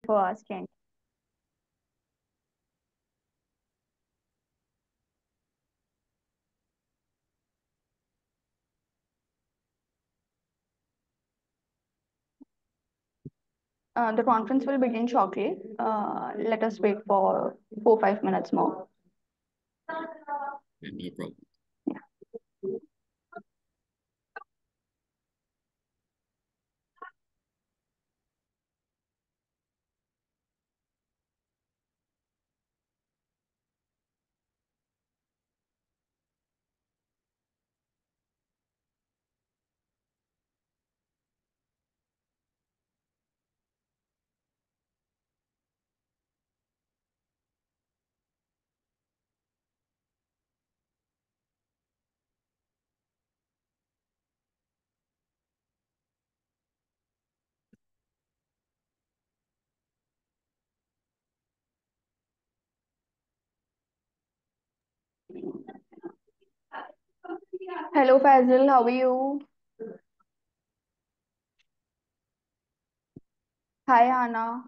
for asking. The conference will begin shortly. Let us wait for 4 5 minutes more. Yeah, no problem. Hello, Fazil. How are you? Hi, Anna.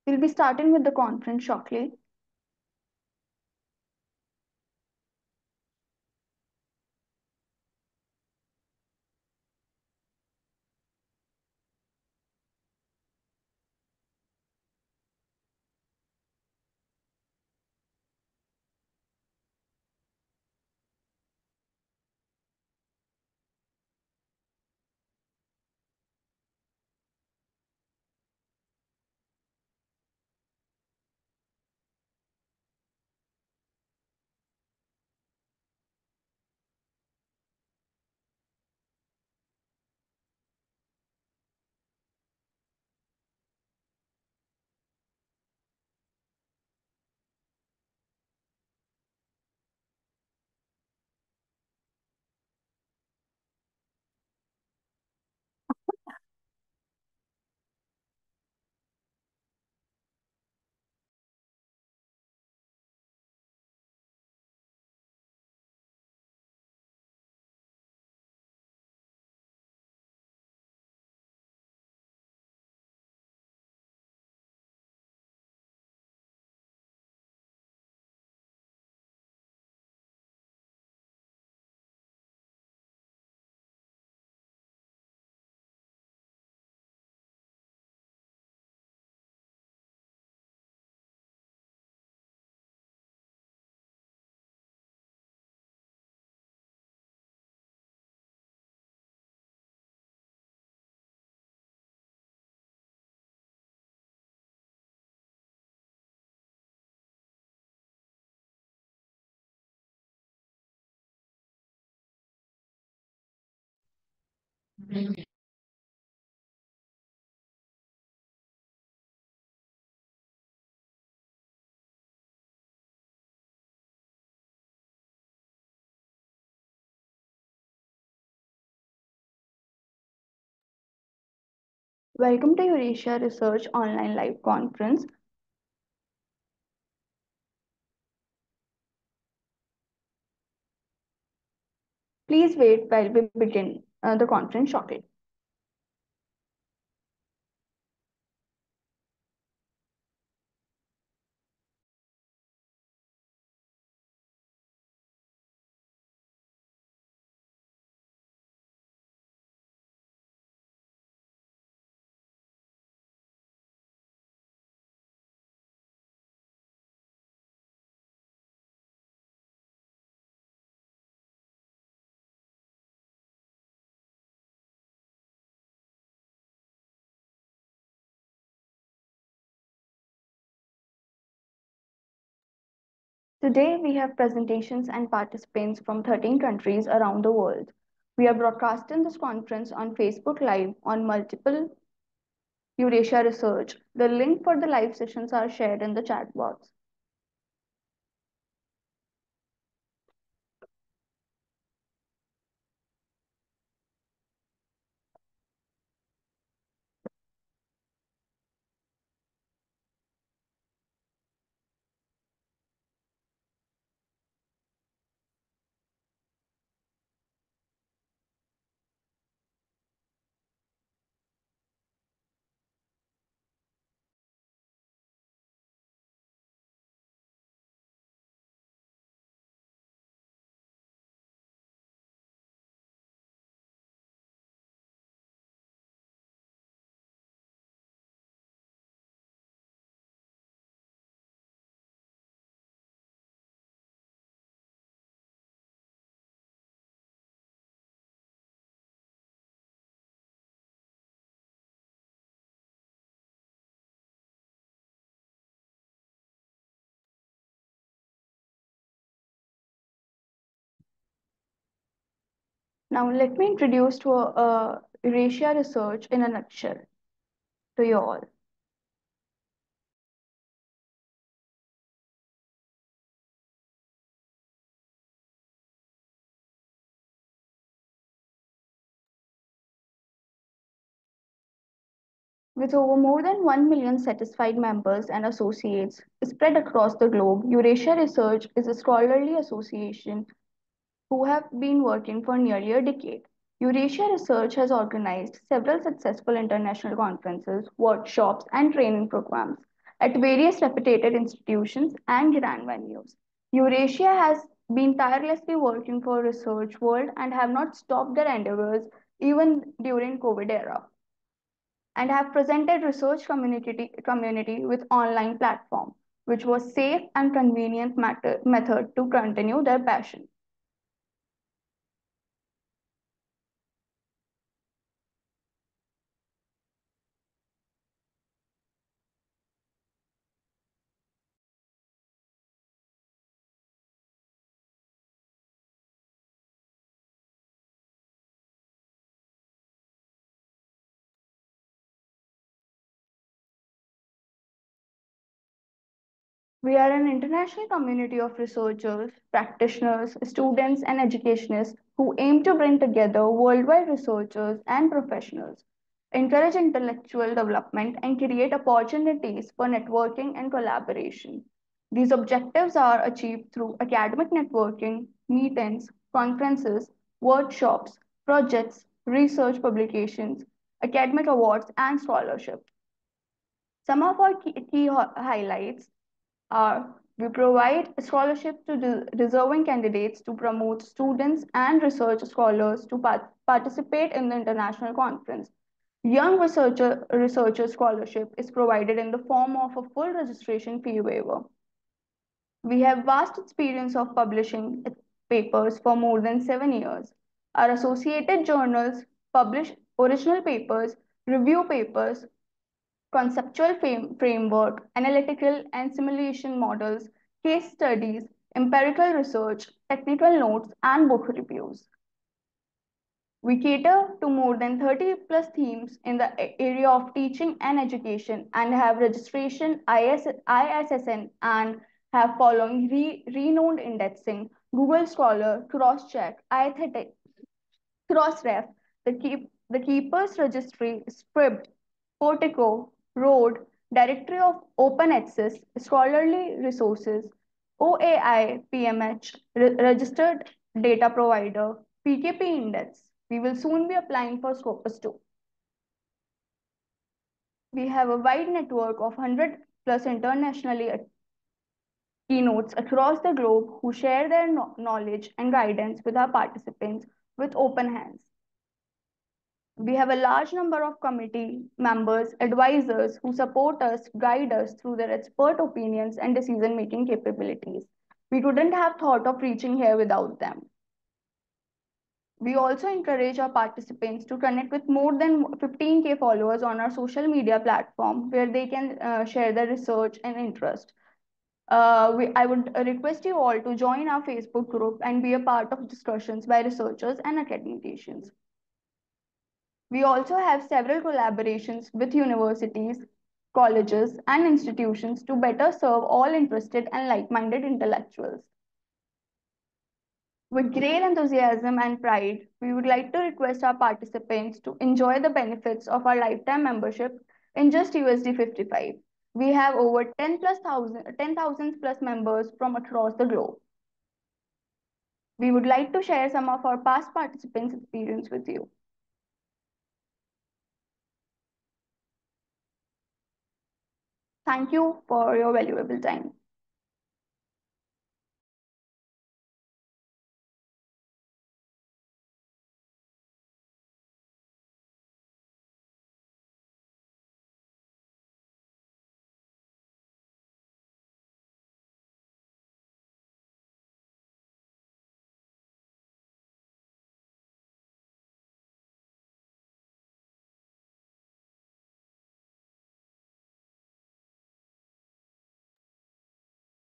We'll be starting with the conference shortly. Welcome to Eurasia Research online live conference. Please wait while we begin the conference shortly. Today, we have presentations and participants from 13 countries around the world. We are broadcasting this conference on Facebook Live on multiple Eurasia Research. The link for the live sessions are shared in the chat box. Now, let me introduce to Eurasia Research in a nutshell to you all. With over more than 1 million satisfied members and associates spread across the globe, Eurasia Research is a scholarly association who have been working for nearly a decade. Eurasia Research has organized several successful international conferences, workshops, and training programs at various reputed institutions and grand venues. Eurasia has been tirelessly working for research world and have not stopped their endeavors even during COVID era and have presented research community with online platform which was safe and convenient method to continue their passion. We are an international community of researchers, practitioners, students, and educationists who aim to bring together worldwide researchers and professionals, encourage intellectual development, and create opportunities for networking and collaboration. These objectives are achieved through academic networking, meetings, conferences, workshops, projects, research publications, academic awards, and scholarship. Some of our key highlights we provide scholarships to deserving candidates to promote students and research scholars to participate in the international conference. Young researcher scholarship is provided in the form of a full registration fee waiver. We have vast experience of publishing papers for more than 7 years. Our associated journals publish original papers, review papers, conceptual framework, analytical and simulation models, case studies, empirical research, technical notes, and book reviews. We cater to more than 30 plus themes in the area of teaching and education and have registration ISSN and have following renowned indexing, Google Scholar, Crosscheck, iEthics, Crossref, the Keepers Registry, Script, Portico, Road, Directory of Open Access, Scholarly Resources, OAI PMH, Registered Data Provider, PKP Index. We will soon be applying for Scopus 2. We have a wide network of 100 plus internationally keynotes across the globe who share their knowledge and guidance with our participants with open hands. We have a large number of committee members, advisors who support us, guide us through their expert opinions and decision making capabilities. We couldn't have thought of reaching here without them. We also encourage our participants to connect with more than 15K followers on our social media platform where they can share their research and interest. I would request you all to join our Facebook group and be a part of discussions by researchers and academicians. We also have several collaborations with universities, colleges, and institutions to better serve all interested and like-minded intellectuals. With great enthusiasm and pride, we would like to request our participants to enjoy the benefits of our lifetime membership in just USD 55. We have over 10,000 plus members from across the globe. We would like to share some of our past participants' experience with you. Thank you for your valuable time.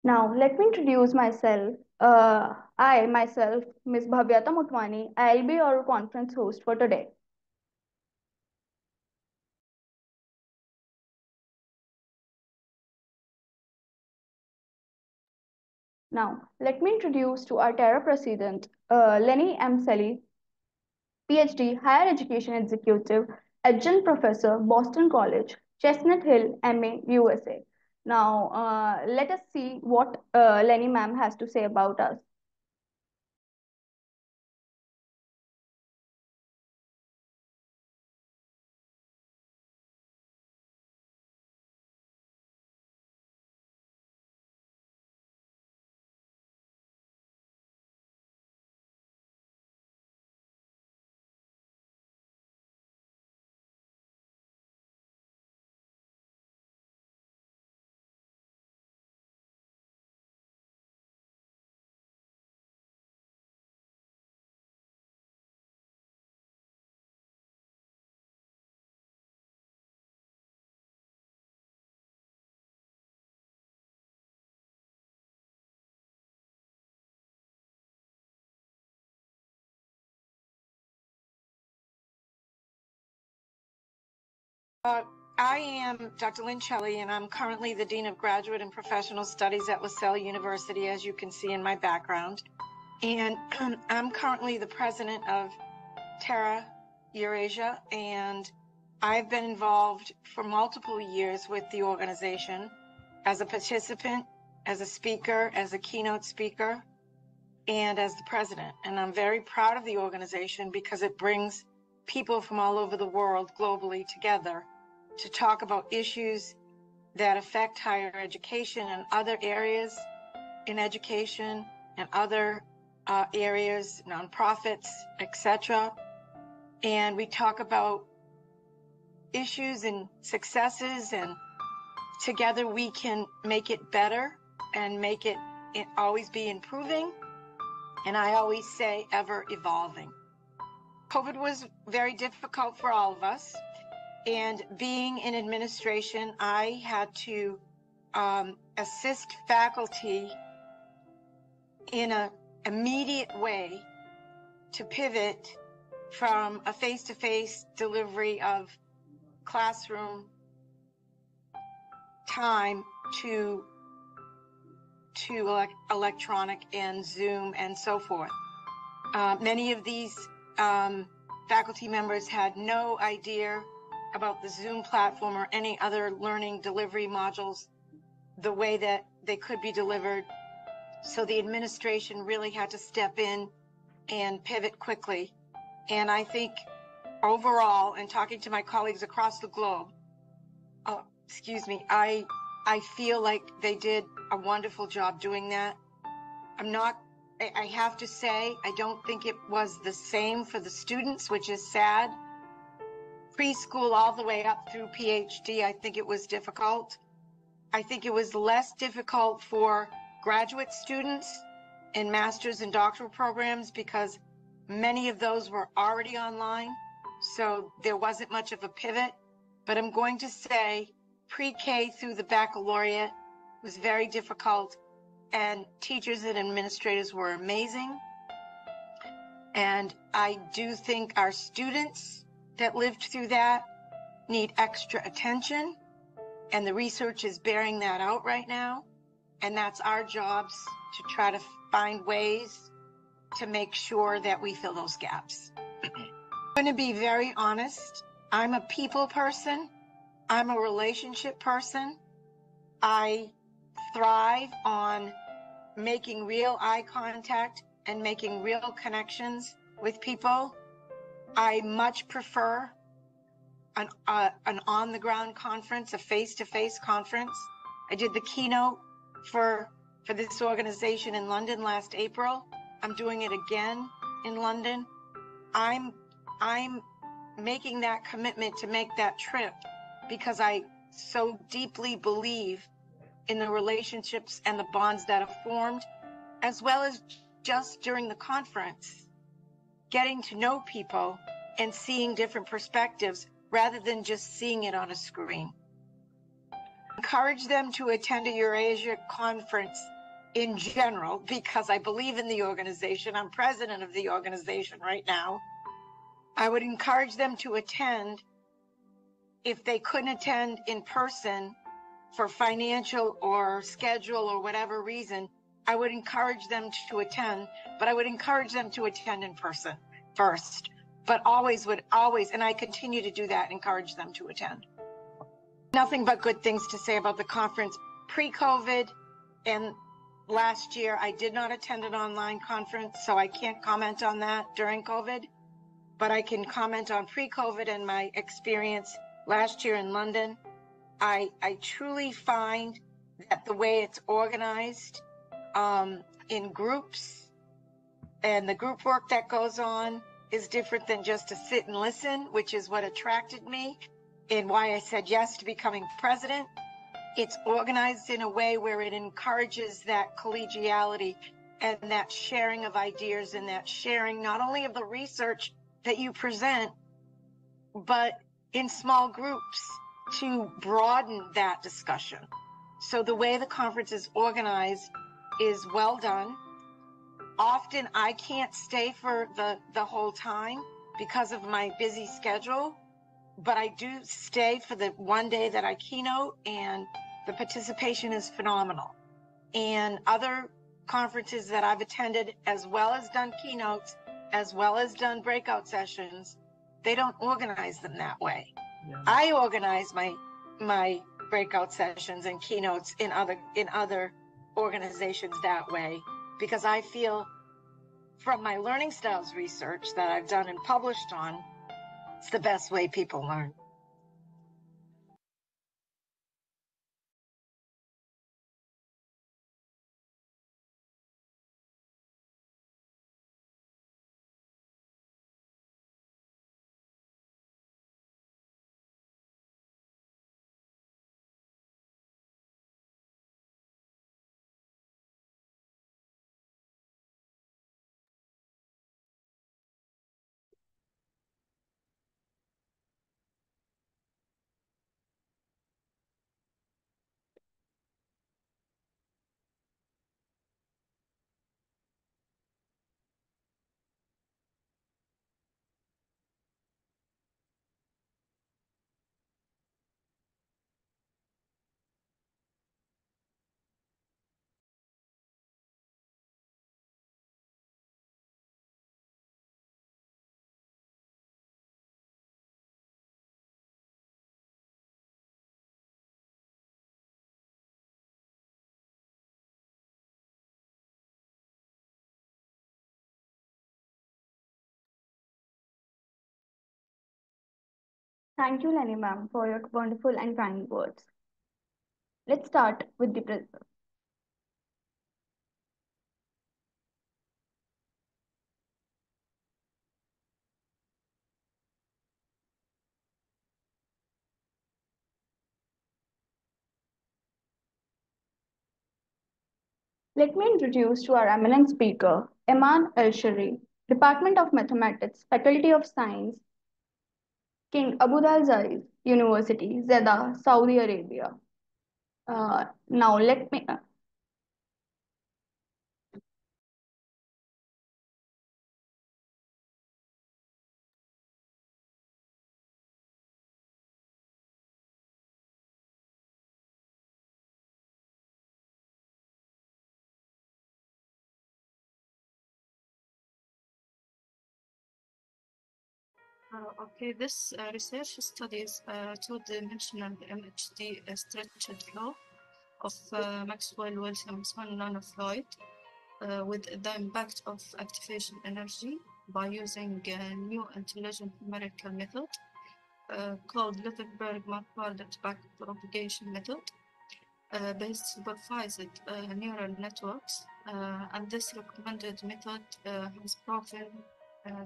Now, let me introduce myself. I, myself, Ms. Bhavyata Mutwani, I'll be your conference host for today. Now, let me introduce to our Terra President, Lenny M. Selly, PhD, Higher Education Executive, Adjunct Professor, Boston College, Chestnut Hill, MA, USA. Now, let us see what Lenny ma'am has to say about us. I am Dr. Lynn Shelley, and I'm currently the Dean of Graduate and Professional Studies at LaSalle University, as you can see in my background. And I'm currently the president of Terra Eurasia, and I've been involved for multiple years with the organization as a participant, as a speaker, as a keynote speaker, and as the president. And I'm very proud of the organization because it brings people from all over the world globally together to talk about issues that affect higher education and other areas in education and other areas, nonprofits, etc. And we talk about issues and successes, and together we can make it better and make it always be improving. And I always say ever evolving. COVID was very difficult for all of us. And being in administration, I had to assist faculty in an immediate way to pivot from a face-to-face delivery of classroom time to electronic and Zoom and so forth. Many of these faculty members had no idea about the Zoom platform or any other learning delivery modules, the way that they could be delivered. So the administration really had to step in and pivot quickly. And I think overall, and talking to my colleagues across the globe, I feel like they did a wonderful job doing that. I have to say, I don't think it was the same for the students, which is sad. Preschool all the way up through PhD, I think it was difficult. I think it was less difficult for graduate students in master's and doctoral programs because many of those were already online, so there wasn't much of a pivot. But I'm going to say pre-K through the baccalaureate was very difficult, and teachers and administrators were amazing. And I do think our students that lived through that need extra attention, and the research is bearing that out right now. And that's our jobs to try to find ways to make sure that we fill those gaps. I'm going to be very honest. I'm a people person. I'm a relationship person. I thrive on making real eye contact and making real connections with people. I much prefer an on-the-ground conference, a face-to-face conference. I did the keynote for this organization in London last April. I'm doing it again in London. I'm making that commitment to make that trip because I so deeply believe in the relationships and the bonds that are formed, as well as just during the conference, getting to know people and seeing different perspectives rather than just seeing it on a screen. Encourage them to attend a Eurasia conference in general, because I believe in the organization. I'm president of the organization right now. I would encourage them to attend. If they couldn't attend in person for financial or schedule or whatever reason, I would encourage them to attend, but I would encourage them to attend in person first, but always, and I continue to do that, encourage them to attend. Nothing but good things to say about the conference pre-COVID, and last year I did not attend an online conference, so I can't comment on that during COVID, but I can comment on pre-COVID and my experience last year in London. I truly find that the way it's organized in groups and the group work that goes on is different than just to sit and listen, which is what attracted me and why I said yes to becoming president. It's organized in a way where it encourages that collegiality and that sharing of ideas and that sharing not only of the research that you present, but in small groups to broaden that discussion. So the way the conference is organized is well done. Often I can't stay for the whole time because of my busy schedule, but I do stay for the one day that I keynote, and the participation is phenomenal. And other conferences that I've attended, as well as done keynotes, as well as done breakout sessions, they don't organize them that way. Yeah. I organize my breakout sessions and keynotes in other organizations that way, because I feel from my learning styles research that I've done and published on, it's the best way people learn. Thank you, Lenny ma'am, for your wonderful and kind words. Let's start with the present. Let me introduce to our eminent speaker, Eman El-Shari, Department of Mathematics, Faculty of Science, King Abdul Aziz University, Jeddah, Saudi Arabia. Now let me Okay, this research studies two-dimensional MHD structured flow of Maxwell-Williamson nanofluid with the impact of activation energy by using a new intelligent numerical method called Littleberg-Marquardt backpropagation method based supervised neural networks, and this recommended method has proven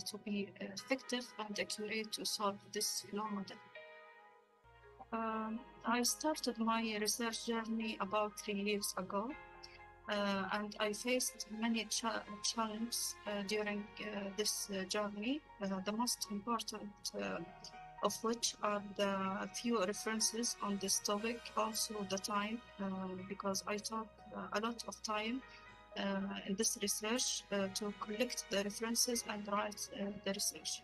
to be effective and accurate to solve this flow model. I started my research journey about 3 years ago, and I faced many challenges during this journey. The most important of which are the few references on this topic, also the time, because I took a lot of time in this research to collect the references and write the research.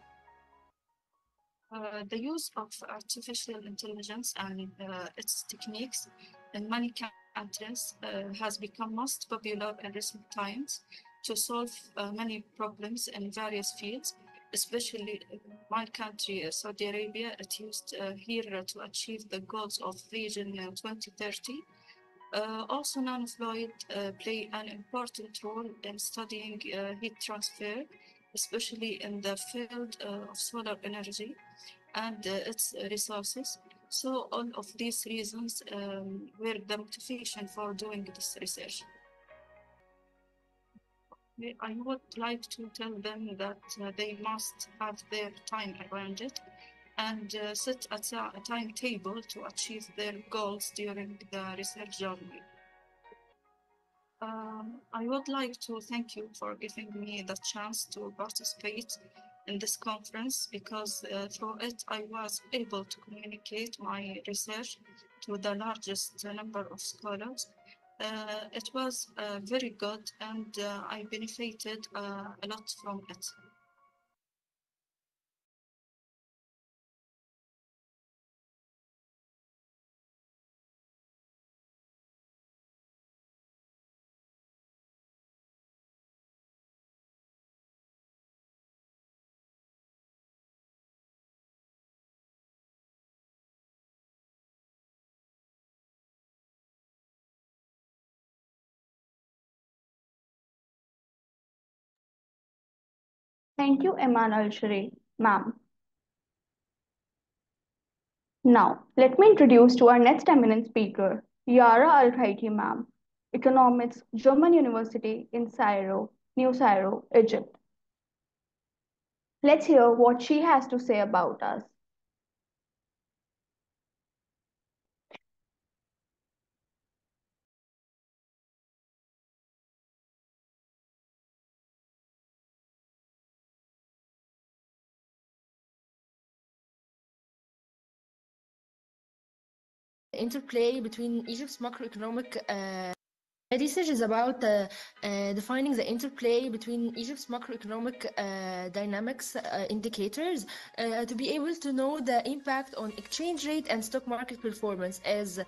The use of artificial intelligence and its techniques in many countries has become most popular in recent times to solve many problems in various fields, especially in my country, Saudi Arabia. It used here to achieve the goals of Vision 2030. Also, non-fluid play an important role in studying heat transfer, especially in the field of solar energy and its resources. So all of these reasons were the motivation for doing this research. I would like to tell them that they must have their time arranged and set a timetable to achieve their goals during the research journey. I would like to thank you for giving me the chance to participate in this conference because through it I was able to communicate my research to the largest number of scholars. It was very good and I benefited a lot from it. Thank you, Eman Al-Shareh, ma'am. Now, let me introduce to our next eminent speaker, Yara Al-Khaiti, ma'am, economics, German University in New Cairo, Egypt. Let's hear what she has to say about us. Interplay between Egypt's macroeconomic research is about defining the interplay between Egypt's macroeconomic dynamics indicators to be able to know the impact on exchange rate and stock market performance as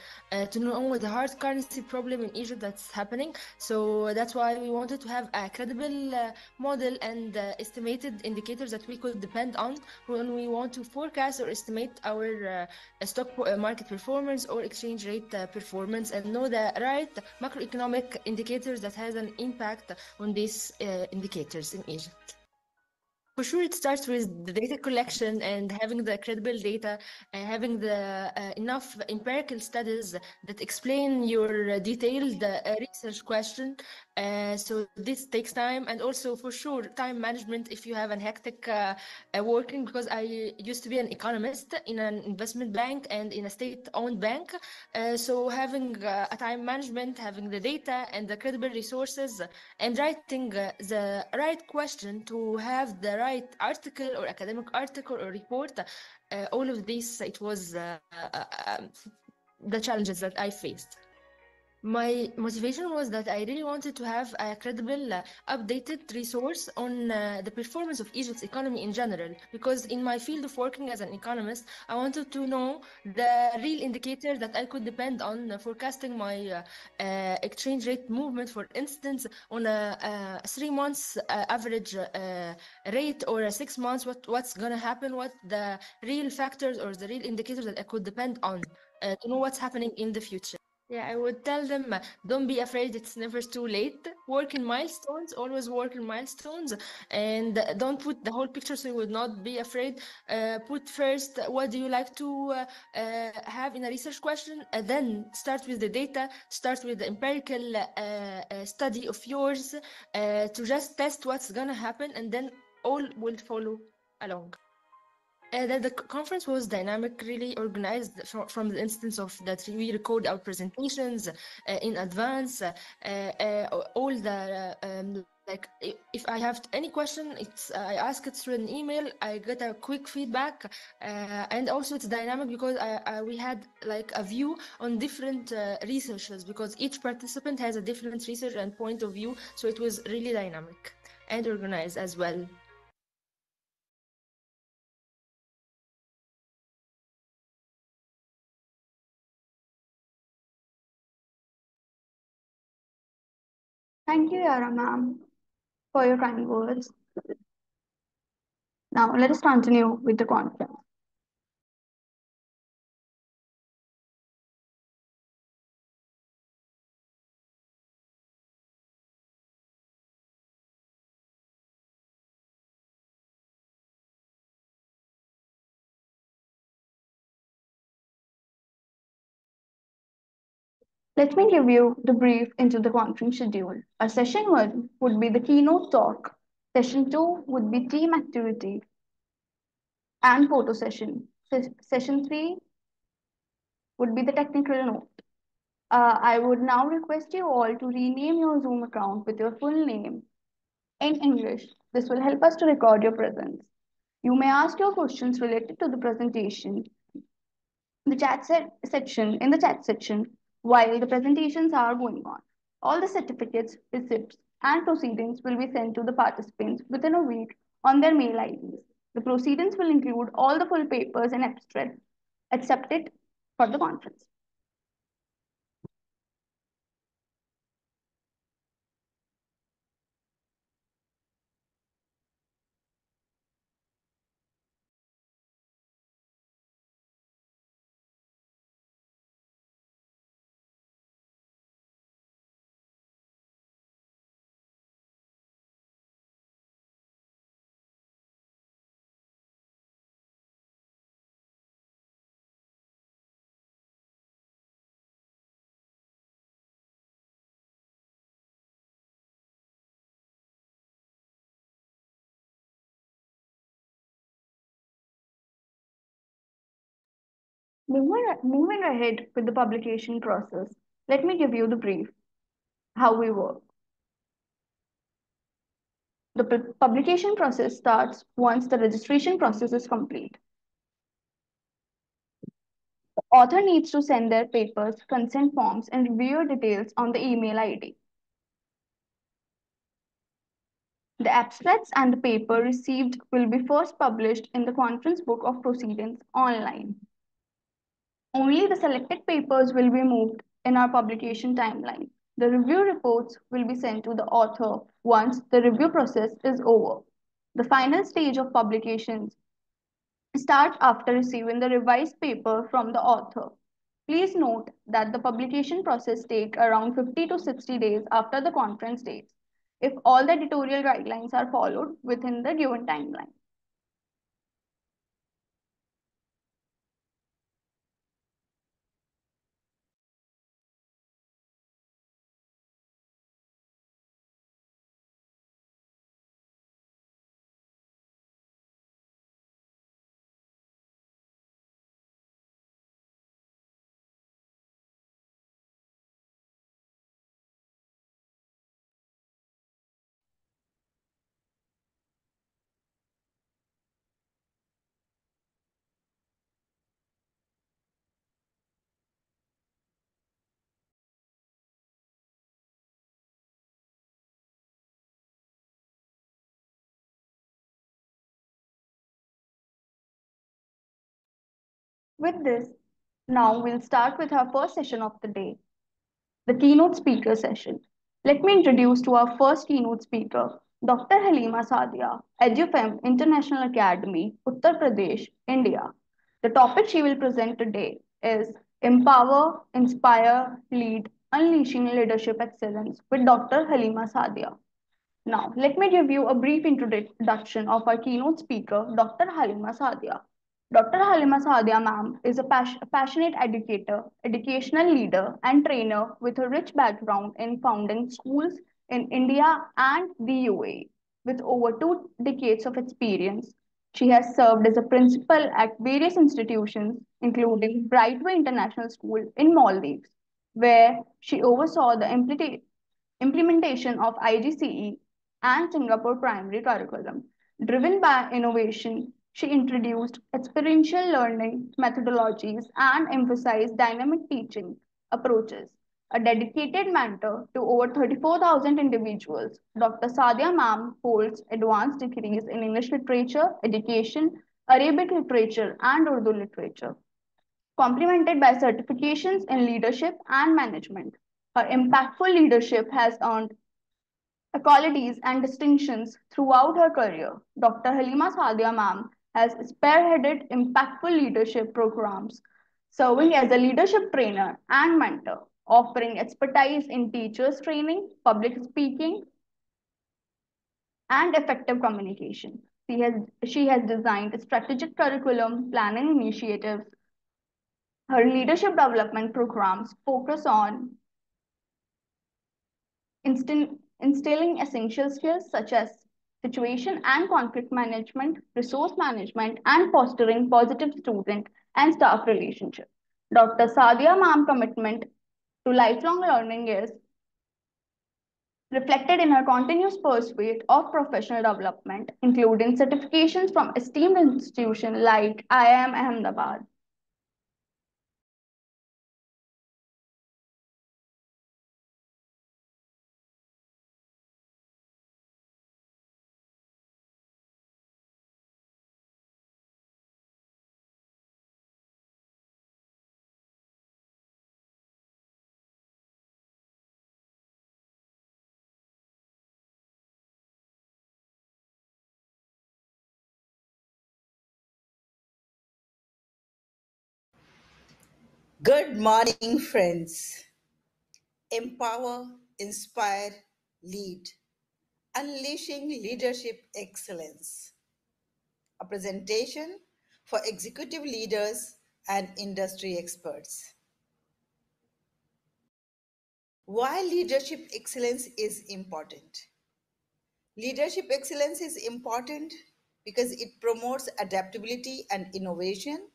to know the hard currency problem in Egypt that's happening. So that's why we wanted to have a credible model and estimated indicators that we could depend on when we want to forecast or estimate our stock market performance or exchange rate performance and know the right macroeconomic indicators that has an impact on these indicators in Egypt. For sure, it starts with the data collection and having the credible data, having the enough empirical studies that explain your detailed research question. So this takes time, and also for sure time management if you have a hectic working, because I used to be an economist in an investment bank and in a state-owned bank. So having a time management, having the data and the credible resources, and writing the right question to have the right article or academic article or report, all of these, it was the challenges that I faced. My motivation was that I really wanted to have a credible, updated resource on the performance of Egypt's economy in general, because in my field of working as an economist, I wanted to know the real indicator that I could depend on forecasting my exchange rate movement, for instance, on a 3 months average rate or a 6 months, what's gonna happen, what the real factors or the real indicators that I could depend on to know what's happening in the future. Yeah, I would tell them, don't be afraid, it's never too late. Work in milestones, always work in milestones, and don't put the whole picture so you would not be afraid. Put first, what do you like to have in a research question? Then start with the data, start with the empirical study of yours to just test what's gonna happen, and then all will follow along. The conference was dynamic, really organized from the instance of that we record our presentations in advance. All the Like if I have any question, I ask it through an email. I get a quick feedback, and also it's dynamic because we had like a view on different researchers because each participant has a different research and point of view. So it was really dynamic and organized as well. Thank you, Yara ma'am, for your kind words. Now, let us continue with the conference. Let me give you the brief into the conference schedule. Our session 1 would be the keynote talk. Session 2 would be team activity and photo session. Session 3 would be the technical note. I would now request you all to rename your Zoom account with your full name in English. This will help us to record your presence. You may ask your questions related to the presentation in the chat section while the presentations are going on. All the certificates, receipts, and proceedings will be sent to the participants within a week on their mail IDs. The proceedings will include all the full papers and abstracts accepted for the conference. Moving ahead with the publication process, let me give you the brief how we work. The publication process starts once the registration process is complete. The author needs to send their papers, consent forms, and reviewer details on the email ID. The abstracts and the paper received will be first published in the conference book of proceedings online. Only the selected papers will be moved in our publication timeline. The review reports will be sent to the author once the review process is over. The final stage of publications starts after receiving the revised paper from the author. Please note that the publication process takes around 50 to 60 days after the conference dates, if all the editorial guidelines are followed within the given timeline. With this, now we'll start with our first session of the day, the keynote speaker session. Let me introduce to our first keynote speaker, Dr. Halima Sadia, EduFem International Academy, Uttar Pradesh, India. The topic she will present today is Empower, Inspire, Lead, Unleashing Leadership Excellence with Dr. Halima Sadia. Now, let me give you a brief introduction of our keynote speaker, Dr. Halima Sadia. Dr. Halima Sadia ma'am is a passionate educator, educational leader, and trainer with a rich background in founding schools in India and the UAE. With over 2 decades of experience, she has served as a principal at various institutions, including Brightway International School in Maldives, where she oversaw the implementation of IGCE and Singapore primary curriculum. Driven by innovation, she introduced experiential learning methodologies and emphasized dynamic teaching approaches. A dedicated mentor to over 34,000 individuals, Dr. Sadia Ma'am holds advanced degrees in English literature, education, Arabic literature, and Urdu literature, complemented by certifications in leadership and management. Her impactful leadership has earned qualities and distinctions throughout her career. Dr. Halima Sadia Ma'am has spearheaded impactful leadership programs, serving as a leadership trainer and mentor, offering expertise in teachers training, public speaking, and effective communication. She has designed strategic curriculum planning initiatives. Her leadership development programs focus on instilling essential skills such as situation and conflict management, resource management, and fostering positive student and staff relationships. Dr. Sadia Ma'am commitment to lifelong learning is reflected in her continuous pursuit of professional development, including certifications from esteemed institutions like IIM Ahmedabad. Good morning, friends. Empower, inspire, lead. Unleashing Leadership Excellence. A presentation for executive leaders and industry experts. Why leadership excellence is important? Leadership excellence is important because it promotes adaptability and innovation.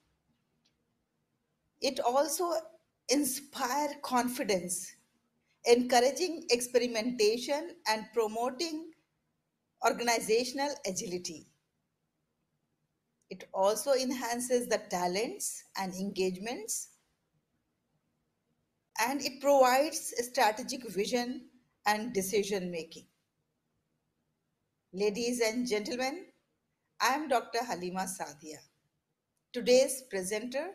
It also inspires confidence, encouraging experimentation and promoting organizational agility. It also enhances the talents and engagements, and it provides strategic vision and decision making. Ladies and gentlemen, I am Dr. Halima Sadia, today's presenter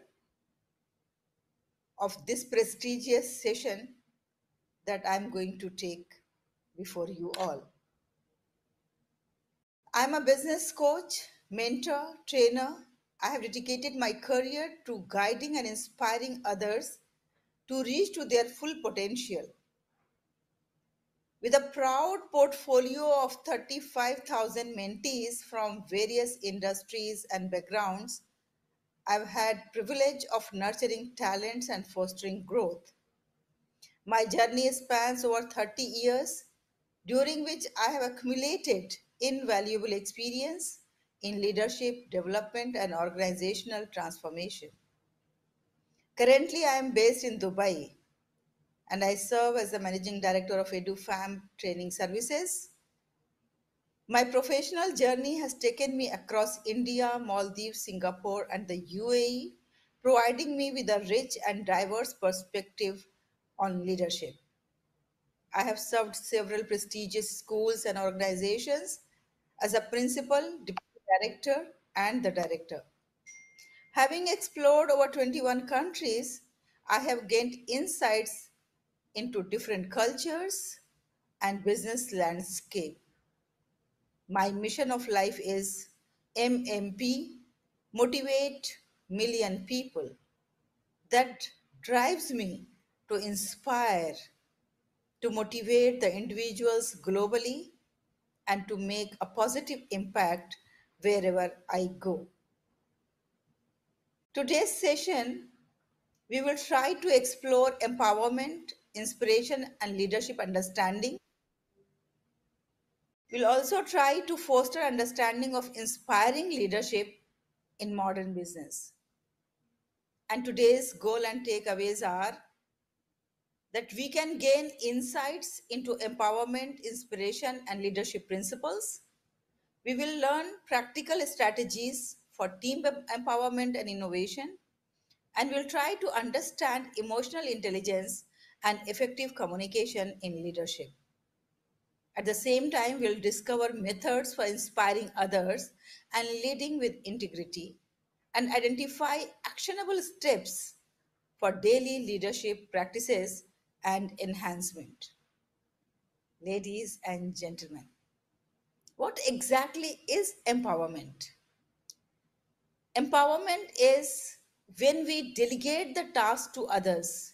of this prestigious session that I am going to take before you all. I am a business coach, mentor, trainer. I have dedicated my career to guiding and inspiring others to reach to their full potential. With a proud portfolio of 35,000 mentees from various industries and backgrounds, I've had privilege of nurturing talents and fostering growth. My journey spans over 30 years, during which I have accumulated invaluable experience in leadership, development, and organizational transformation. Currently, I am based in Dubai, and I serve as the Managing Director of EduFam Training Services. My professional journey has taken me across India, Maldives, Singapore, and the UAE, providing me with a rich and diverse perspective on leadership. I have served several prestigious schools and organizations as a principal, deputy director, and the director. Having explored over 21 countries, I have gained insights into different cultures and business landscape. My mission of life is MMP, motivate million people. That drives me to inspire, to motivate the individuals globally, and to make a positive impact wherever I go. Today's session, we will try to explore empowerment, inspiration, and leadership understanding. We'll also try to foster understanding of inspiring leadership in modern business. And today's goal and takeaways are that we can gain insights into empowerment, inspiration, and leadership principles. We will learn practical strategies for team empowerment and innovation, and we'll try to understand emotional intelligence and effective communication in leadership. At the same time, we'll discover methods for inspiring others and leading with integrity, and identify actionable steps for daily leadership practices and enhancement. Ladies and gentlemen, what exactly is empowerment? Empowerment is when we delegate the task to others,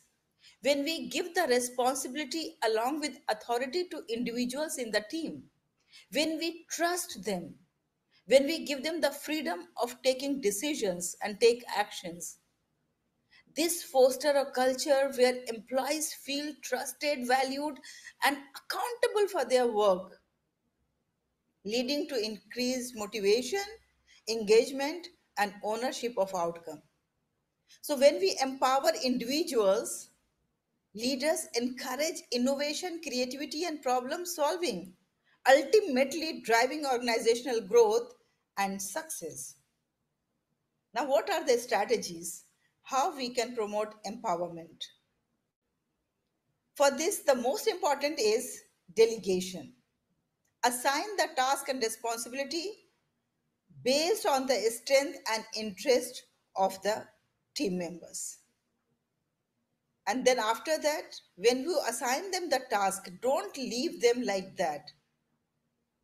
when we give the responsibility along with authority to individuals in the team, when we trust them, when we give them the freedom of taking decisions and take actions. This fosters a culture where employees feel trusted, valued, and accountable for their work, leading to increased motivation, engagement, and ownership of outcome. So when we empower individuals, leaders encourage innovation, creativity, and problem solving, ultimately driving organizational growth and success. Now, what are the strategies? How we can promote empowerment? For this, the most important is delegation. Assign the task and responsibility based on the strength and interest of the team members. And then after that, when you assign them the task, don't leave them like that.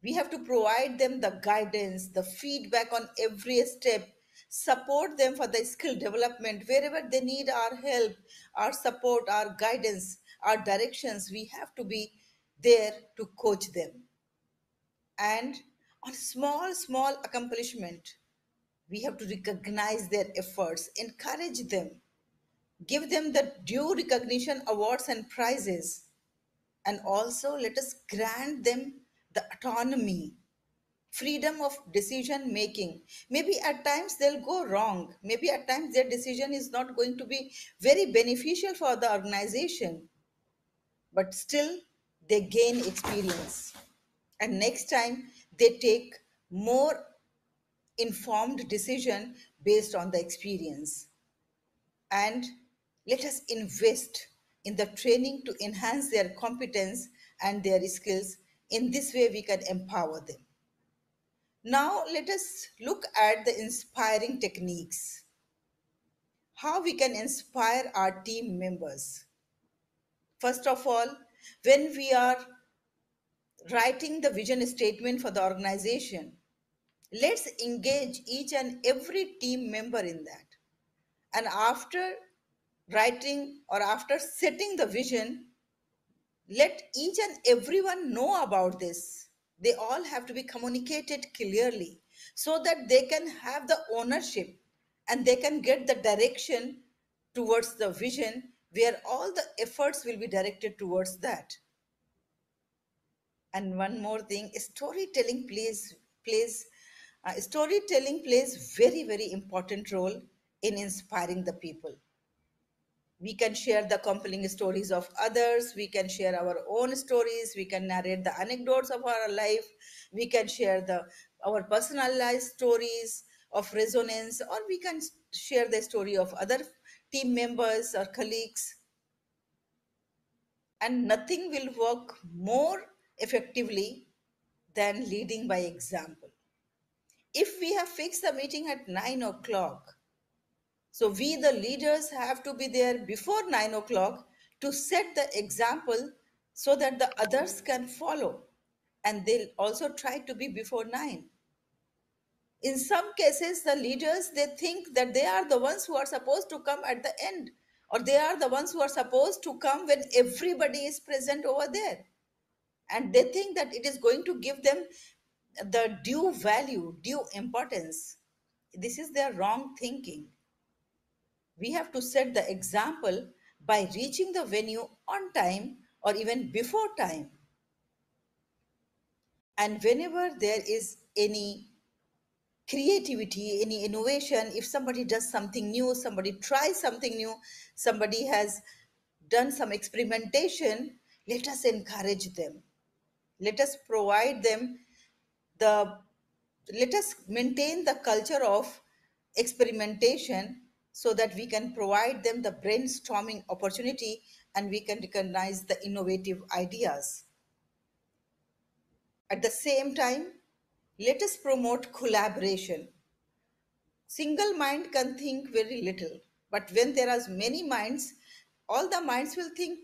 We have to provide them the guidance, the feedback on every step, support them for the skill development wherever they need our help, our support, our guidance, our directions. We have to be there to coach them. And on small accomplishment, we have to recognize their efforts, encourage them, give them the due recognition, awards, and prizes. And also let us grant them the autonomy, freedom of decision making. Maybe at times they'll go wrong. Maybe at times their decision is not going to be very beneficial for the organization, but still they gain experience. And next time they take more informed decision based on the experience. And let us invest in the training to enhance their competence and their skills. In this way, we can empower them. Now, let us look at the inspiring techniques. How we can inspire our team members. First of all, when we are writing the vision statement for the organization, let's engage each and every team member in that. And after writing or after setting the vision, let each and everyone know about this. They all have to be communicated clearly so that they can have the ownership and they can get the direction towards the vision where all the efforts will be directed towards that. And one more thing, storytelling plays very important role in inspiring the people. We can share the compelling stories of others, we can share our own stories, we can narrate the anecdotes of our life, we can share our personalized stories of resonance, or we can share the story of other team members or colleagues. And nothing will work more effectively than leading by example. If we have fixed the meeting at 9 o'clock, so we, the leaders, have to be there before 9 o'clock to set the example so that the others can follow. And they'll also try to be before 9. In some cases, the leaders, they think that they are the ones who are supposed to come at the end, or they are the ones who are supposed to come when everybody is present over there. And they think that it is going to give them the due value, due importance. This is their wrong thinking. We have to set the example by reaching the venue on time or even before time. And whenever there is any creativity, any innovation, if somebody does something new, somebody tries something new, somebody has done some experimentation, let us encourage them. Let us provide them the, let us maintain the culture of experimentation so that we can provide them the brainstorming opportunity and we can recognize the innovative ideas. At the same time, let us promote collaboration. Single mind can think very little, but when there are many minds, all the minds will think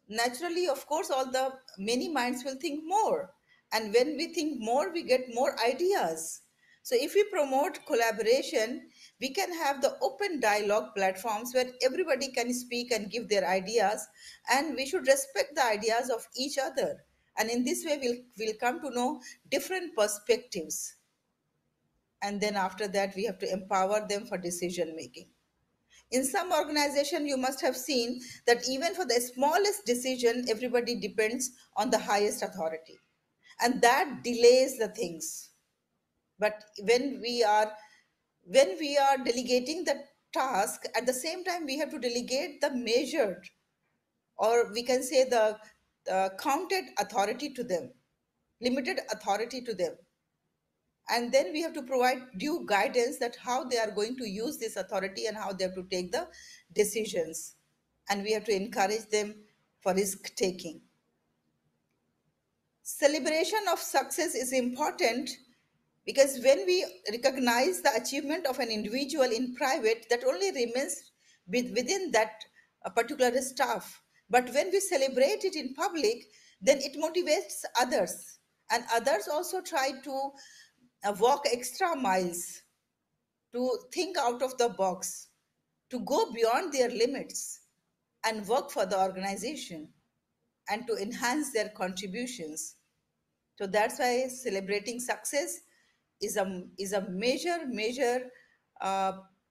naturally. Of course, all the many minds will think more, and when we think more, we get more ideas. So if we promote collaboration, we can have the open dialogue platforms where everybody can speak and give their ideas, and we should respect the ideas of each other, and in this way we'll come to know different perspectives, and then after that we have to empower them for decision making. In some organization, you must have seen that even for the smallest decision, everybody depends on the highest authority. And that delays the things. But when we are delegating the task, at the same time, we have to delegate the measured, or we can say the counted authority to them, limited authority to them. And then we have to provide due guidance that how they are going to use this authority and how they have to take the decisions, and we have to encourage them for risk taking. Celebration of success is important because when we recognize the achievement of an individual in private, that only remains within that particular staff, but when we celebrate it in public, then it motivates others, and others also try to walk extra miles, to think out of the box, to go beyond their limits and work for the organization and to enhance their contributions. So that's why celebrating success is a major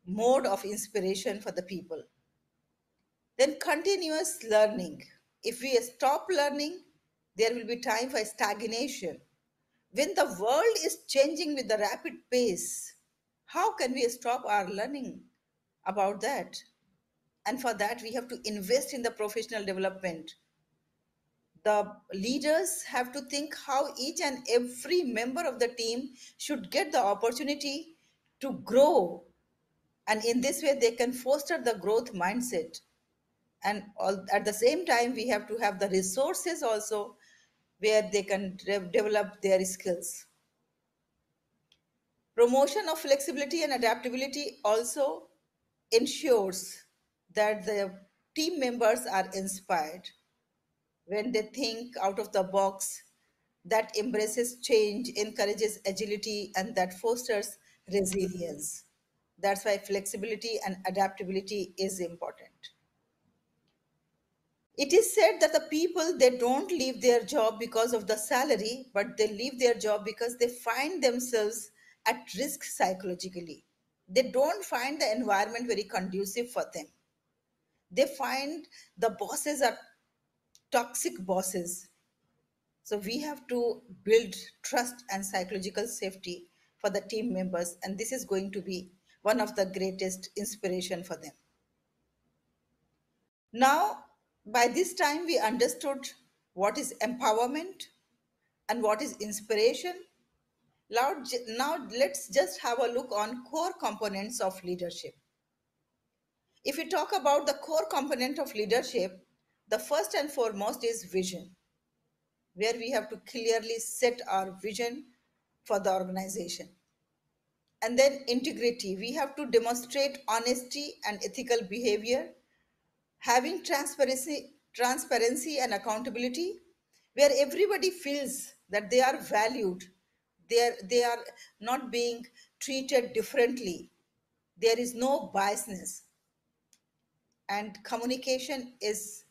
mode of inspiration for the people. Then continuous learning. If we stop learning, there will be time for stagnation. When the world is changing with the rapid pace, how can we stop our learning about that? And for that, we have to invest in the professional development. The leaders have to think how each and every member of the team should get the opportunity to grow. And in this way, they can foster the growth mindset. And at the same time, we have to have the resources also where they can develop their skills. Promotion of flexibility and adaptability also ensures that the team members are inspired when they think out of the box, that embraces change, encourages agility, and that fosters resilience. That's why flexibility and adaptability is important. It is said that the people, they don't leave their job because of the salary, but they leave their job because they find themselves at risk psychologically. They don't find the environment very conducive for them. They find the bosses are toxic bosses. So we have to build trust and psychological safety for the team members, and this is going to be one of the greatest inspiration for them. Now, by this time, we understood what is empowerment and what is inspiration. Now let's just have a look on core components of leadership. If we talk about the core component of leadership, the first and foremost is vision, where we have to clearly set our vision for the organization. And then integrity, we have to demonstrate honesty and ethical behavior, having transparency and accountability, where everybody feels that they are valued, they are not being treated differently, there is no biasness. And communication is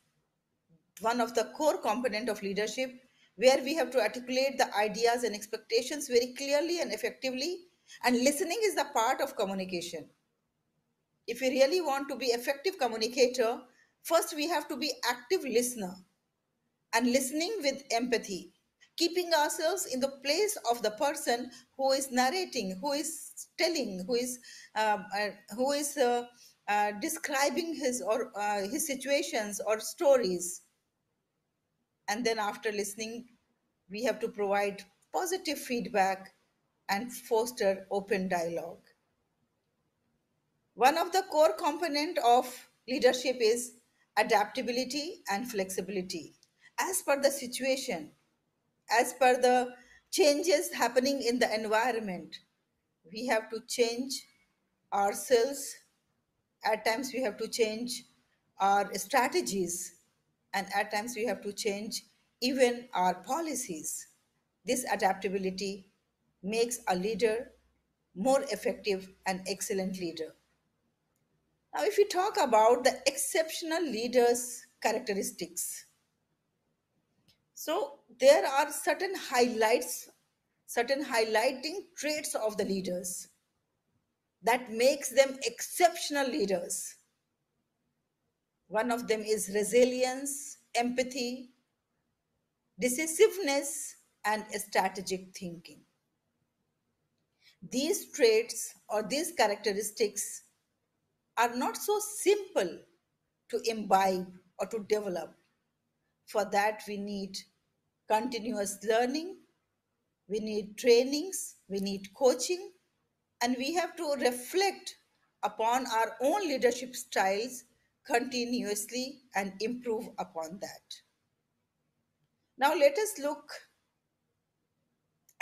one of the core component of leadership, where we have to articulate the ideas and expectations very clearly and effectively, and listening is the part of communication. If we really want to be effective communicator, first we have to be active listener and listening with empathy, keeping ourselves in the place of the person who is narrating, who is telling, who is describing his situations or stories. And then after listening, we have to provide positive feedback and foster open dialogue. One of the core component of leadership is adaptability and flexibility. As per the situation, as per the changes happening in the environment, we have to change ourselves. At times we have to change our strategies, and at times we have to change even our policies. This adaptability makes a leader more effective and excellent leader. Now, if we talk about the exceptional leaders' characteristics, so there are certain highlights, certain highlighting traits of the leaders that makes them exceptional leaders. One of them is resilience, empathy, decisiveness, and strategic thinking. These traits or these characteristics are not so simple to imbibe or to develop. For that, we need continuous learning, we need trainings, we need coaching, and we have to reflect upon our own leadership styles continuously and improve upon that. Now, let us look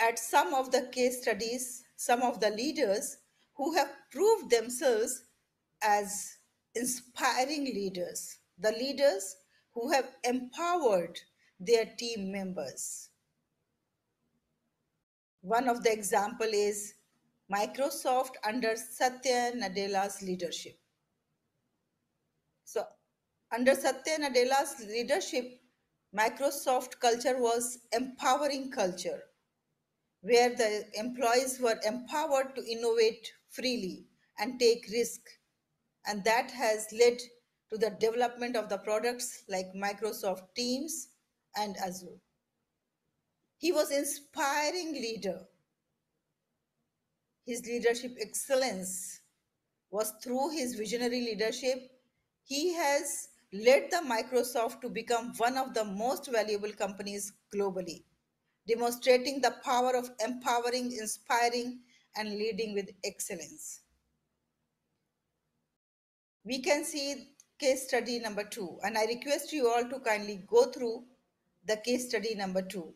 at some of the case studies, some of the leaders who have proved themselves as inspiring leaders, the leaders who have empowered their team members. One of the example is Microsoft under Satya Nadella's leadership. So under Satya Nadella's leadership, Microsoft culture was empowering culture, where the employees were empowered to innovate freely and take risk. And that has led to the development of the products like Microsoft Teams and Azure. He was inspiring leader. His leadership excellence was through his visionary leadership. He has led the Microsoft to become one of the most valuable companies globally, demonstrating the power of empowering, inspiring, and leading with excellence. We can see case study number 2, and I request you all to kindly go through the case study number 2.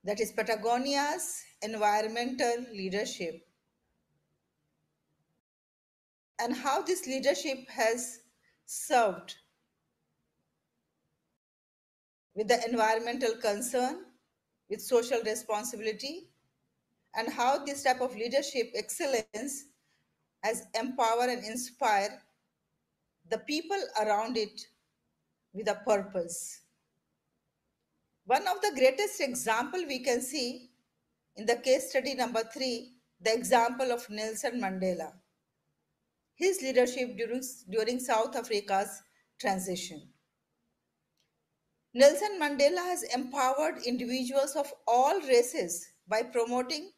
That is Patagonia's environmental leadership, and how this leadership has served with the environmental concern, with social responsibility, and how this type of leadership excellence has empowered and inspired the people around it with a purpose. One of the greatest example we can see in the case study number 3, the example of Nelson Mandela, his leadership during South Africa's transition. Nelson Mandela has empowered individuals of all races by promoting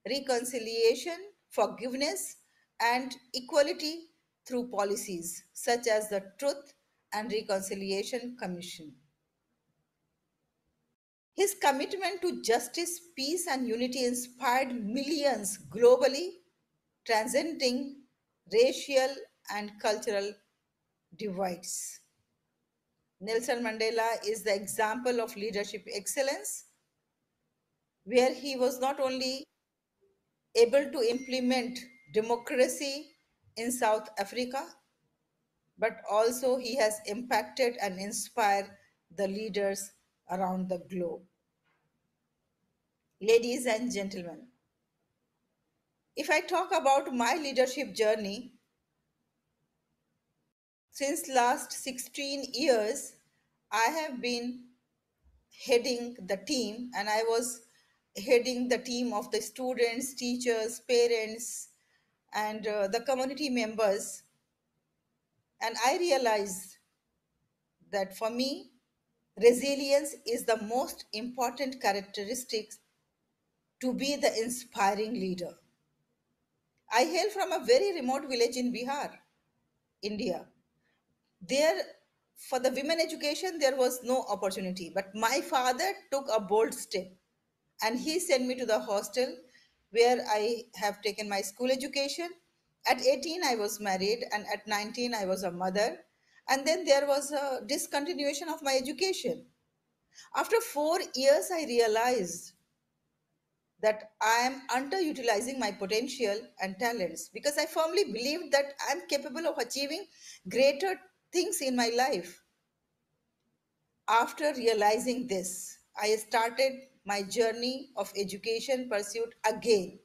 reconciliation, forgiveness, and equality through policies such as the Truth and Reconciliation Commission. His commitment to justice, peace, and unity inspired millions globally, transcending racial and cultural divides. Nelson Mandela is the example of leadership excellence, where he was not only able to implement democracy in South Africa, but also he has impacted and inspired the leaders around the globe. Ladies and gentlemen, if I talk about my leadership journey, since last 16 years, I have been heading the team, and I was heading the team of the students, teachers, parents, and the community members. And I realized that for me, resilience is the most important characteristic to be the inspiring leader. I hail from a very remote village in Bihar, India. There, for the women education, there was no opportunity, but my father took a bold step and he sent me to the hostel where I have taken my school education. At 18 I was married, and at 19 I was a mother, and then there was a discontinuation of my education. After 4 years I realized that I am underutilizing my potential and talents, because I firmly believe that I am capable of achieving greater things in my life. After realizing this, I started my journey of education pursuit again.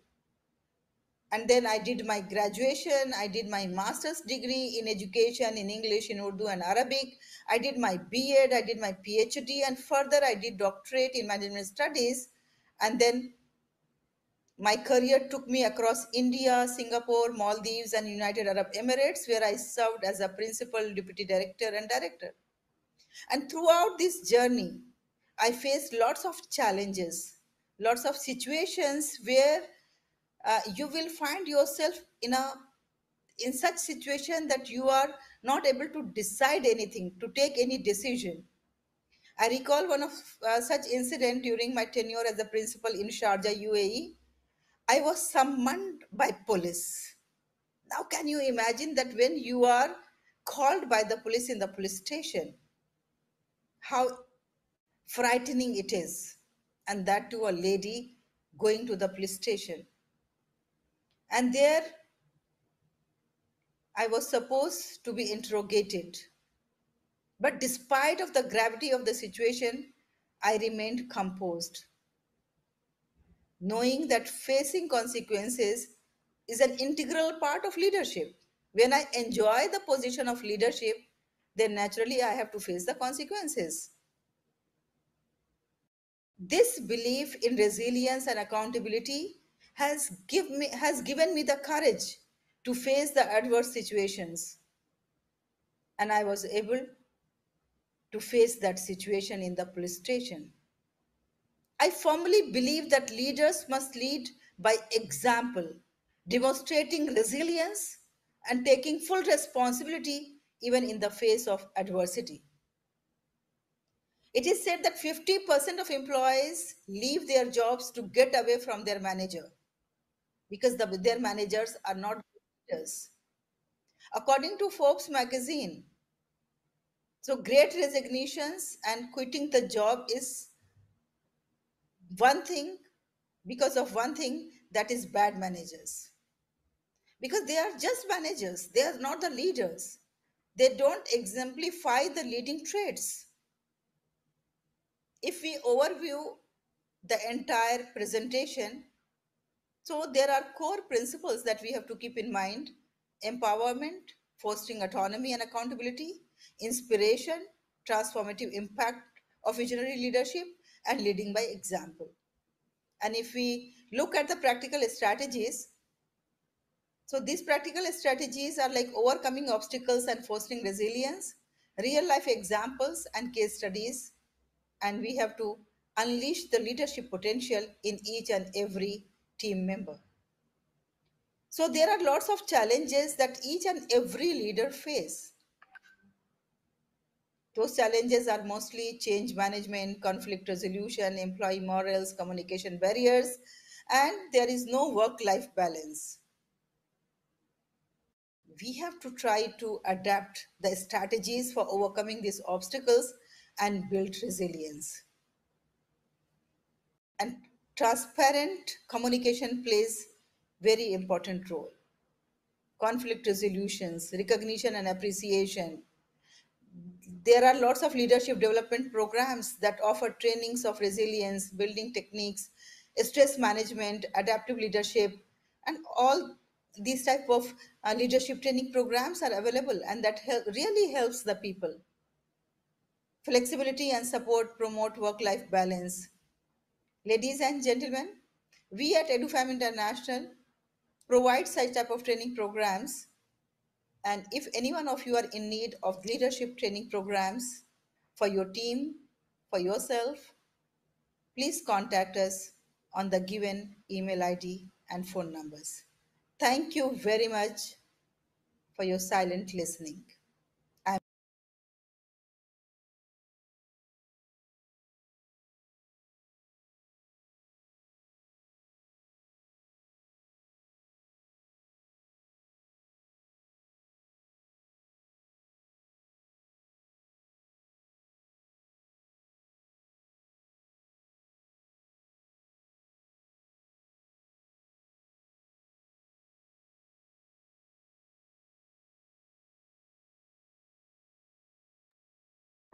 And then I did my graduation, I did my master's degree in education in English, in Urdu, and Arabic. I did my B.Ed, I did my PhD, and further I did doctorate in management studies. And then my career took me across India, Singapore, Maldives, and United Arab Emirates, where I served as a principal, deputy director, and director. And throughout this journey, I faced lots of challenges, lots of situations where you will find yourself in such situation that you are not able to decide anything, to take any decision. I recall one of such incident during my tenure as a principal in Sharjah, UAE. I was summoned by police. Now, can you imagine that when you are called by the police in the police station, how frightening it is? And that to a lady going to the police station. And there I was supposed to be interrogated. But despite of the gravity of the situation, I remained composed, knowing that facing consequences is an integral part of leadership. When I enjoy the position of leadership, then naturally I have to face the consequences. This belief in resilience and accountability has given me the courage to face the adverse situations. And I was able to face that situation in the police station. I firmly believe that leaders must lead by example, demonstrating resilience and taking full responsibility even in the face of adversity. It is said that 50% of employees leave their jobs to get away from their manager because their managers are not leaders. According to Forbes magazine, so great resignations and quitting the job is one thing, because of one thing, that is bad managers. Because they are just managers, they are not the leaders. They don't exemplify the leading traits. If we overview the entire presentation, so there are core principles that we have to keep in mind: empowerment, fostering autonomy and accountability, inspiration, transformative impact of visionary leadership, and leading by example. And if we look at the practical strategies, so these practical strategies are like overcoming obstacles and fostering resilience, real life examples and case studies, and we have to unleash the leadership potential in each and every team member. So there are lots of challenges that each and every leader face. Those challenges are mostly change management, conflict resolution, employee morals, communication barriers, and there is no work-life balance. We have to try to adapt the strategies for overcoming these obstacles and build resilience. And transparent communication plays very important role. Conflict resolutions, recognition and appreciation. There are lots of leadership development programs that offer trainings of resilience, building techniques, stress management, adaptive leadership, and all these type of leadership training programs are available, and that really helps the people. Flexibility and support promote work-life balance. Ladies and gentlemen, we at EduFam International provide such type of training programs. And if any one of you are in need of leadership training programs for your team, for yourself, please contact us on the given email ID and phone numbers. Thank you very much for your silent listening. I'm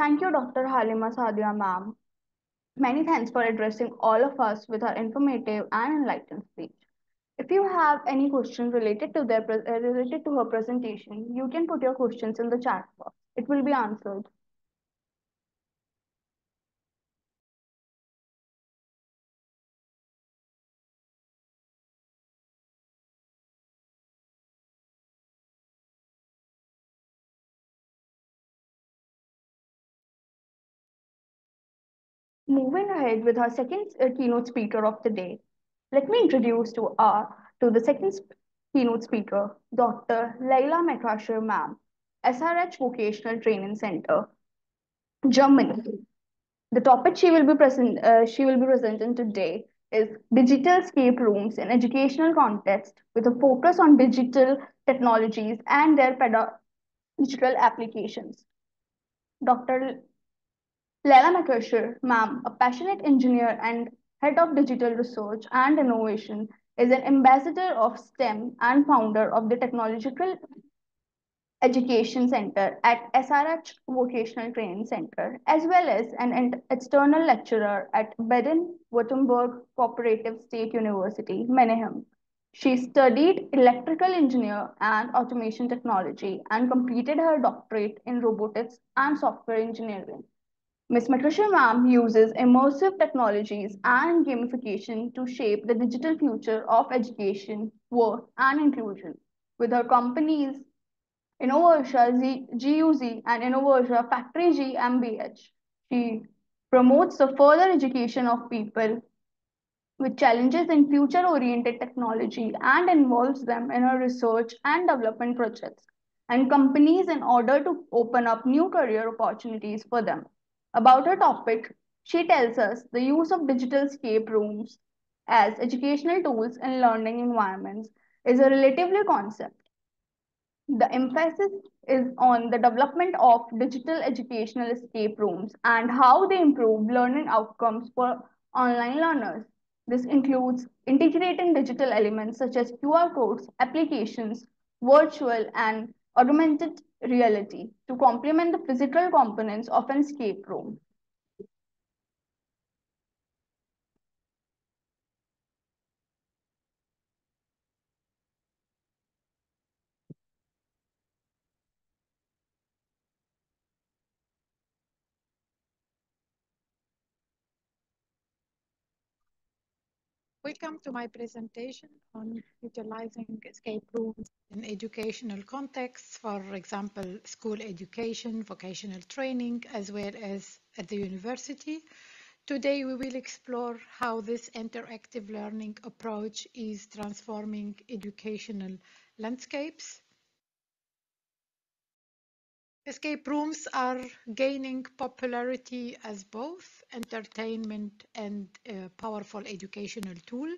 Thank you, Dr. Halima Sadia, ma'am. Many thanks for addressing all of us with her informative and enlightened speech. If you have any questions related to her presentation, you can put your questions in the chat box. It will be answered. Moving ahead with our second keynote speaker of the day, let me introduce to the keynote speaker, Dr. Leila Mekasher, ma'am, SRH Vocational Training Center, Germany. The topic she will be presenting today is digital escape rooms in educational context with a focus on digital technologies and their pedagogical applications. Dr. Leila Makersher, ma'am, a passionate engineer and head of digital research and innovation, is an ambassador of STEM and founder of the Technological Education Center at SRH Vocational Training Center, as well as an external lecturer at Baden-Württemberg Cooperative State University, Mannheim. She studied electrical engineer and automation technology and completed her doctorate in robotics and software engineering. Ms. Matricia Ma'am uses immersive technologies and gamification to shape the digital future of education, work, and inclusion. With her companies Innoversia GUZ and Innoversia Factory GmbH, she promotes the further education of people with challenges in future-oriented technology and involves them in her research and development projects and companies in order to open up new career opportunities for them. About her topic, she tells us the use of digital escape rooms as educational tools in learning environments is a relatively concept. The emphasis is on the development of digital educational escape rooms and how they improve learning outcomes for online learners. This includes integrating digital elements such as QR codes, applications, virtual and augmented reality to complement the physical components of an escape room. Welcome to my presentation on utilizing escape rooms in educational contexts, for example, school education, vocational training, as well as at the university. Today, we will explore how this interactive learning approach is transforming educational landscapes. Escape rooms are gaining popularity as both entertainment and a powerful educational tool.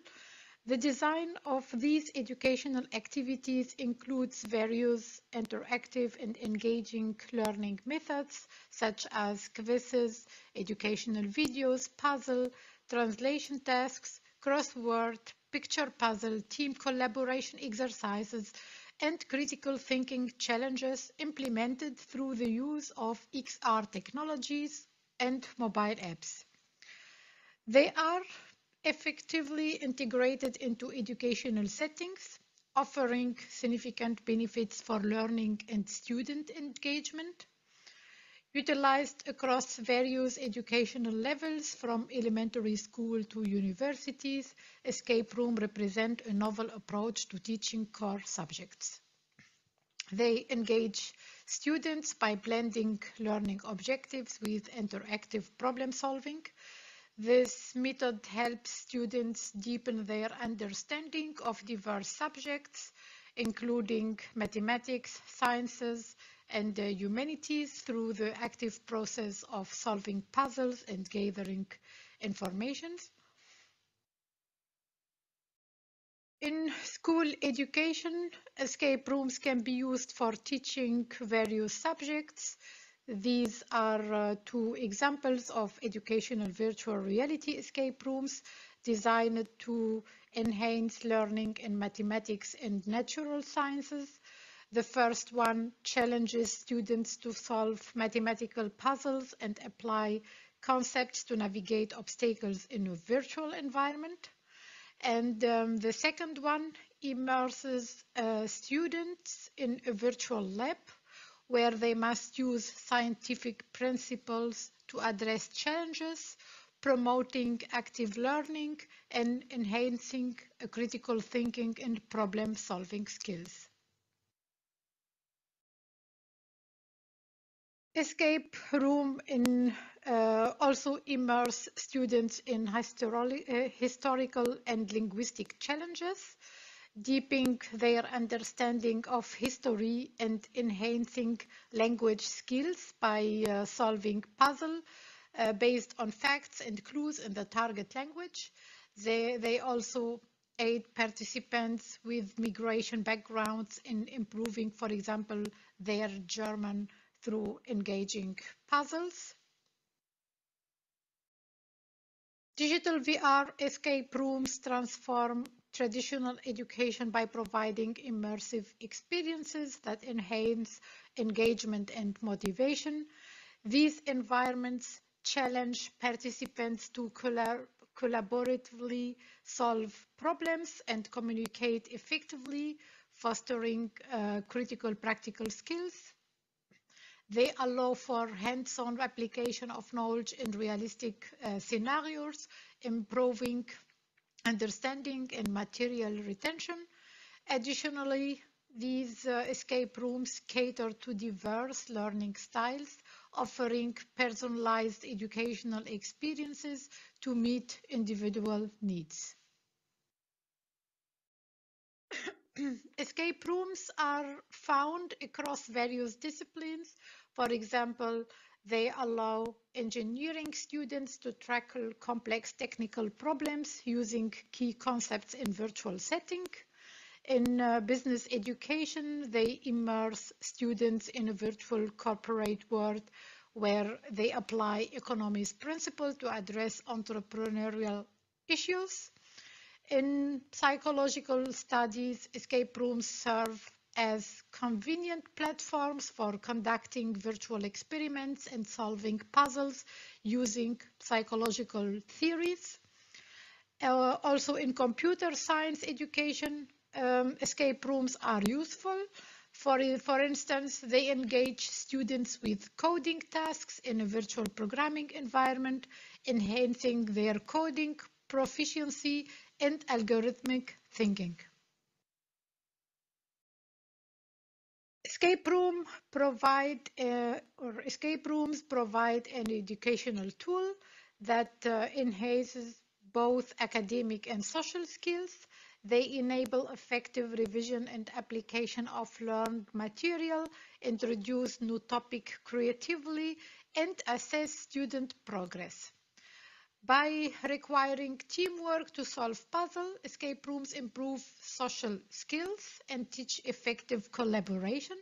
The design of these educational activities includes various interactive and engaging learning methods, such as quizzes, educational videos, puzzle, translation tasks, crossword, picture puzzle, team collaboration exercises, and critical thinking challenges implemented through the use of XR technologies and mobile apps. They are effectively integrated into educational settings, offering significant benefits for learning and student engagement. Utilized across various educational levels, from elementary school to universities, escape rooms represent a novel approach to teaching core subjects. They engage students by blending learning objectives with interactive problem solving. This method helps students deepen their understanding of diverse subjects, including mathematics, sciences, and humanities through the active process of solving puzzles and gathering information. In school education, escape rooms can be used for teaching various subjects. These are two examples of educational virtual reality escape rooms designed to enhance learning in mathematics and natural sciences. The first one challenges students to solve mathematical puzzles and apply concepts to navigate obstacles in a virtual environment. And the second one immerses students in a virtual lab where they must use scientific principles to address challenges, promoting active learning and enhancing critical thinking and problem-solving skills. Escape room also immerse students in historical and linguistic challenges, deepening their understanding of history and enhancing language skills by solving puzzles based on facts and clues in the target language. They also aid participants with migration backgrounds in improving, for example, their German through engaging puzzles. Digital VR escape rooms transform traditional education by providing immersive experiences that enhance engagement and motivation. These environments challenge participants to collaboratively solve problems and communicate effectively, fostering critical practical skills. They allow for hands-on application of knowledge in realistic scenarios, improving understanding and material retention. Additionally, these escape rooms cater to diverse learning styles, offering personalized educational experiences to meet individual needs. Escape rooms are found across various disciplines. For example, they allow engineering students to tackle complex technical problems using key concepts in virtual setting. In business education, they immerse students in a virtual corporate world where they apply economics principles to address entrepreneurial issues. In psychological studies, escape rooms serve as convenient platforms for conducting virtual experiments and solving puzzles using psychological theories. Also in computer science education, escape rooms are useful. For instance, they engage students with coding tasks in a virtual programming environment, enhancing their coding proficiency and algorithmic thinking. Escape rooms provide an educational tool that enhances both academic and social skills. They enable effective revision and application of learned material, introduce new topics creatively, and assess student progress. By requiring teamwork to solve puzzles, escape rooms improve social skills and teach effective collaboration.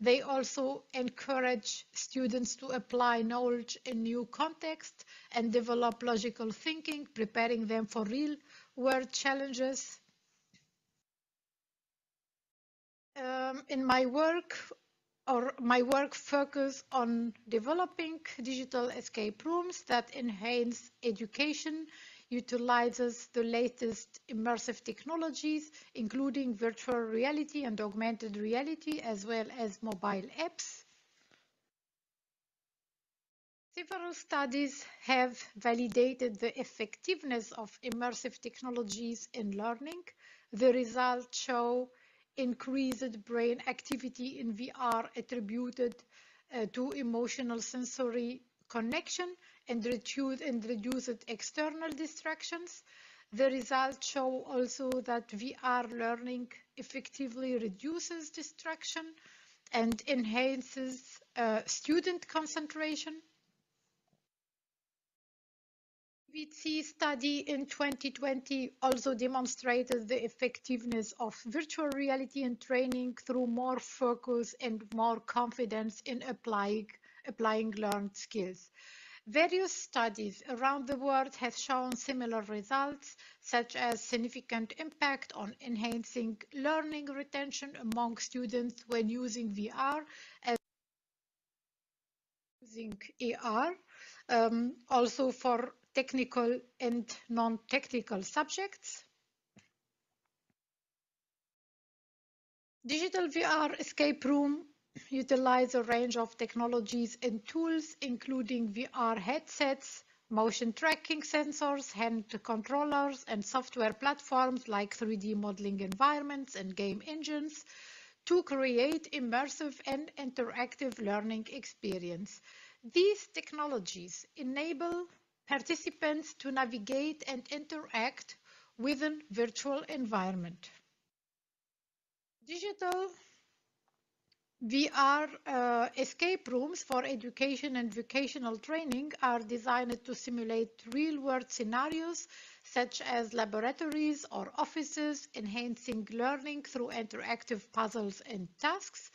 They also encourage students to apply knowledge in new contexts and develop logical thinking, preparing them for real-world challenges. In my work focus on developing digital escape rooms that enhance education, utilizes the latest immersive technologies, including virtual reality and augmented reality, as well as mobile apps. Several studies have validated the effectiveness of immersive technologies in learning. The results show increased brain activity in VR attributed to emotional sensory connection and reduced external distractions. The results show also that VR learning effectively reduces distraction and enhances student concentration. VC study in 2020 also demonstrated the effectiveness of virtual reality in training through more focus and more confidence in applying learned skills. Various studies around the world have shown similar results, such as significant impact on enhancing learning retention among students when using VR as using AR, also for technical and non-technical subjects. Digital VR escape room utilize a range of technologies and tools, including VR headsets, motion tracking sensors, hand controllers, and software platforms like 3D modeling environments and game engines to create immersive and interactive learning experience. These technologies enable participants to navigate and interact within virtual environment. Digital VR escape rooms for education and vocational training are designed to simulate real-world scenarios such as laboratories or offices, enhancing learning through interactive puzzles and tasks.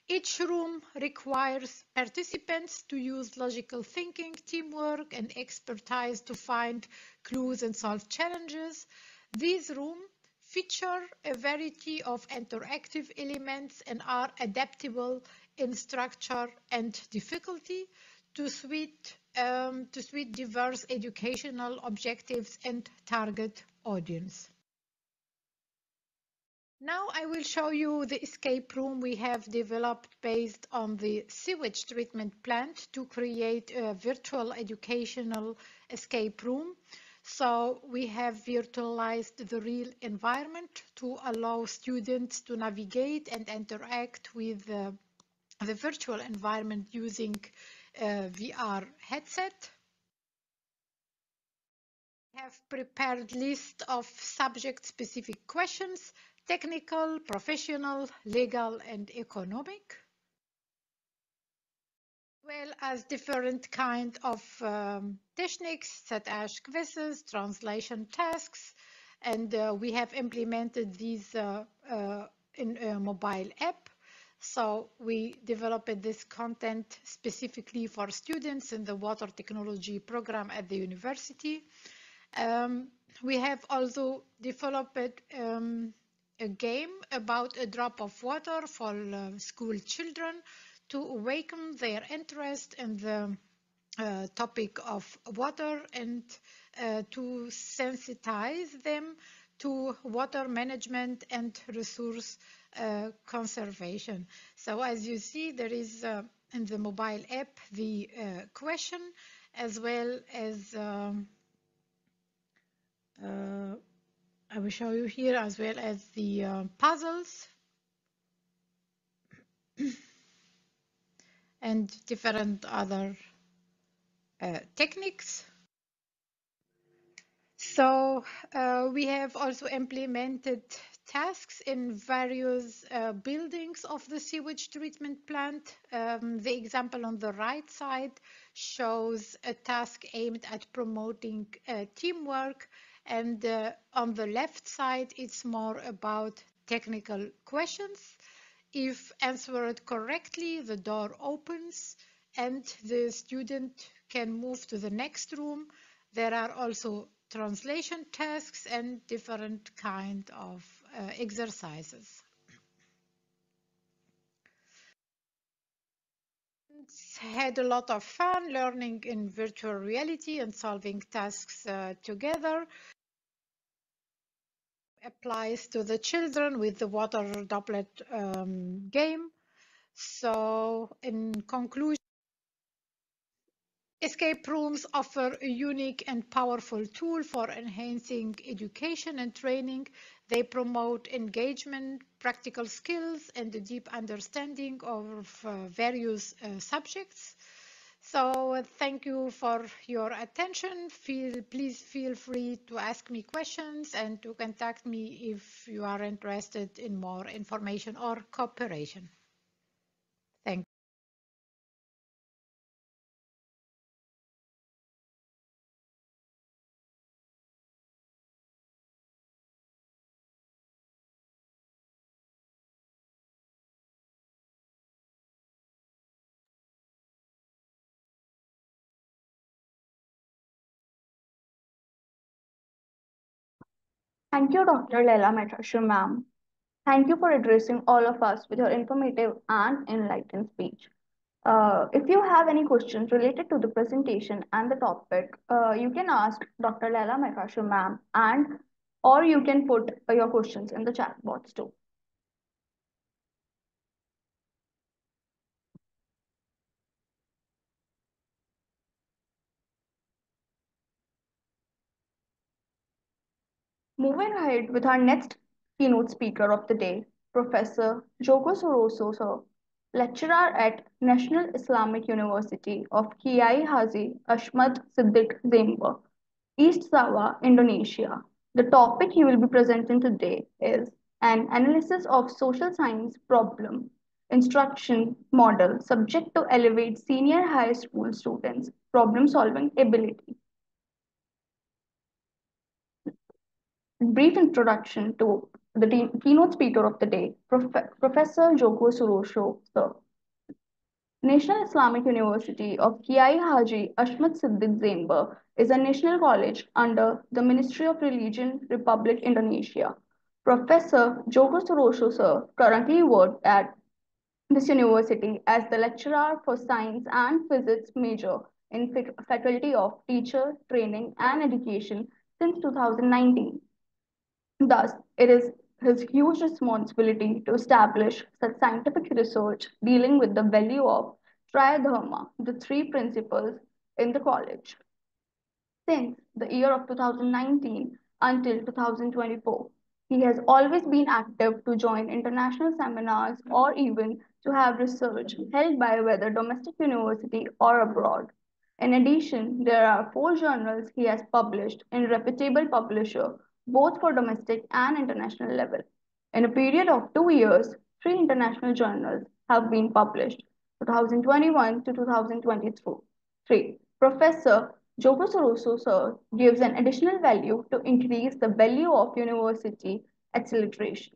Each room requires participants to use logical thinking, teamwork, and expertise to find clues and solve challenges. These rooms feature a variety of interactive elements and are adaptable in structure and difficulty to suit diverse educational objectives and target audience. Now I will show you the escape room we have developed based on the sewage treatment plant to create a virtual educational escape room. So we have virtualized the real environment to allow students to navigate and interact with the virtual environment using a VR headset. We have prepared list of subject-specific questions: technical, professional, legal, and economic, as well as different kind of techniques such as quizzes, translation tasks, and we have implemented these in a mobile app. So we developed this content specifically for students in the water technology program at the university. We have also developed a game about a drop of water for school children to awaken their interest in the topic of water and to sensitize them to water management and resource conservation. So as you see, there is in the mobile app the question, as well as I will show you here, as well as the puzzles and different other techniques. So we have also implemented tasks in various buildings of the sewage treatment plant. The example on the right side shows a task aimed at promoting teamwork, and on the left side it's more about technical questions. If answered correctly, the door opens and the student can move to the next room. There are also translation tasks and different kind of exercises. Had a lot of fun learning in virtual reality and solving tasks together. Applies to the children with the water droplet game. So in conclusion, escape rooms offer a unique and powerful tool for enhancing education and training. They promote engagement, practical skills, and a deep understanding of various subjects. So thank you for your attention. Please feel free to ask me questions and to contact me if you are interested in more information or cooperation. Thank you. Thank you, Dr. Leila Metrashur, ma'am. Thank you for addressing all of us with your informative and enlightened speech. If you have any questions related to the presentation and the topic, you can ask Dr. Leila Metrashur, ma'am, and or you can put your questions in the chat box too. Moving ahead with our next keynote speaker of the day, Professor Joko Soroso, sir, lecturer at National Islamic University of Kiai Haji Ashmad Siddiq Zemba, East Java, Indonesia. The topic he will be presenting today is an analysis of social science problem instruction model subject to elevate senior high school students' problem solving ability. Brief introduction to the keynote speaker of the day, Professor Joko Surosho, sir. National Islamic University of Kiai Haji Ashmat Siddiq Zemba is a national college under the Ministry of Religion, Republic Indonesia. Professor Joko Surosho, sir, currently works at this university as the lecturer for science and physics major in Faculty of Teacher Training and Education since 2019. Thus, it is his huge responsibility to establish such scientific research dealing with the value of Tridharma, the three principles in the college. Since the year of 2019 until 2024, he has always been active to join international seminars or even to have research held by whether domestic university or abroad. In addition, there are four journals he has published in reputable publisher, both for domestic and international level. In a period of 2 years, three international journals have been published, 2021 to 2023. Professor Joko Soroso sir gives an additional value to increase the value of university acceleration.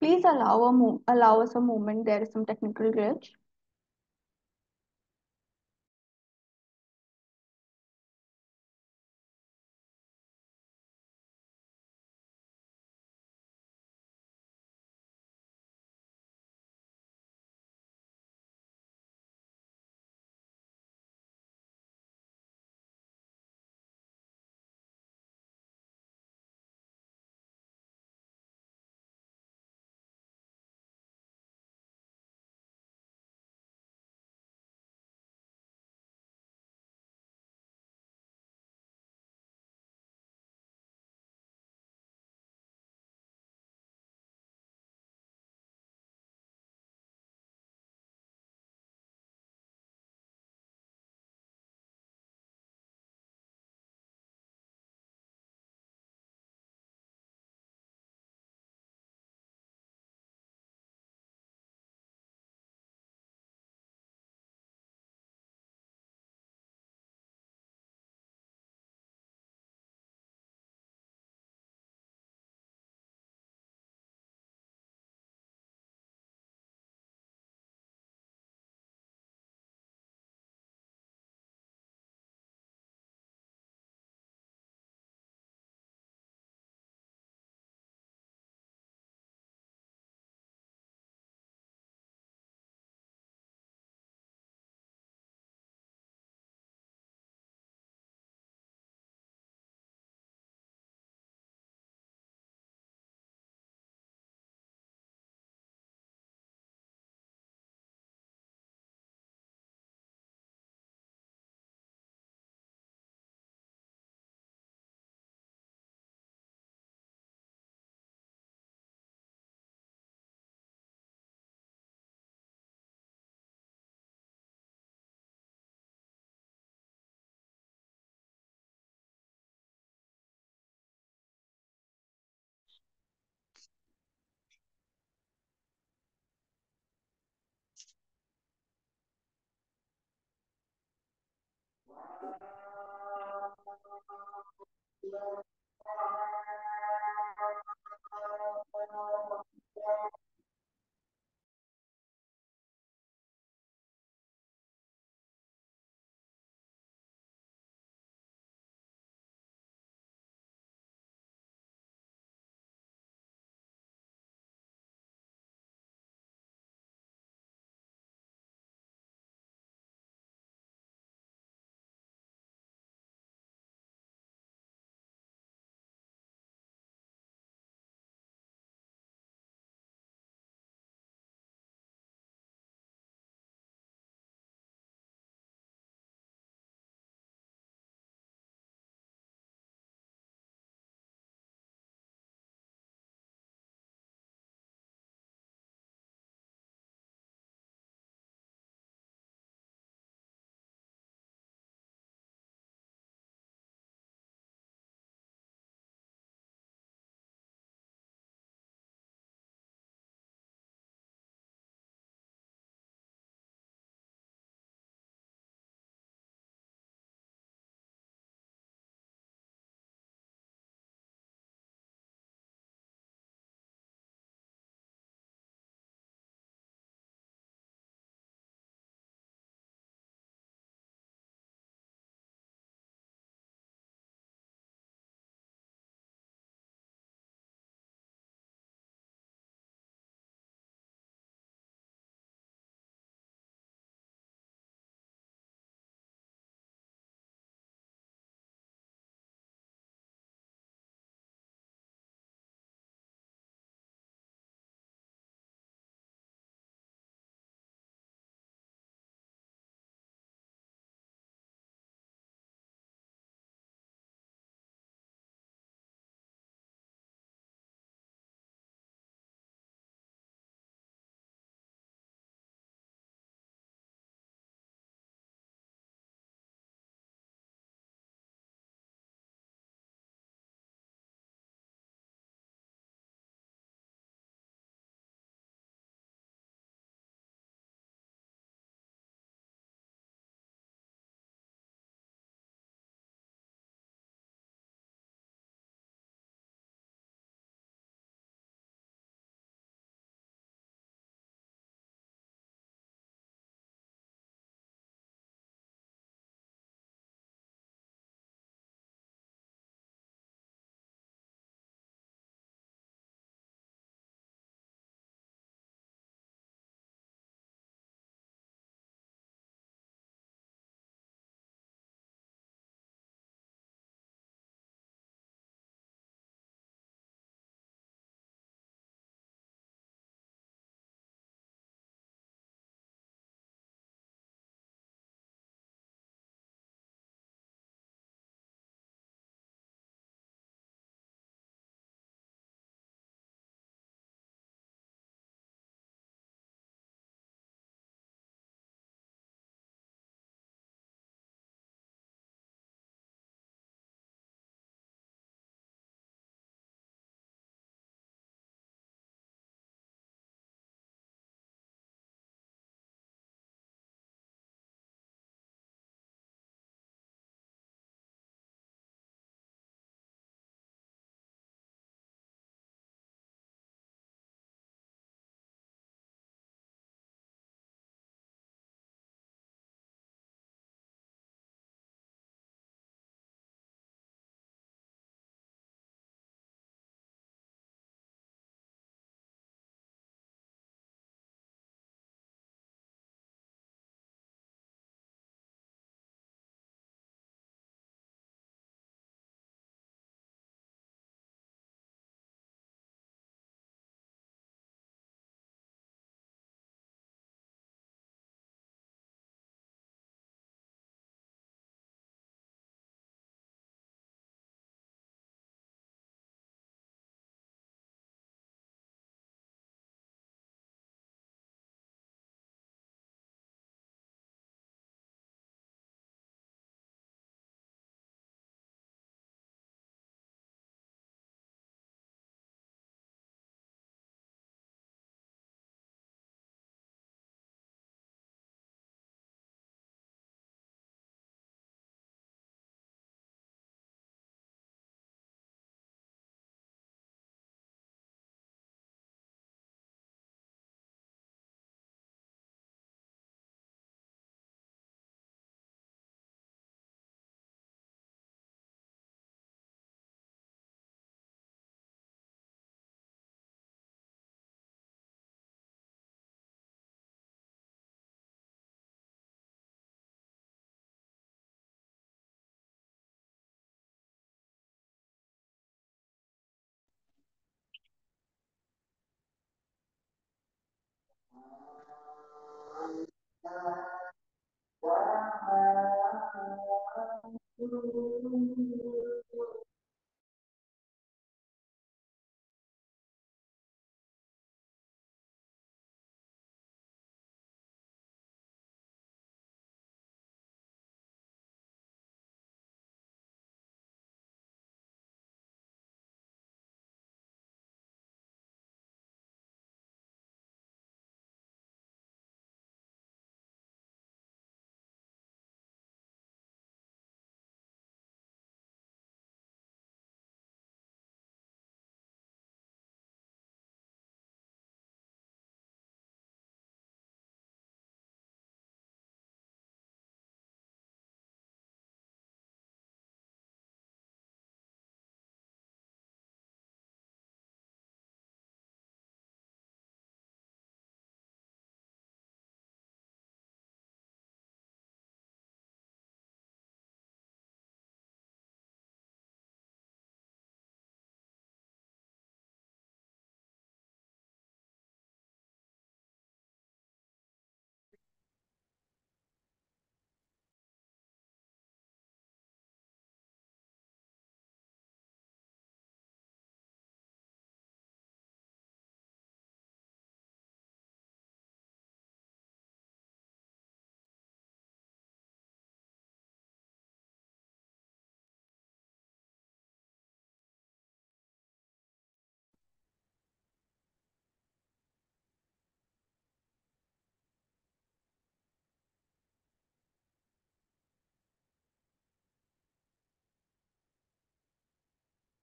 Please allow us a moment. There is some technical glitch.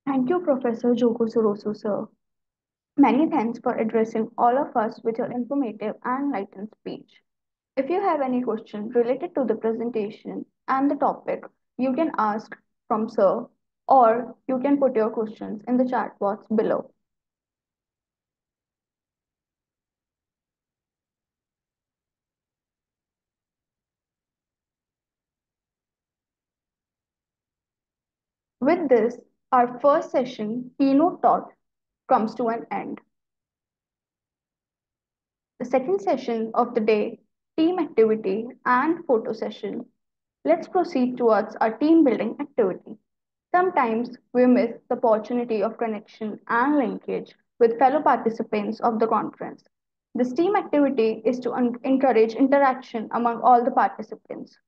Thank you, Professor Joko Sorosu, sir. Many thanks for addressing all of us with your informative and enlightened speech. If you have any question related to the presentation and the topic, you can ask from Sir, or you can put your questions in the chat box below. With this, our first session, keynote talk, comes to an end. The second session of the day, team activity and photo session. Let's proceed towards our team building activity. Sometimes we miss the opportunity of connection and linkage with fellow participants of the conference. This team activity is to encourage interaction among all the participants.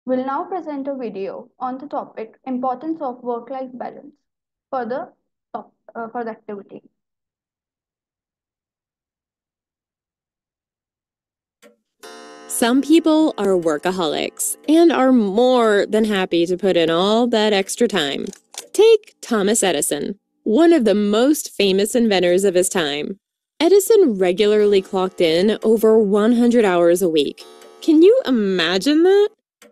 We'll now present a video on the topic importance of work-life balance for for the activity. Some people are workaholics and are more than happy to put in all that extra time. Take Thomas Edison, one of the most famous inventors of his time. Edison regularly clocked in over 100 hours a week. Can you imagine that?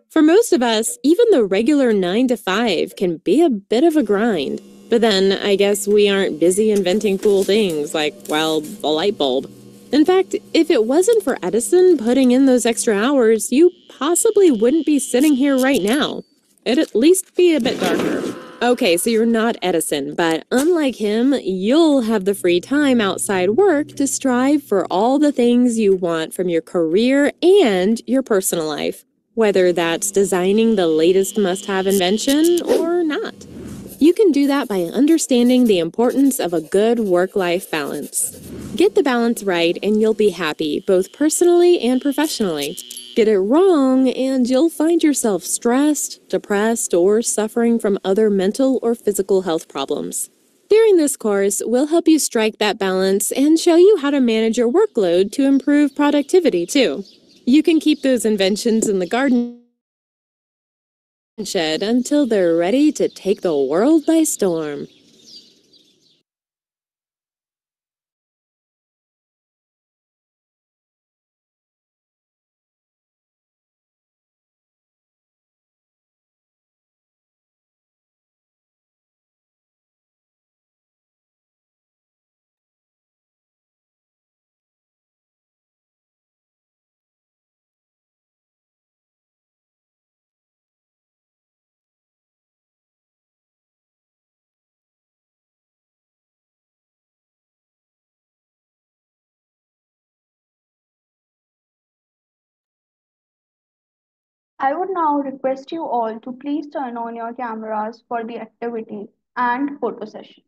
For most of us, even the regular 9 to 5 can be a bit of a grind. But then I guess we aren't busy inventing cool things like, well, the light bulb. In fact, if it wasn't for Edison putting in those extra hours, you possibly wouldn't be sitting here right now. It'd at least be a bit darker. Okay, so you're not Edison, but unlike him, you'll have the free time outside work to strive for all the things you want from your career and your personal life, whether that's designing the latest must-have invention or not. You can do that by understanding the importance of a good work-life balance. Get the balance right and you'll be happy, both personally and professionally. Get it wrong and you'll find yourself stressed, depressed, or suffering from other mental or physical health problems. During this course, we'll help you strike that balance and show you how to manage your workload to improve productivity, too. You can keep those inventions in the garden shed until they're ready to take the world by storm. I would now request you all to please turn on your cameras for the activity and photo session.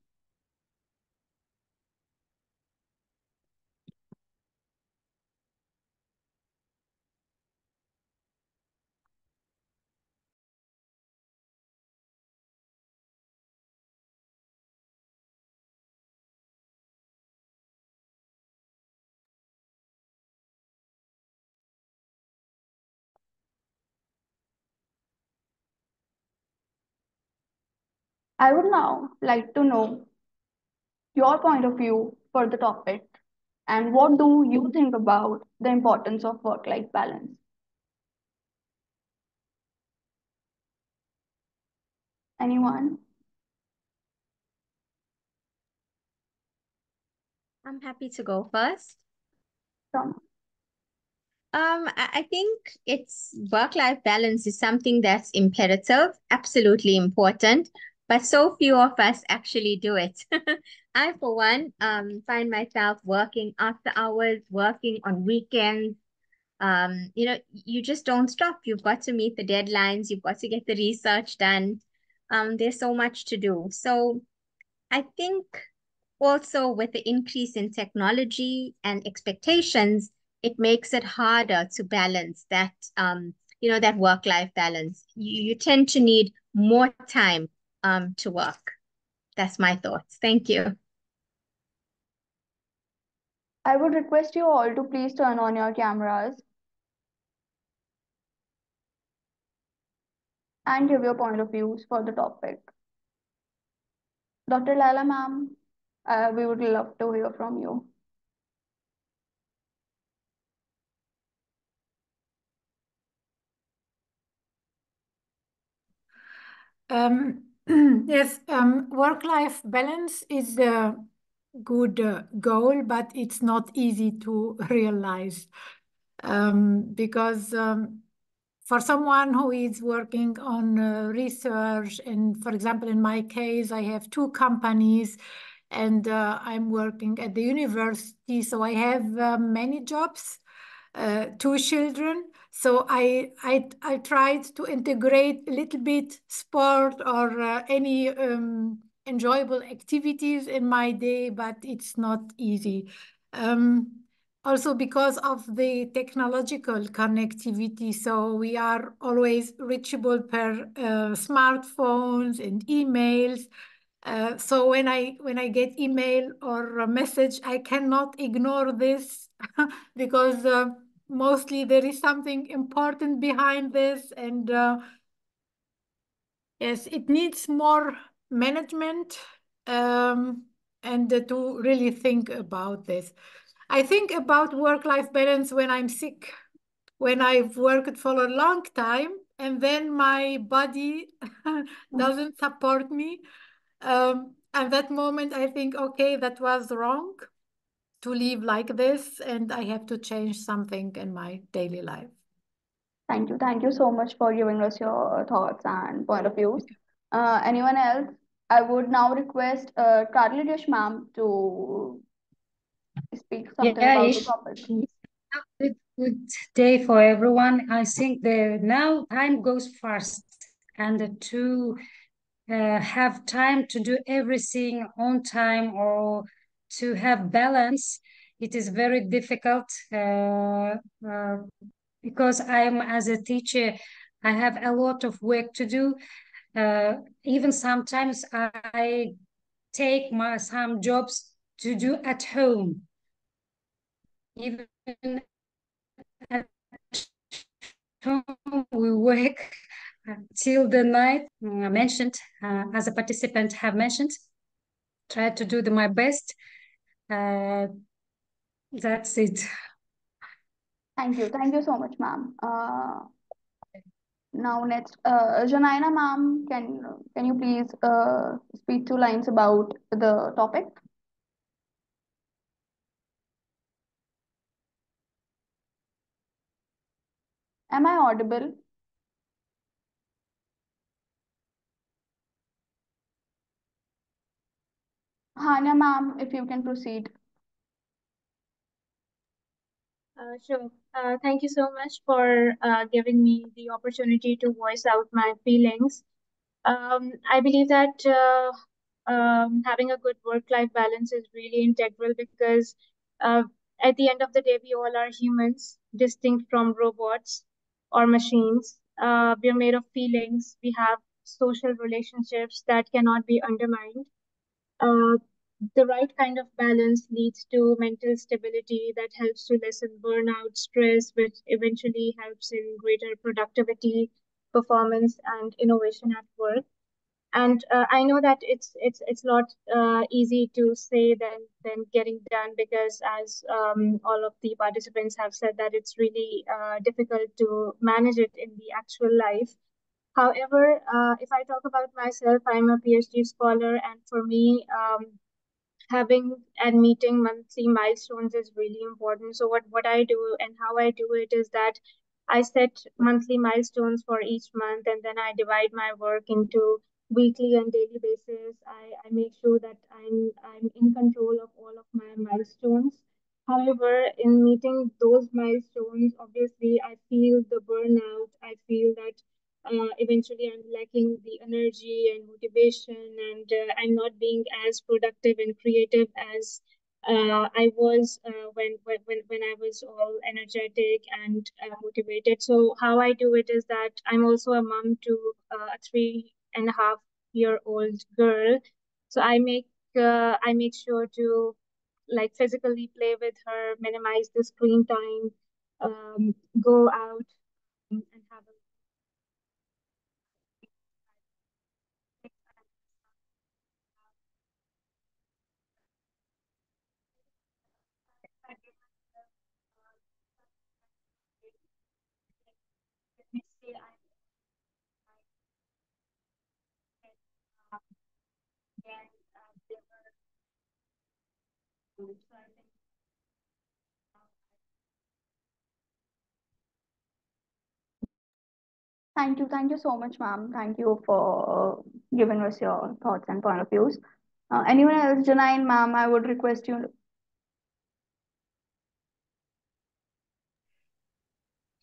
I would now like to know your point of view for the topic and what do you think about the importance of work-life balance? Anyone? I'm happy to go first. Tom? I think it's work-life balance is something that's imperative, absolutely important, but so few of us actually do it. I, for one, find myself working after hours, working on weekends. You just don't stop. You've got to meet the deadlines, you've got to get the research done. There's so much to do. So I think also with the increase in technology and expectations, it makes it harder to balance that, that work-life balance. You tend to need more time, to work. That's my thoughts. Thank you. I would request you all to please turn on your cameras and give your point of views for the topic. Dr. Lala ma'am, we would love to hear from you. Yes, work-life balance is a good goal, but it's not easy to realize because for someone who is working on research, and for example, in my case, I have two companies and I'm working at the university, so I have many jobs, two children. So I tried to integrate a little bit sport or any enjoyable activities in my day, but it's not easy. Also because of the technological connectivity, so we are always reachable per smartphones and emails. So when I get email or a message, I cannot ignore this because mostly there is something important behind this, and yes, it needs more management and to really think about this. I think about work-life balance when I'm sick, when I've worked for a long time and then my body doesn't support me. At that moment, I think, okay, that was wrong to live like this, and I have to change something in my daily life. Thank you. Thank you so much for giving us your thoughts and point of views. Anyone else? I would now request Carly Dish ma'am to speak something Yeah, about the Ish. topic. Good day for everyone. I think the now time goes fast, and to have time to do everything on time or to have balance, it is very difficult because I'm as a teacher, I have a lot of work to do. Even sometimes I take some jobs to do at home. Even at home, we work till the night. I mentioned, as a participant have mentioned, try to do my best. That's it. Thank you so much, ma'am. Now next, Janina, ma'am, can you please speak 2 lines about the topic? Am I audible? Hania, ma'am, if you can proceed. Sure. Thank you so much for giving me the opportunity to voice out my feelings. I believe that having a good work-life balance is really integral because uh, at the end of the day, we all are humans, distinct from robots or machines. We are made of feelings. We have social relationships that cannot be undermined. Uh, the right kind of balance leads to mental stability that helps to lessen burnout, stress, which eventually helps in greater productivity, performance, and innovation at work. And I know that it's not easy to say than getting done because as all of the participants have said that it's really difficult to manage it in the actual life. However, if I talk about myself, I'm a PhD scholar, and for me, having and meeting monthly milestones is really important. So what I do and how I do it is that I set monthly milestones for each month and then I divide my work into weekly and daily basis. I make sure that I'm in control of all of my milestones. However, in meeting those milestones, obviously I feel the burnout. I feel that eventually I'm lacking the energy and motivation, and I'm not being as productive and creative as I was when I was all energetic and motivated. So how I do it is that I'm also a mom to a 3.5-year-old girl. So I make sure to like physically play with her, minimize the screen time, go out and have a Thank you so much, ma'am. Thank you for giving us your thoughts and point of views. Anyone else, Janine, ma'am, I would request you.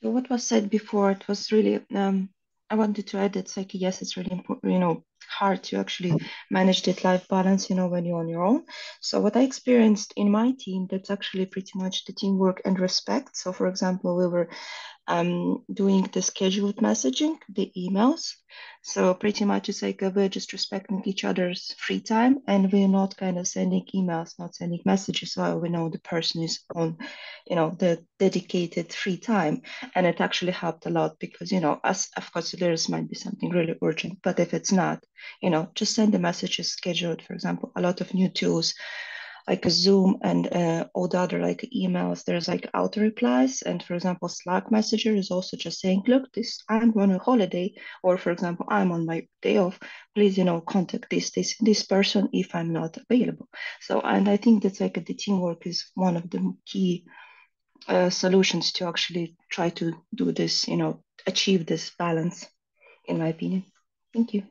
So what was said before, it was really, I wanted to add, it's like, yes, it's really important, hard to actually manage that life balance, when you're on your own. So what I experienced in my team, that's actually pretty much the teamwork and respect. So for example, we were doing the scheduled messaging, the emails. So pretty much it's like we're just respecting each other's free time and we're not kind of sending emails, not sending messages while we know the person is on, the dedicated free time. And it actually helped a lot because, as of course, there might be something really urgent, but if it's not, just send the messages scheduled, for example, a lot of new tools like a Zoom and all the other like emails, there's like auto replies. And for example, Slack Messenger is also just saying, look, I'm on a holiday, or for example, I'm on my day off. Please, contact this person if I'm not available. So, and I think that's like the teamwork is one of the key solutions to actually try to do this, achieve this balance, in my opinion. Thank you.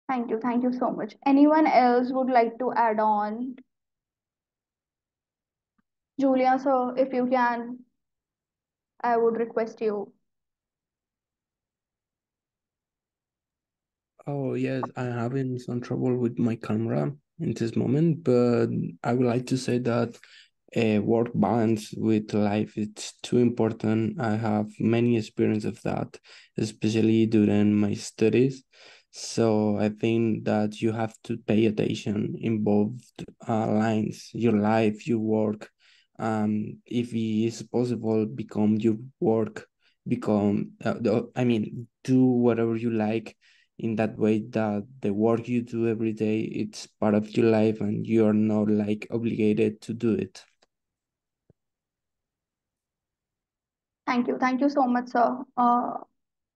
Thank you so much. Anyone else would like to add on? Julia, so if you can, I would request you. Oh, yes, I'm having some trouble with my camera in this moment, but I would like to say that work balance with life is too important. I have many experience of that, especially during my studies. So I think that you have to pay attention in both lines, your life, your work. If it is possible, become your work, do whatever you like in that way that the work you do every day, it's part of your life and you're not like obligated to do it. Thank you so much, sir.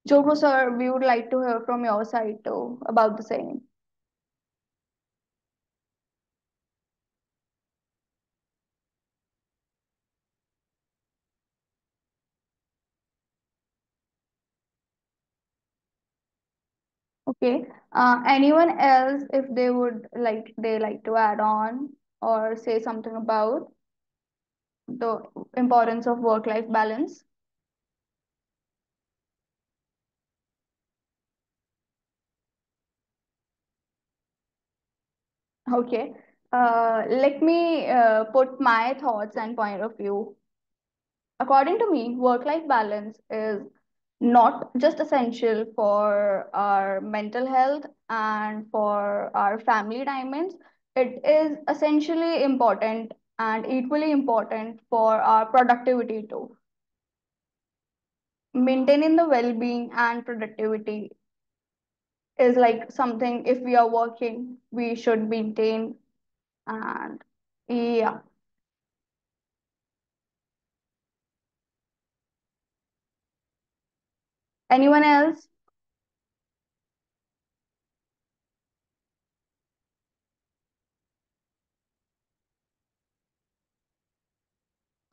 Joko sir, we would like to hear from your side too about the same. Okay. Anyone else, if they like to add on or say something about the importance of work-life balance? Okay. Let me put my thoughts and point of view. According to me, work-life balance is not just essential for our mental health and for our family diamonds. It is essentially important and equally important for our productivity too. Maintaining the well-being and productivity is like something, if we are working, we should maintain. And yeah, anyone else?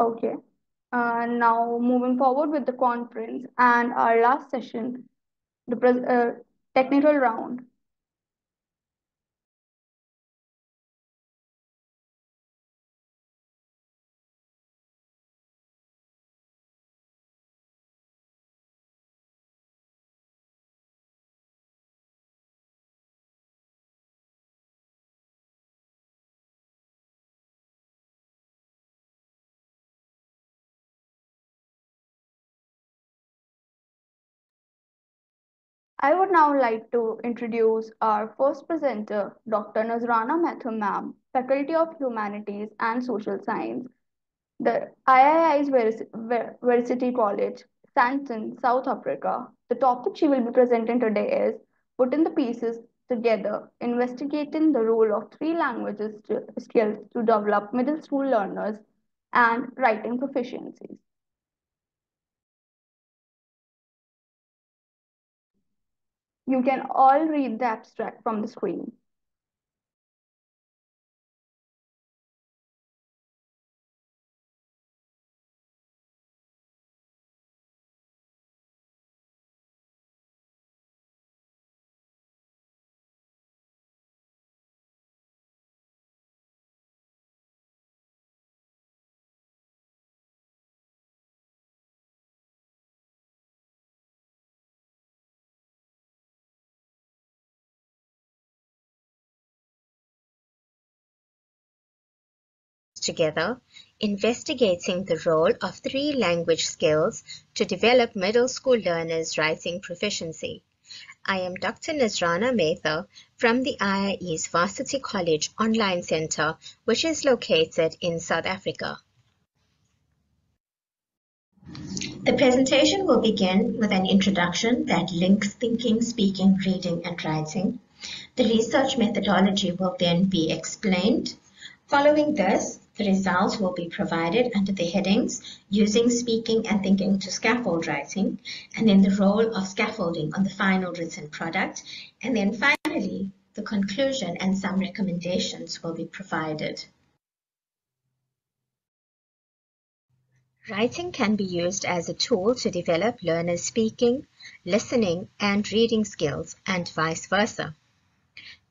Okay. Now moving forward with the conference and our last session, the technical round. I would now like to introduce our first presenter, Dr. Nazrana Mathur Ma'am, Faculty of Humanities and Social Science, the III's Varsity College, Sandton, South Africa. The topic she will be presenting today is Putting the Pieces Together, investigating the role of three languages skills to develop middle school learners and writing proficiencies. You can all read the abstract from the screen. Together, investigating the role of three language skills to develop middle school learners' writing proficiency. I am Dr. Nazrana Mathur from the IIE's Varsity College Online Center, which is located in South Africa. The presentation will begin with an introduction that links thinking, speaking, reading, and writing. The research methodology will then be explained. Following this, the results will be provided under the headings Using Speaking and Thinking to Scaffold Writing, and then the role of scaffolding on the final written product, and then finally, the conclusion and some recommendations will be provided. Writing can be used as a tool to develop learners' speaking, listening, and reading skills, and vice versa.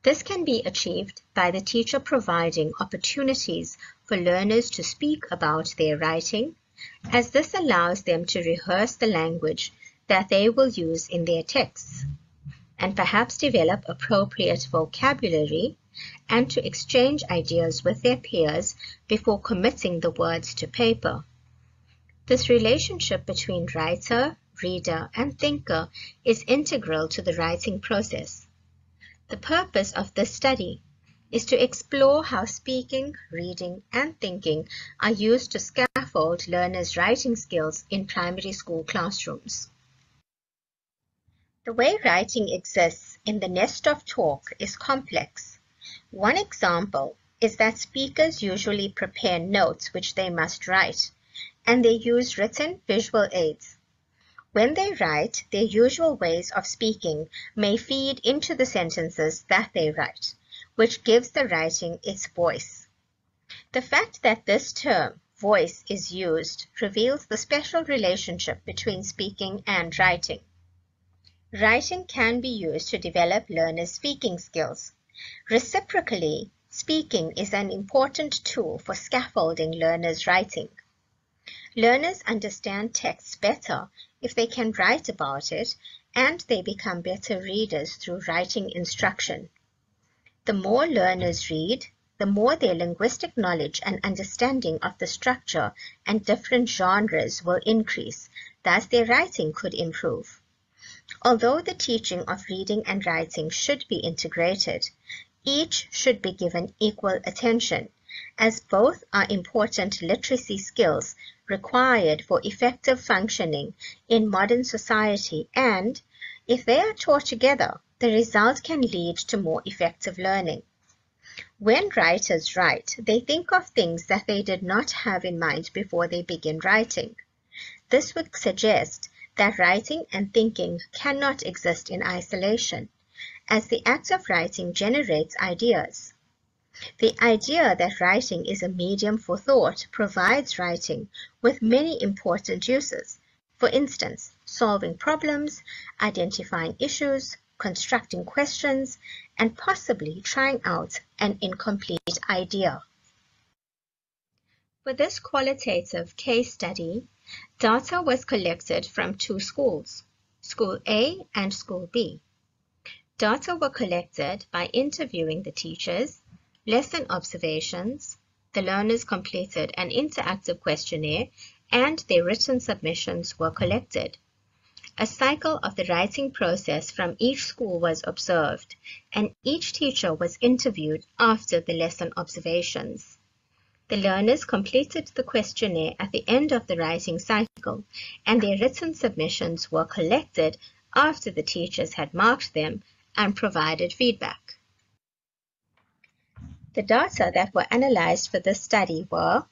This can be achieved by the teacher providing opportunities for learners to speak about their writing, as this allows them to rehearse the language that they will use in their texts, and perhaps develop appropriate vocabulary, and to exchange ideas with their peers before committing the words to paper. This relationship between writer, reader, and thinker is integral to the writing process. The purpose of this study is to explore how speaking, reading, and thinking are used to scaffold learners' writing skills in primary school classrooms. The way writing exists in the nest of talk is complex. One example is that speakers usually prepare notes which they must write, and they use written visual aids. When they write, their usual ways of speaking may feed into the sentences that they write, which gives the writing its voice. The fact that this term, voice, is used reveals the special relationship between speaking and writing. Writing can be used to develop learners' speaking skills. Reciprocally, speaking is an important tool for scaffolding learners' writing. Learners understand text better if they can write about it, and they become better readers through writing instruction. The more learners read, the more their linguistic knowledge and understanding of the structure and different genres will increase, thus their writing could improve. Although the teaching of reading and writing should be integrated, each should be given equal attention, as both are important literacy skills required for effective functioning in modern society, and, if they are taught together, the result can lead to more effective learning. When writers write, they think of things that they did not have in mind before they begin writing. This would suggest that writing and thinking cannot exist in isolation, as the act of writing generates ideas. The idea that writing is a medium for thought provides writing with many important uses. For instance, solving problems, identifying issues, constructing questions, and possibly trying out an incomplete idea. For this qualitative case study, data was collected from two schools, School A and School B. Data were collected by interviewing the teachers, lesson observations, the learners completed an interactive questionnaire, and their written submissions were collected. A cycle of the writing process from each school was observed, and each teacher was interviewed after the lesson observations. The learners completed the questionnaire at the end of the writing cycle, and their written submissions were collected after the teachers had marked them and provided feedback. The data that were analyzed for this study were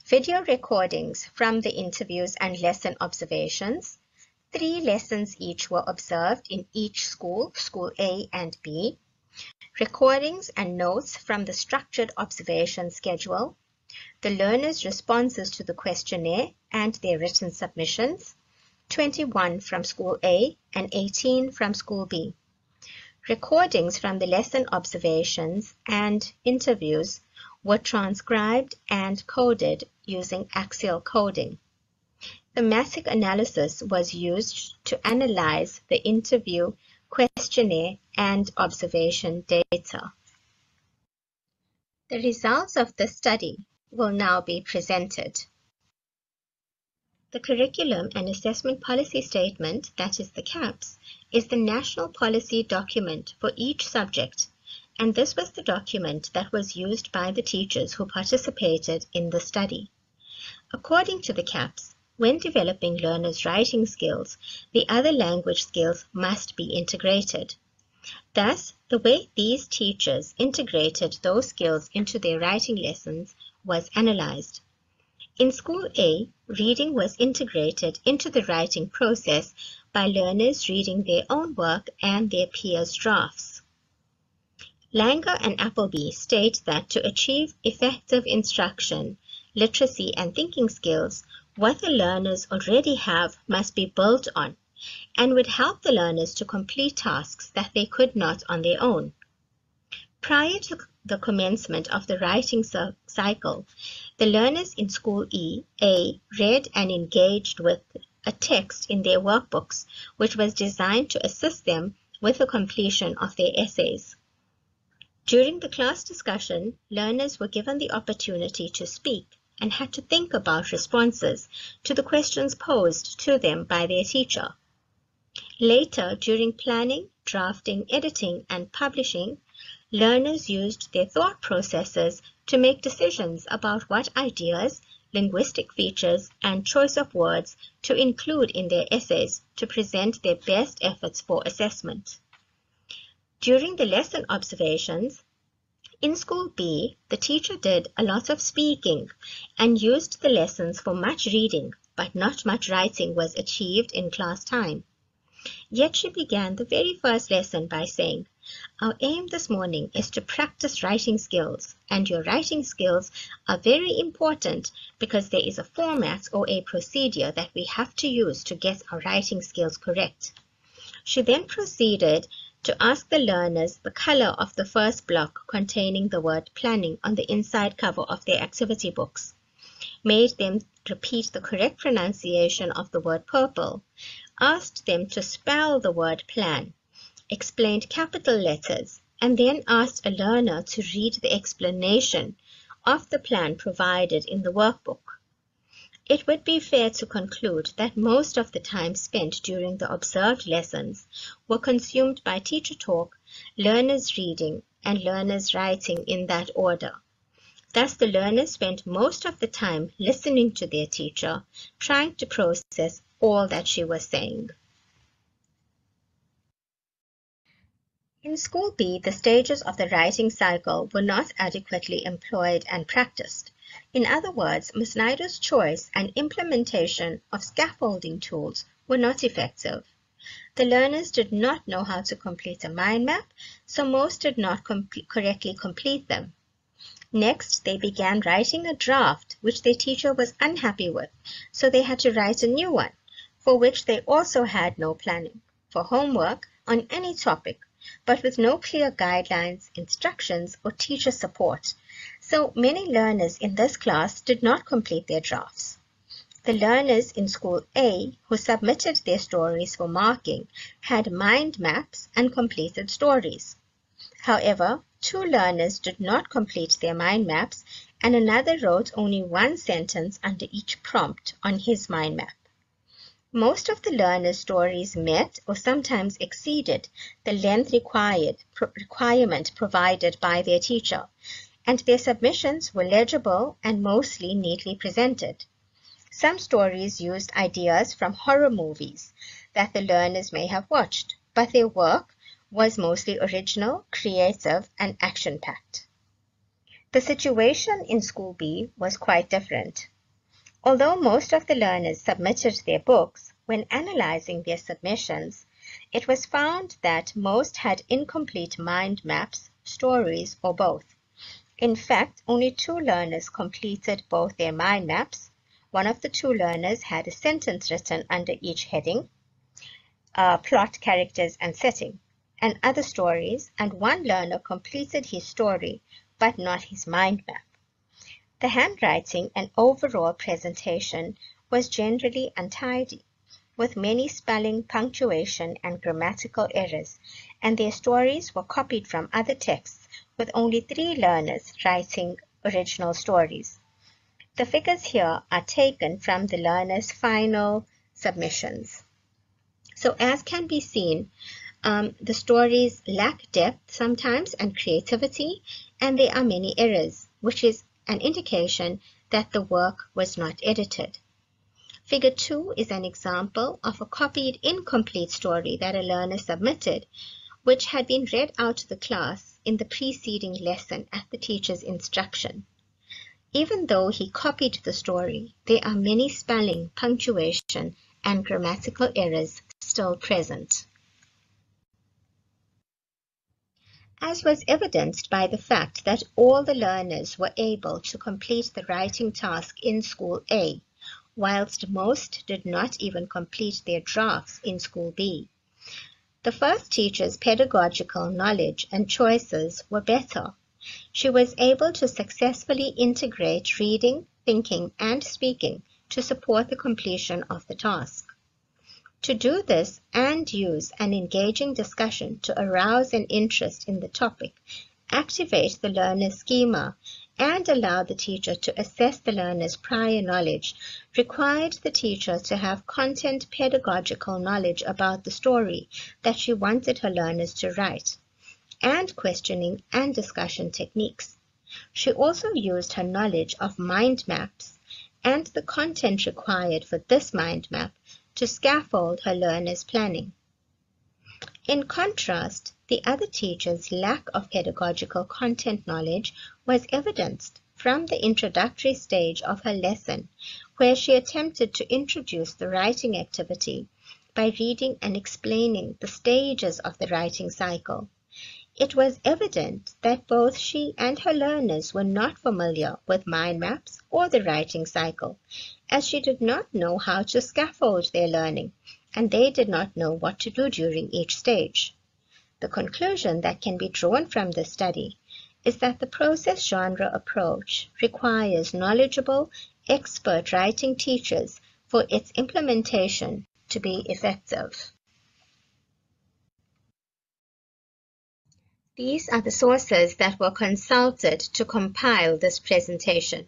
video recordings from the interviews and lesson observations. 3 lessons each were observed in each school, School A and B. Recordings and notes from the structured observation schedule. The learners' responses to the questionnaire and their written submissions. 21 from School A and 18 from School B. Recordings from the lesson observations and interviews were transcribed and coded using axial coding. Thematic analysis was used to analyze the interview, questionnaire, and observation data. The results of the study will now be presented. The Curriculum and Assessment Policy Statement, that is the CAPS, is the national policy document for each subject, and this was the document that was used by the teachers who participated in the study. According to the CAPS, when developing learners' writing skills, the other language skills must be integrated. Thus, the way these teachers integrated those skills into their writing lessons was analyzed. In School A, reading was integrated into the writing process by learners reading their own work and their peers' drafts. Langer and Appleby state that to achieve effective instruction, literacy, and thinking skills, what the learners already have must be built on, and would help the learners to complete tasks that they could not on their own. Prior to the commencement of the writing cycle, the learners in School A read and engaged with a text in their workbooks, which was designed to assist them with the completion of their essays. During the class discussion, learners were given the opportunity to speak and had to think about responses to the questions posed to them by their teacher. Later, during planning drafting, editing, and publishing, learners used their thought processes to make decisions about what ideas, linguistic features, and choice of words to include in their essays to present their best efforts for assessment. During the lesson observations, in School B, the teacher did a lot of speaking and used the lessons for much reading, but not much writing was achieved in class time. Yet she began the very first lesson by saying, "Our aim this morning is to practice writing skills, and your writing skills are very important because there is a format or a procedure that we have to use to get our writing skills correct." She then proceeded to ask the learners the color of the first block containing the word planning on the inside cover of their activity books, made them repeat the correct pronunciation of the word purple, asked them to spell the word plan, explained capital letters, and then asked a learner to read the explanation of the plan provided in the workbook. It would be fair to conclude that most of the time spent during the observed lessons were consumed by teacher talk, learners reading, and learners writing in that order. Thus, the learners spent most of the time listening to their teacher, trying to process all that she was saying. In School B, the stages of the writing cycle were not adequately employed and practiced. In other words, Ms. Snyder's choice and implementation of scaffolding tools were not effective. The learners did not know how to complete a mind map, so most did not correctly complete them. Next, they began writing a draft, which their teacher was unhappy with, so they had to write a new one, for which they also had no planning, for homework on any topic, but with no clear guidelines, instructions, or teacher support. So many learners in this class did not complete their drafts. The learners in School A who submitted their stories for marking had mind maps and completed stories. However, 2 learners did not complete their mind maps, and another wrote only 1 sentence under each prompt on his mind map. Most of the learners' stories met or sometimes exceeded the length requirement provided by their teacher, and their submissions were legible and mostly neatly presented. Some stories used ideas from horror movies that the learners may have watched, but their work was mostly original, creative, and action-packed. The situation in School B was quite different. Although most of the learners submitted their books, when analyzing their submissions, it was found that most had incomplete mind maps, stories, or both. In fact, only 2 learners completed both their mind maps. One of the 2 learners had a sentence written under each heading, plot, characters, and setting, and other stories, and 1 learner completed his story, but not his mind map. The handwriting and overall presentation was generally untidy, with many spelling, punctuation, and grammatical errors, and their stories were copied from other texts, with only 3 learners writing original stories. The figures here are taken from the learners' final submissions. So as can be seen, the stories lack depth sometimes and creativity, and there are many errors, which is an indication that the work was not edited. Figure 2 is an example of a copied incomplete story that a learner submitted, which had been read out to the class in the preceding lesson at the teacher's instruction. Even though he copied the story, there are many spelling, punctuation, and grammatical errors still present. As was evidenced by the fact that all the learners were able to complete the writing task in School A, whilst most did not even complete their drafts in School B. The first teacher's pedagogical knowledge and choices were better. She was able to successfully integrate reading, thinking, and speaking to support the completion of the task. To do this and use an engaging discussion to arouse an interest in the topic, activate the learner's schema, and allowed the teacher to assess the learner's prior knowledge, required the teacher to have content pedagogical knowledge about the story that she wanted her learners to write, and questioning and discussion techniques. She also used her knowledge of mind maps and the content required for this mind map to scaffold her learners' planning. In contrast, the other teacher's lack of pedagogical content knowledge was evidenced from the introductory stage of her lesson, where she attempted to introduce the writing activity by reading and explaining the stages of the writing cycle. It was evident that both she and her learners were not familiar with mind maps or the writing cycle, as she did not know how to scaffold their learning, and they did not know what to do during each stage. The conclusion that can be drawn from this study is that the process genre approach requires knowledgeable, expert writing teachers for its implementation to be effective. These are the sources that were consulted to compile this presentation.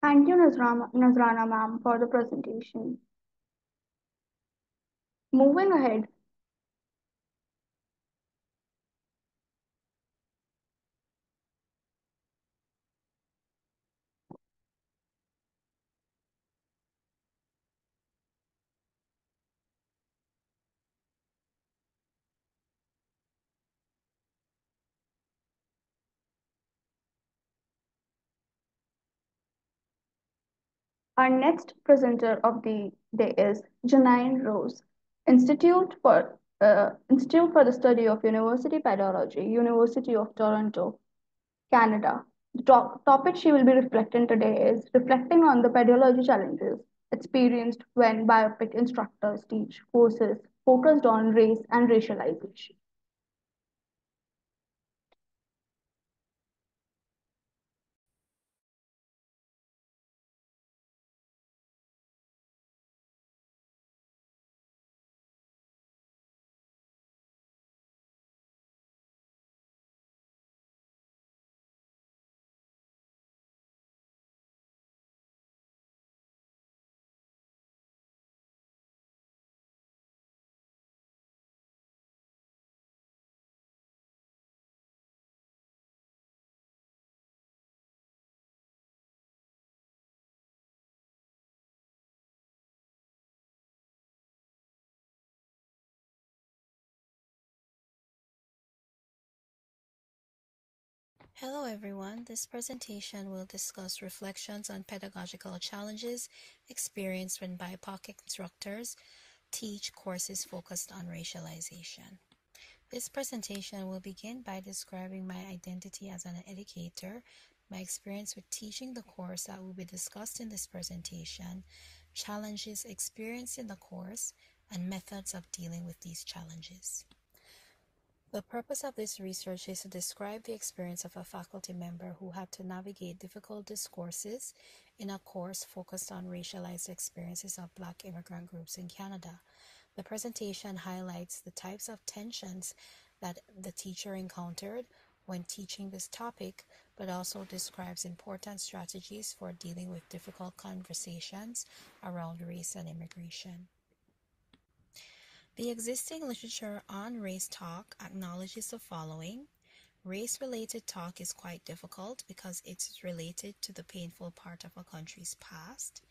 Thank you, Nazrana ma'am, for the presentation. Moving ahead, our next presenter of the day is Janine Rose, Institute for the Study of University Pedagogy, University of Toronto, Canada. The topic she will be reflecting today is reflecting on the pedagogy challenges experienced when biopic instructors teach courses focused on race and racialization. Hello everyone, this presentation will discuss reflections on pedagogical challenges experienced when BIPOC instructors teach courses focused on racialization. This presentation will begin by describing my identity as an educator, my experience with teaching the course that will be discussed in this presentation, challenges experienced in the course, and methods of dealing with these challenges. The purpose of this research is to describe the experience of a faculty member who had to navigate difficult discourses in a course focused on racialized experiences of Black immigrant groups in Canada. The presentation highlights the types of tensions that the teacher encountered when teaching this topic, but also describes important strategies for dealing with difficult conversations around race and immigration. The existing literature on race talk acknowledges the following. Race-related talk is quite difficult because it's related to the painful part of a country's past.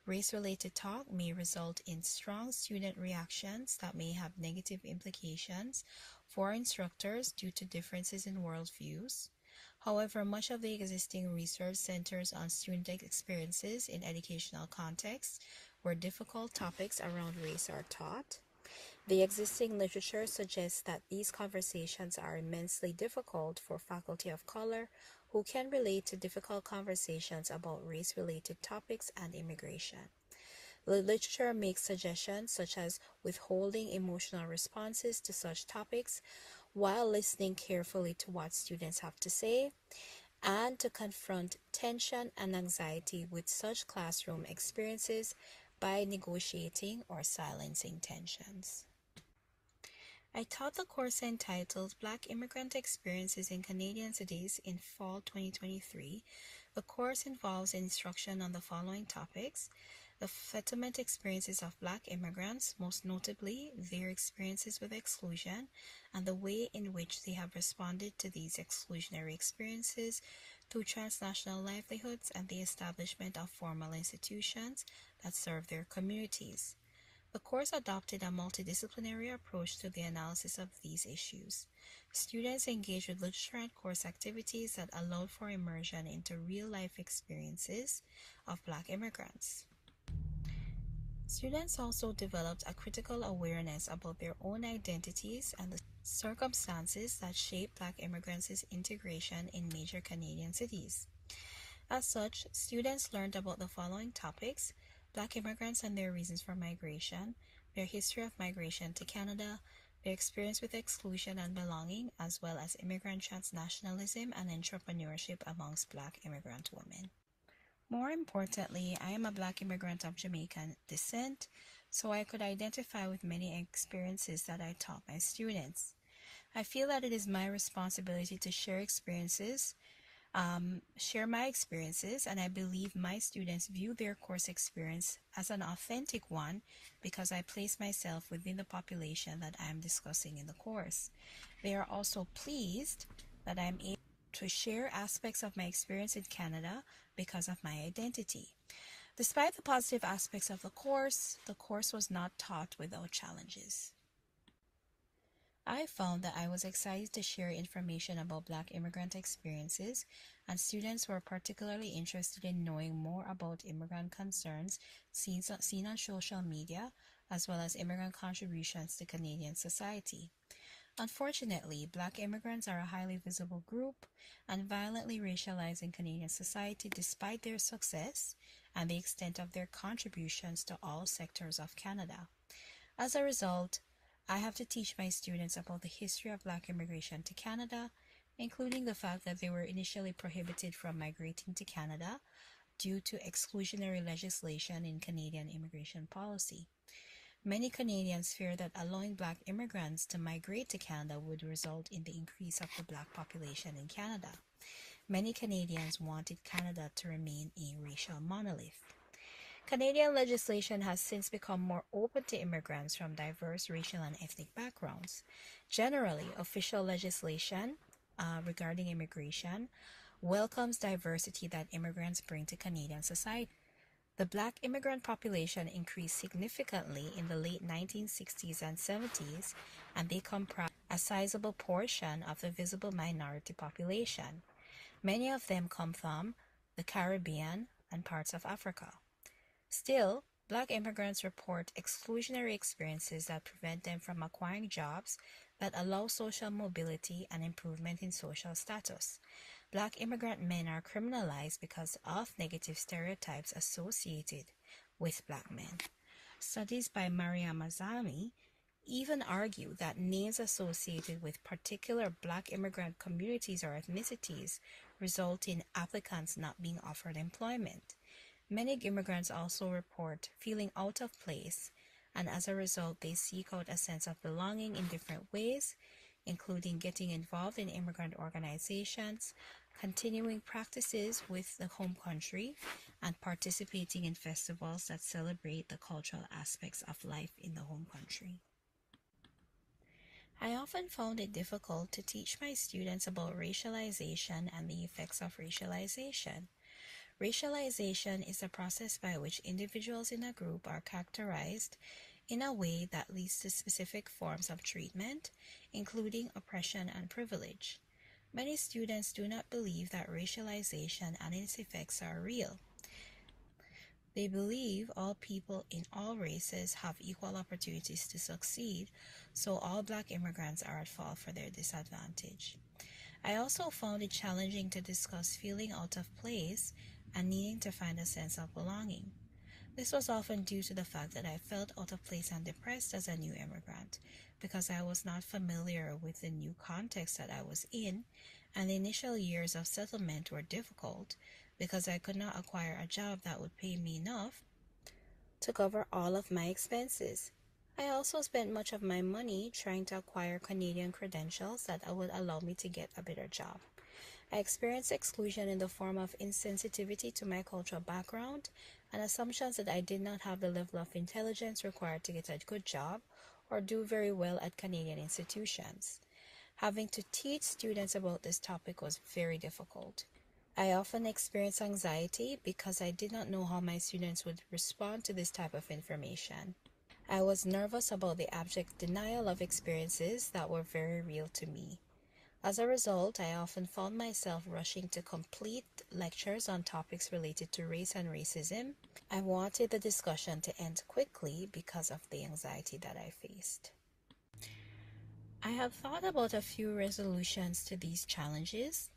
Race-related talk may result in strong student reactions that may have negative implications for instructors due to differences in worldviews. However, much of the existing research centers on student experiences in educational contexts where difficult topics around race are taught. The existing literature suggests that these conversations are immensely difficult for faculty of color who can relate to difficult conversations about race-related topics and immigration. The literature makes suggestions such as withholding emotional responses to such topics while listening carefully to what students have to say, and to confront tension and anxiety with such classroom experiences by negotiating or silencing tensions. I taught the course entitled Black Immigrant Experiences in Canadian Cities in fall 2023. The course involves instruction on the following topics: the settlement experiences of Black immigrants, most notably their experiences with exclusion, and the way in which they have responded to these exclusionary experiences through transnational livelihoods and the establishment of formal institutions that serve their communities. The course adopted a multidisciplinary approach to the analysis of these issues. Students engaged with literature and course activities that allowed for immersion into real-life experiences of Black immigrants. Students also developed a critical awareness about their own identities and the circumstances that shape Black immigrants' integration in major Canadian cities. As such, students learned about the following topics: Black immigrants and their reasons for migration, their history of migration to Canada, their experience with exclusion and belonging, as well as immigrant transnationalism and entrepreneurship amongst Black immigrant women. More importantly, I am a Black immigrant of Jamaican descent, so I could identify with many experiences that I taught my students. I feel that it is my responsibility to share my experiences, and I believe my students view their course experience as an authentic one because I place myself within the population that I am discussing in the course. They are also pleased that I am able to share aspects of my experience in Canada because of my identity. Despite the positive aspects of the course was not taught without challenges. I found that I was excited to share information about Black immigrant experiences, and students were particularly interested in knowing more about immigrant concerns seen on social media, as well as immigrant contributions to Canadian society. Unfortunately, Black immigrants are a highly visible group and violently racialized in Canadian society despite their success and the extent of their contributions to all sectors of Canada. As a result, I have to teach my students about the history of Black immigration to Canada, including the fact that they were initially prohibited from migrating to Canada due to exclusionary legislation in Canadian immigration policy. Many Canadians fear that allowing Black immigrants to migrate to Canada would result in the increase of the Black population in Canada. Many Canadians wanted Canada to remain a racial monolith. Canadian legislation has since become more open to immigrants from diverse racial and ethnic backgrounds. Generally, official legislation regarding immigration welcomes diversity that immigrants bring to Canadian society. The Black immigrant population increased significantly in the late 1960s and 70s, and they comprise a sizable portion of the visible minority population. Many of them come from the Caribbean and parts of Africa. Still, Black immigrants report exclusionary experiences that prevent them from acquiring jobs that allow social mobility and improvement in social status. Black immigrant men are criminalized because of negative stereotypes associated with Black men. Studies by Mariam Azami even argue that names associated with particular Black immigrant communities or ethnicities result in applicants not being offered employment. Many immigrants also report feeling out of place, and as a result, they seek out a sense of belonging in different ways, including getting involved in immigrant organizations, continuing practices with the home country, and participating in festivals that celebrate the cultural aspects of life in the home country. I often found it difficult to teach my students about racialization and the effects of racialization. Racialization is a process by which individuals in a group are characterized in a way that leads to specific forms of treatment, including oppression and privilege. Many students do not believe that racialization and its effects are real. They believe all people in all races have equal opportunities to succeed, so all Black immigrants are at fault for their disadvantage. I also found it challenging to discuss feeling out of place and needing to find a sense of belonging. This was often due to the fact that I felt out of place and depressed as a new immigrant because I was not familiar with the new context that I was in, and the initial years of settlement were difficult because I could not acquire a job that would pay me enough to cover all of my expenses. I also spent much of my money trying to acquire Canadian credentials that would allow me to get a better job. I experienced exclusion in the form of insensitivity to my cultural background and assumptions that I did not have the level of intelligence required to get a good job or do very well at Canadian institutions. Having to teach students about this topic was very difficult. I often experienced anxiety because I did not know how my students would respond to this type of information. I was nervous about the abject denial of experiences that were very real to me. As a result, I often found myself rushing to complete lectures on topics related to race and racism. I wanted the discussion to end quickly because of the anxiety that I faced. I have thought about a few resolutions to these challenges.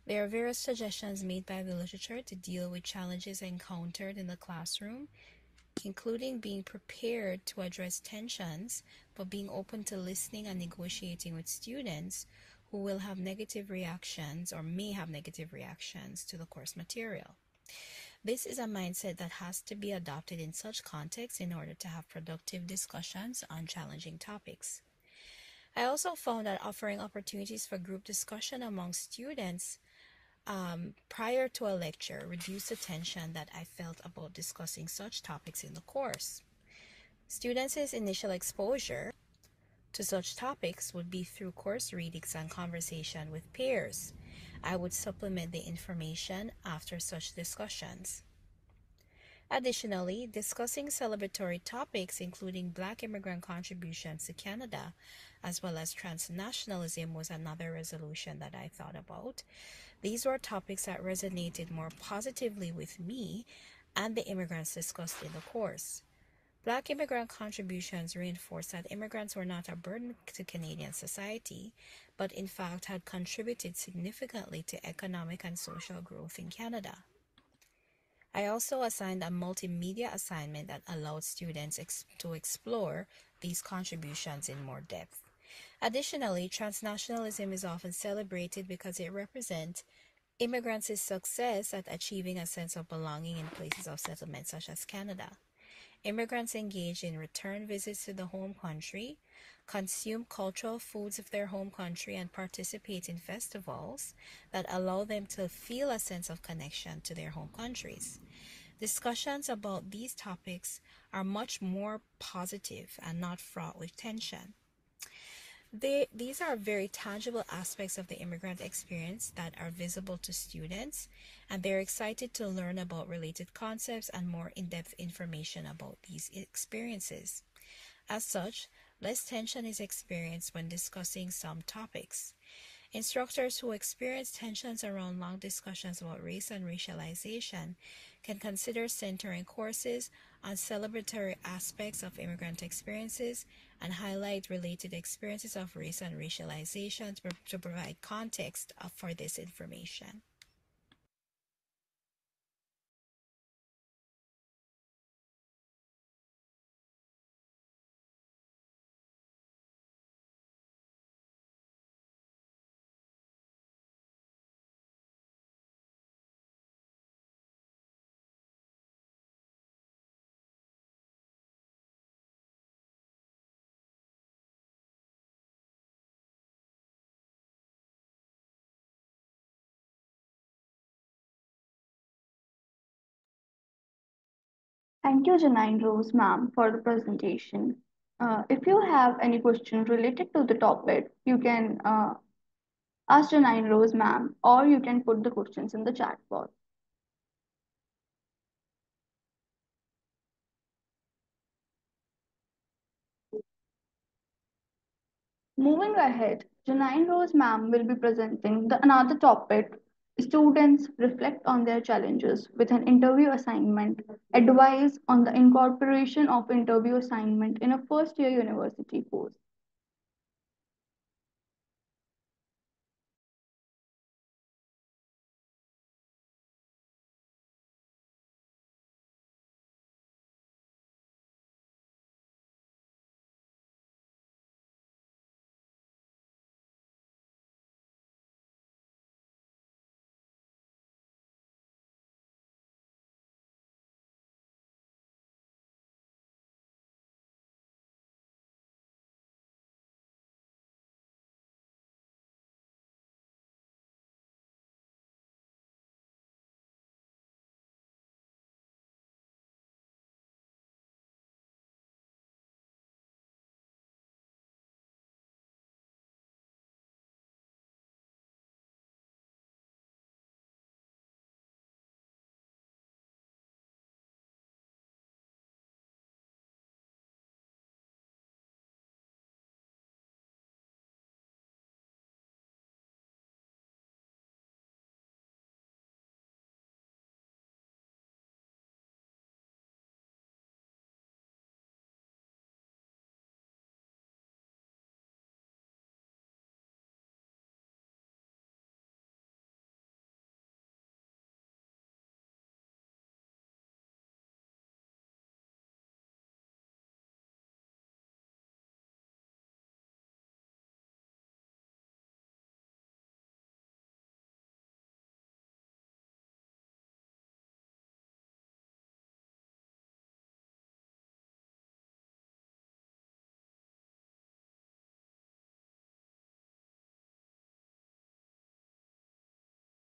There are various suggestions made by the literature to deal with challenges encountered in the classroom, including being prepared to address tensions, but being open to listening and negotiating with students who will have negative reactions or may have negative reactions to the course material. This is a mindset that has to be adopted in such contexts in order to have productive discussions on challenging topics. I also found that offering opportunities for group discussion among students prior to a lecture reduced the tension that I felt about discussing such topics in the course. Students' initial exposure to such topics would be through course readings and conversation with peers. I would supplement the information after such discussions. Additionally, discussing celebratory topics including Black immigrant contributions to Canada, as well as transnationalism, was another resolution that I thought about. These were topics that resonated more positively with me and the immigrants discussed in the course. Black immigrant contributions reinforced that immigrants were not a burden to Canadian society, but in fact had contributed significantly to economic and social growth in Canada. I also assigned a multimedia assignment that allowed students to explore these contributions in more depth. Additionally, transnationalism is often celebrated because it represents immigrants' success at achieving a sense of belonging in places of settlement such as Canada. Immigrants engage in return visits to the home country, consume cultural foods of their home country, and participate in festivals that allow them to feel a sense of connection to their home countries. Discussions about these topics are much more positive and not fraught with tension. These are very tangible aspects of the immigrant experience that are visible to students, and they're excited to learn about related concepts and more in-depth information about these experiences. As such, less tension is experienced when discussing some topics. Instructors who experience tensions around long discussions about race and racialization can consider centering courses on celebratory aspects of immigrant experiences and highlight related experiences of race and racialization to provide context for this information. Thank you, Janine Rose, ma'am, for the presentation. If you have any questions related to the topic, you can ask Janine Rose, ma'am, or you can put the questions in the chat box. Moving ahead, Janine Rose ma'am will be presenting another topic. Students reflect on their challenges with an interview assignment, advice on the incorporation of interview assignment in a first year university course.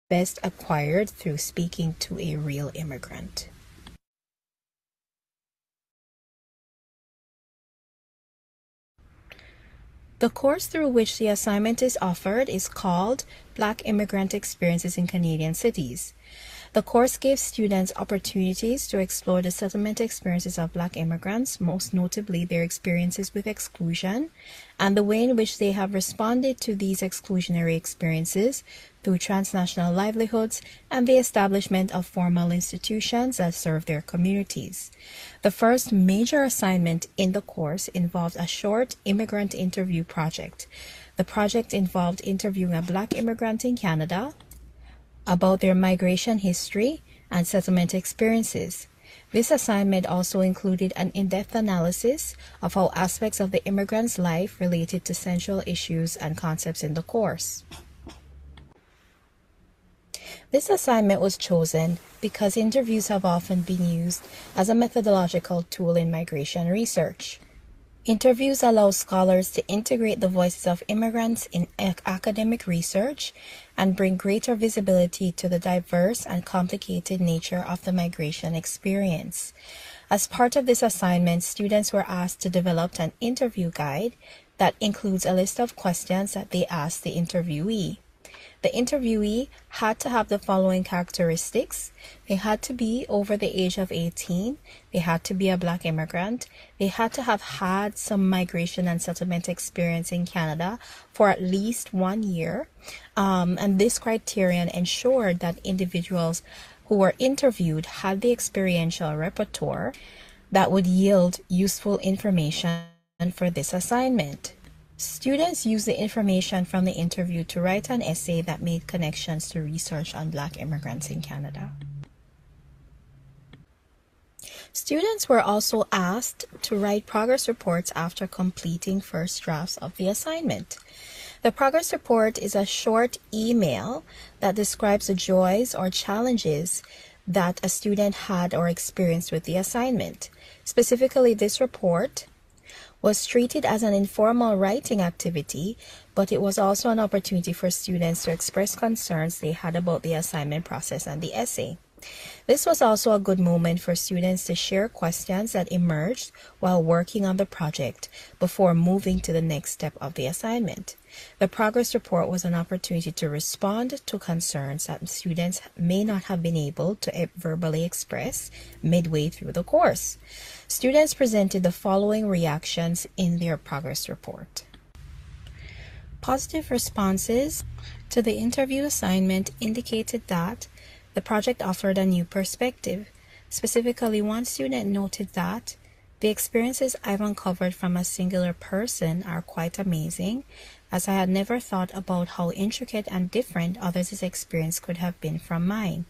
Best acquired through speaking to a real immigrant. The course through which the assignment is offered is called Black Immigrant Experiences in Canadian Cities. The course gives students opportunities to explore the settlement experiences of Black immigrants, most notably their experiences with exclusion, and the way in which they have responded to these exclusionary experiences through transnational livelihoods and the establishment of formal institutions that serve their communities. The first major assignment in the course involved a short immigrant interview project. The project involved interviewing a Black immigrant in Canada about their migration history and settlement experiences. This assignment also included an in-depth analysis of how aspects of the immigrant's life related to central issues and concepts in the course. This assignment was chosen because interviews have often been used as a methodological tool in migration research. Interviews allow scholars to integrate the voices of immigrants in academic research and bring greater visibility to the diverse and complicated nature of the migration experience. As part of this assignment, students were asked to develop an interview guide that includes a list of questions that they asked the interviewee. The interviewee had to have the following characteristics. They had to be over the age of 18. They had to be a Black immigrant. They had to have had some migration and settlement experience in Canada for at least 1 year. And this criterion ensured that individuals who were interviewed had the experiential repertoire that would yield useful information for this assignment. Students used the information from the interview to write an essay that made connections to research on Black immigrants in Canada. Students were also asked to write progress reports after completing first drafts of the assignment. The progress report is a short email that describes the joys or challenges that a student had or experienced with the assignment. Specifically, this report was treated as an informal writing activity, but it was also an opportunity for students to express concerns they had about the assignment process and the essay. This was also a good moment for students to share questions that emerged while working on the project before moving to the next step of the assignment. The progress report was an opportunity to respond to concerns that students may not have been able to verbally express midway through the course. Students presented the following reactions in their progress report. Positive responses to the interview assignment indicated that the project offered a new perspective. Specifically, one student noted that the experiences I've uncovered from a singular person are quite amazing, as I had never thought about how intricate and different others' experience could have been from mine.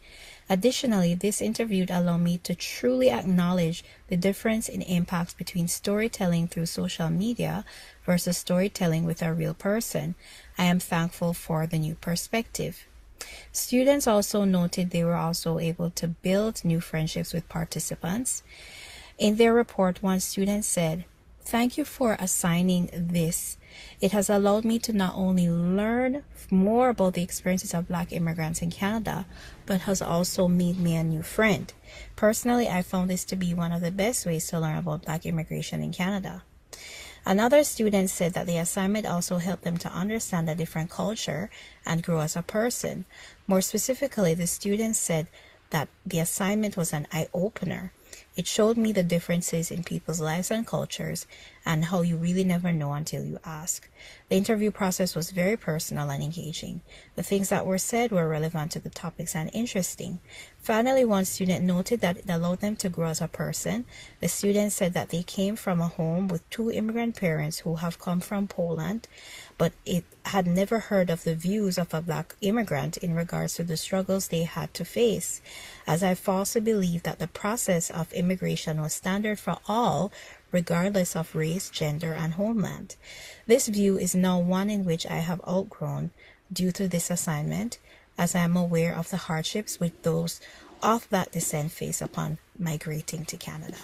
Additionally, this interview allowed me to truly acknowledge the difference in impacts between storytelling through social media versus storytelling with a real person. I am thankful for the new perspective. Students also noted they were also able to build new friendships with participants. In their report, one student said, "Thank you for assigning this. It has allowed me to not only learn more about the experiences of Black immigrants in Canada, but has also made me a new friend. Personally, I found this to be one of the best ways to learn about Black immigration in Canada." Another student said that the assignment also helped them to understand a different culture and grow as a person. More specifically, the student said that the assignment was an eye-opener. It showed me the differences in people's lives and cultures and how you really never know until you ask. The interview process was very personal and engaging. The things that were said were relevant to the topics and interesting. Finally, one student noted that it allowed them to grow as a person. The student said that they came from a home with two immigrant parents who have come from Poland, but it had never heard of the views of a Black immigrant in regards to the struggles they had to face, as I falsely believe that the process of immigration was standard for all, regardless of race, gender, and homeland. This view is now one in which I have outgrown due to this assignment, as I am aware of the hardships which those of that descent face upon migrating to Canada.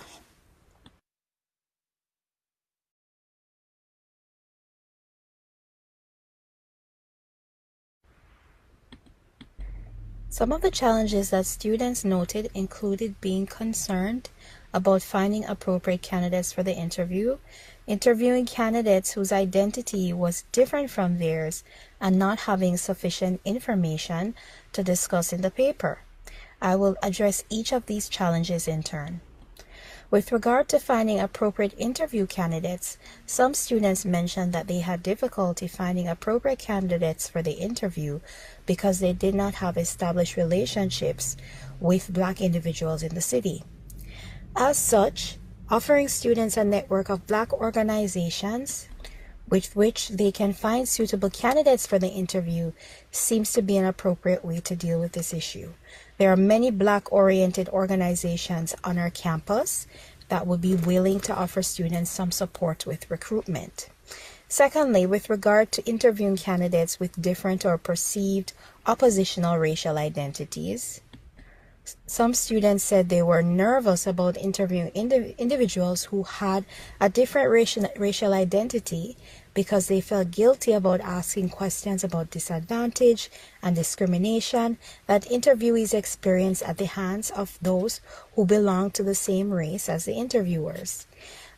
Some of the challenges that students noted included being concerned about finding appropriate candidates for the interview, interviewing candidates whose identity was different from theirs, and not having sufficient information to discuss in the paper. I will address each of these challenges in turn. With regard to finding appropriate interview candidates, some students mentioned that they had difficulty finding appropriate candidates for the interview because they did not have established relationships with Black individuals in the city. As such, offering students a network of Black organizations with which they can find suitable candidates for the interview seems to be an appropriate way to deal with this issue. There are many Black-oriented organizations on our campus that would be willing to offer students some support with recruitment. Secondly, with regard to interviewing candidates with different or perceived oppositional racial identities, some students said they were nervous about interviewing individuals who had a different racial identity because they felt guilty about asking questions about disadvantage and discrimination that interviewees experience at the hands of those who belong to the same race as the interviewers.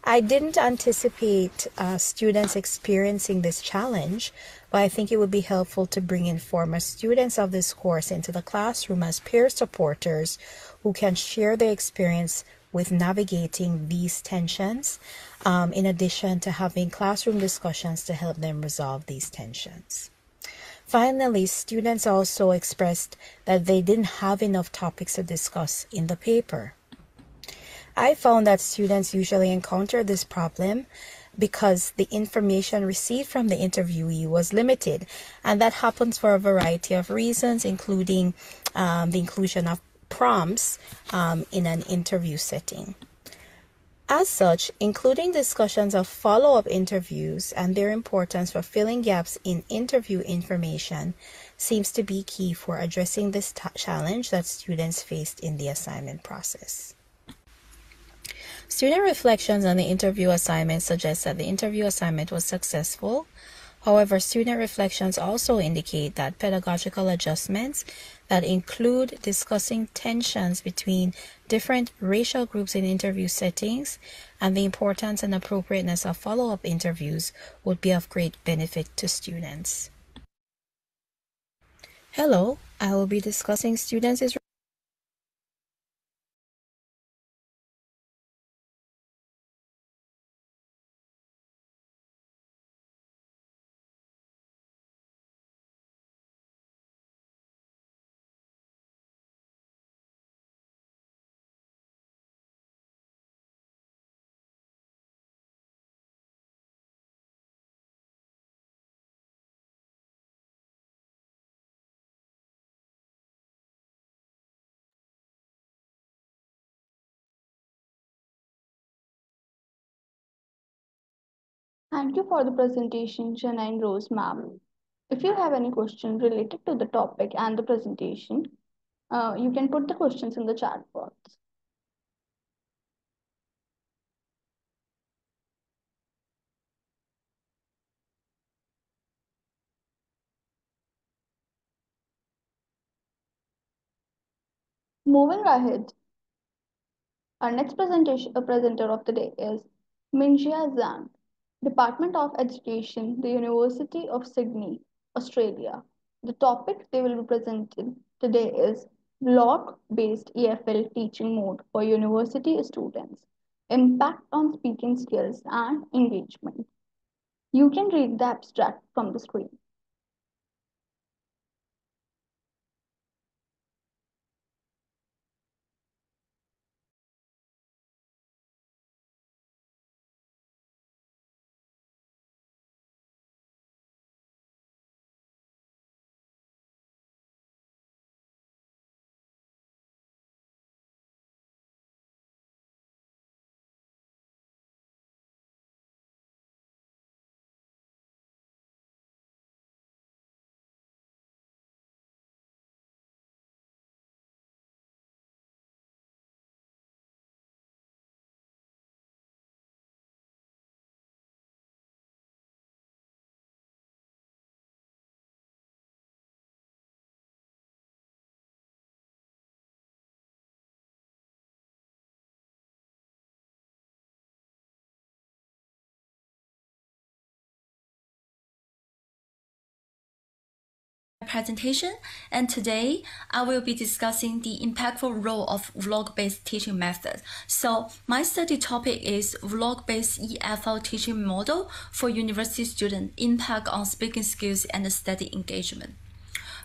I didn't anticipate students experiencing this challenge, but I think it would be helpful to bring in former students of this course into the classroom as peer supporters who can share their experience with navigating these tensions, in addition to having classroom discussions to help them resolve these tensions. Finally, students also expressed that they didn't have enough topics to discuss in the paper. I found that students usually encounter this problem because the information received from the interviewee was limited, and that happens for a variety of reasons, including the inclusion of prompts in an interview setting. As such, including discussions of follow-up interviews and their importance for filling gaps in interview information seems to be key for addressing this challenge that students faced in the assignment process. Student reflections on the interview assignment suggest that the interview assignment was successful. However, student reflections also indicate that pedagogical adjustments that include discussing tensions between different racial groups in interview settings and the importance and appropriateness of follow-up interviews would be of great benefit to students. Hello, I will be discussing students' Thank you for the presentation, Shana and Rose ma'am. If you have any question related to the topic and the presentation, you can put the questions in the chat box. Moving ahead, our next presenter of the day is Minjia Zhang, Department of Education, the University of Sydney, Australia. The topic they will be presenting today is Block-based EFL teaching mode for university students, impact on speaking skills and engagement. You can read the abstract from the screen. Presentation, and today I will be discussing the impactful role of vlog-based teaching methods. So my study topic is vlog-based EFL teaching model for university student impact on speaking skills and study engagement.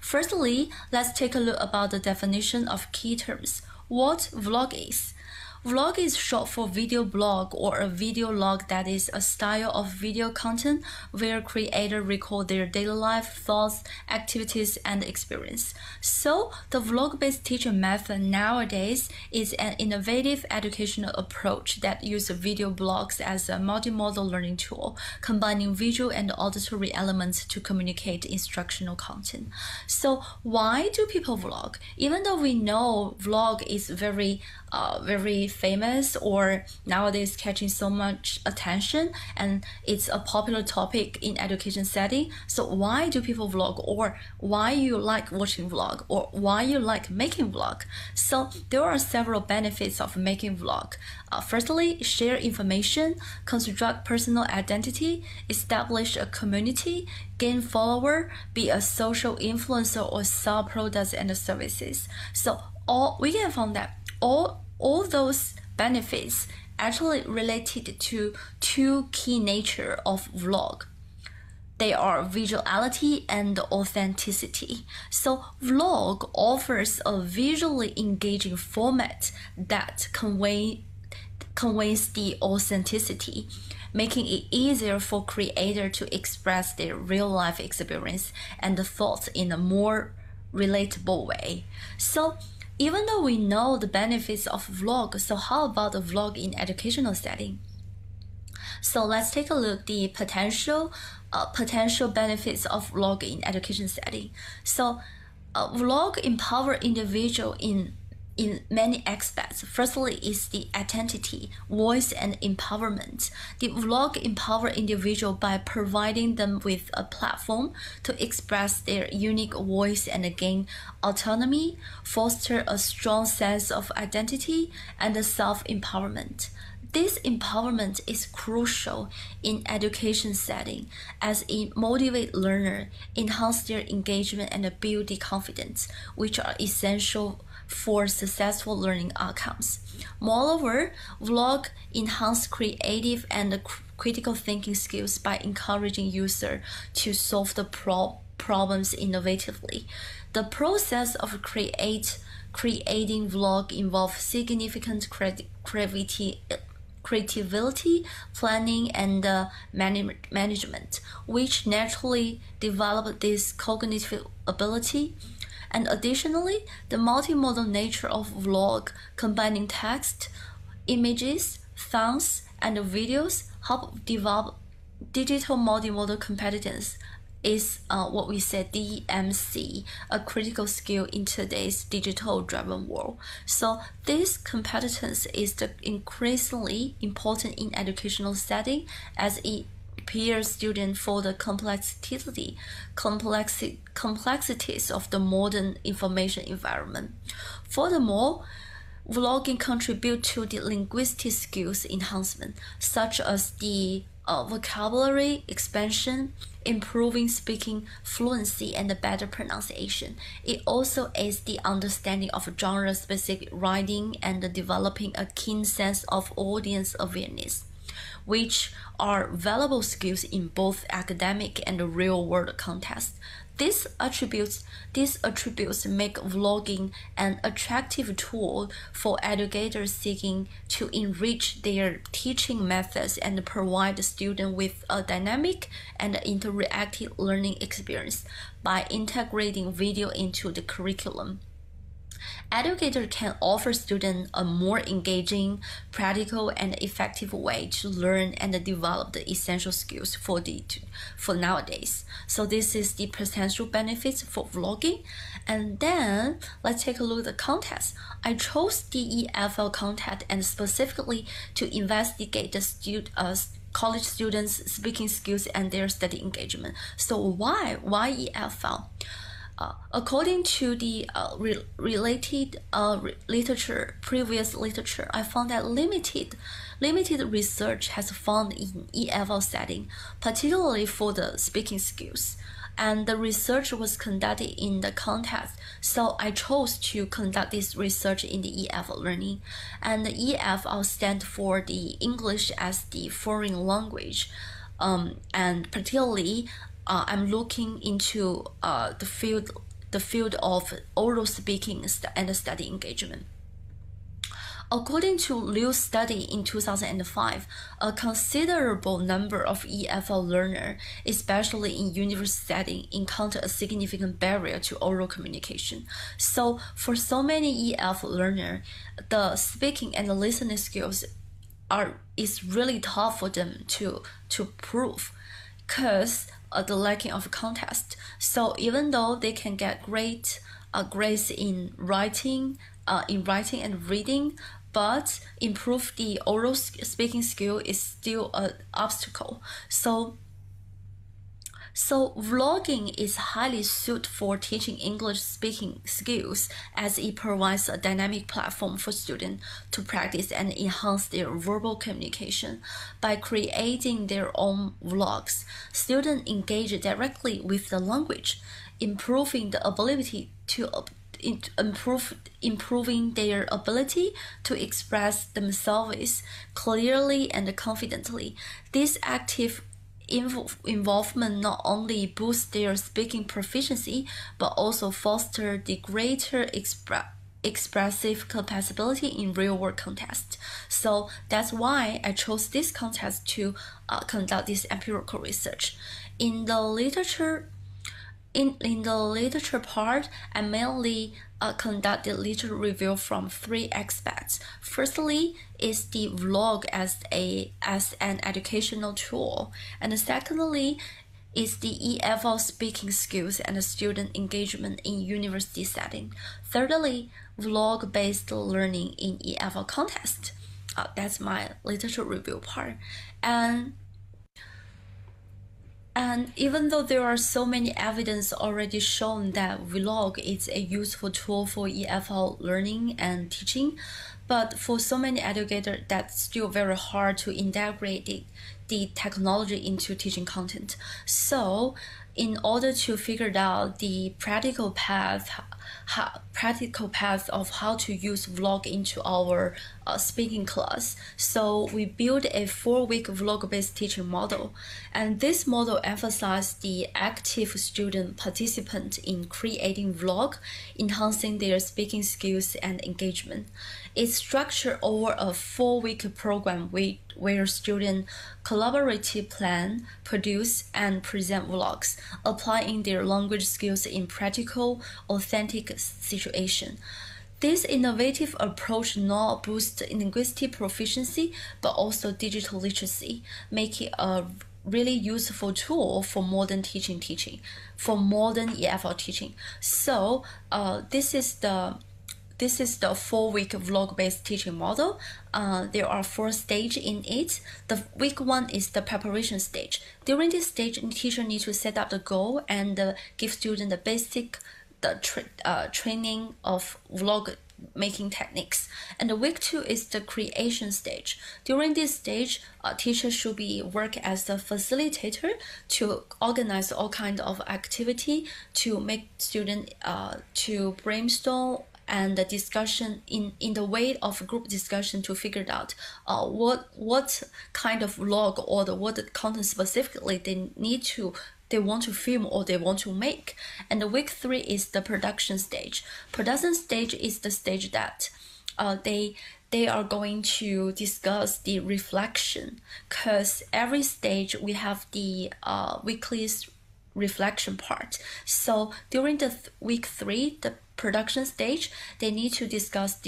Firstly, let's take a look about the definition of key terms. What vlog is? Vlog is short for video blog or a video log, that is a style of video content where creators record their daily life, thoughts, activities, and experience. So the vlog-based teaching method nowadays is an innovative educational approach that uses video blogs as a multimodal learning tool, combining visual and auditory elements to communicate instructional content. So why do people vlog? Even though we know vlog is very famous or nowadays catching so much attention and it's a popular topic in education setting, so why do people vlog, or why you like watching vlog, or why you like making vlog? So there are several benefits of making vlog. Firstly, share information, construct personal identity, establish a community, gain follower, be a social influencer, or sell products and services. So we can find that all those benefits actually related to two key nature of vlog. They are visuality and authenticity. So vlog offers a visually engaging format that conveys the authenticity, making it easier for creators to express their real life experience and thoughts in a more relatable way. So even though we know the benefits of vlog, so how about the vlog in educational setting? So let's take a look at the potential benefits of vlog in education setting. So vlog empower individual in many aspects. Firstly is the identity, voice, and empowerment. The vlog empower individual by providing them with a platform to express their unique voice and gain autonomy, foster a strong sense of identity and self-empowerment. This empowerment is crucial in education setting as it motivates learners, enhance their engagement, and build the confidence, which are essential for successful learning outcomes. Moreover, vlog enhance creative and critical thinking skills by encouraging users to solve the problems innovatively. The process of creating vlog involves significant creativity, planning, and management, which naturally develop this cognitive ability. And additionally, the multimodal nature of vlog, combining text, images, sounds, and videos, help develop digital multimodal competence is what we say DMC, a critical skill in today's digital-driven world. So this competence is increasingly important in educational setting as it prepares students for the complexities of the modern information environment. Furthermore, vlogging contribute to the linguistic skills enhancement, such as the vocabulary expansion, improving speaking fluency, and the better pronunciation. It also aids the understanding of genre-specific writing and developing a keen sense of audience awareness, which are valuable skills in both academic and real-world contexts. These attributes make vlogging an attractive tool for educators seeking to enrich their teaching methods and provide students with a dynamic and interactive learning experience by integrating video into the curriculum. Educators can offer students a more engaging, practical, and effective way to learn and develop the essential skills for nowadays. So this is the potential benefits for vlogging. And then let's take a look at the context. I chose the EFL content and specifically to investigate the college students' speaking skills and their study engagement. So why EFL? According to the previous literature, I found that limited research has found in EFL setting, particularly for the speaking skills. And the research was conducted in the context, so I chose to conduct this research in the EFL learning. And the EFL stands for the English as the foreign language, and particularly I'm looking into the field of oral speaking and study engagement. According to Liu's study in 2005, a considerable number of EFL learners, especially in university setting, encounter a significant barrier to oral communication. So for so many EFL learners, the speaking and the listening skills is really tough for them to prove, because the lacking of context. So even though they can get great grades in writing and reading, but improve the oral speaking skill is still an obstacle. So vlogging is highly suited for teaching English speaking skills as it provides a dynamic platform for students to practice and enhance their verbal communication. By creating their own vlogs, students engage directly with the language, improving their ability to express themselves clearly and confidently. This active involvement not only boosts their speaking proficiency, but also foster the greater expressive capability in real-world context. So that's why I chose this context to conduct this empirical research. In the literature part, I mainly conducted literature review from 3 aspects. Firstly, is the vlog as an educational tool, and secondly, is the EFL speaking skills and student engagement in university setting. Thirdly, vlog-based learning in EFL context. That's my literature review part. And even though there are so many evidence already shown that vlog is a useful tool for EFL learning and teaching, but for so many educators, that's still very hard to integrate the technology into teaching content. So in order to figure out the practical path of how to use vlog into our speaking class, so we built a 4-week vlog-based teaching model, and this model emphasized the active student participant in creating vlog, enhancing their speaking skills and engagement. It's structured over a 4-week program where students collaboratively plan, produce, and present vlogs, applying their language skills in practical, authentic situations. This innovative approach not boosts linguistic proficiency, but also digital literacy, making a really useful tool for modern teaching, for modern EFL teaching. So this is the 4-week vlog-based teaching model. There are 4 stages in it. The week 1 is the preparation stage. During this stage, the teacher needs to set up the goal and give students the basic training of vlog making techniques. And the week 2 is the creation stage. During this stage, teachers should be work as a facilitator to organize all kinds of activity to make students to brainstorm and the discussion in the way of group discussion to figure out what kind of vlog or what content specifically they want to film or they want to make. And the week 3 is the production stage. Production stage is the stage that they are going to discuss the reflection, because every stage we have the weekly reflection part. So during the week 3, the production stage, they need to discuss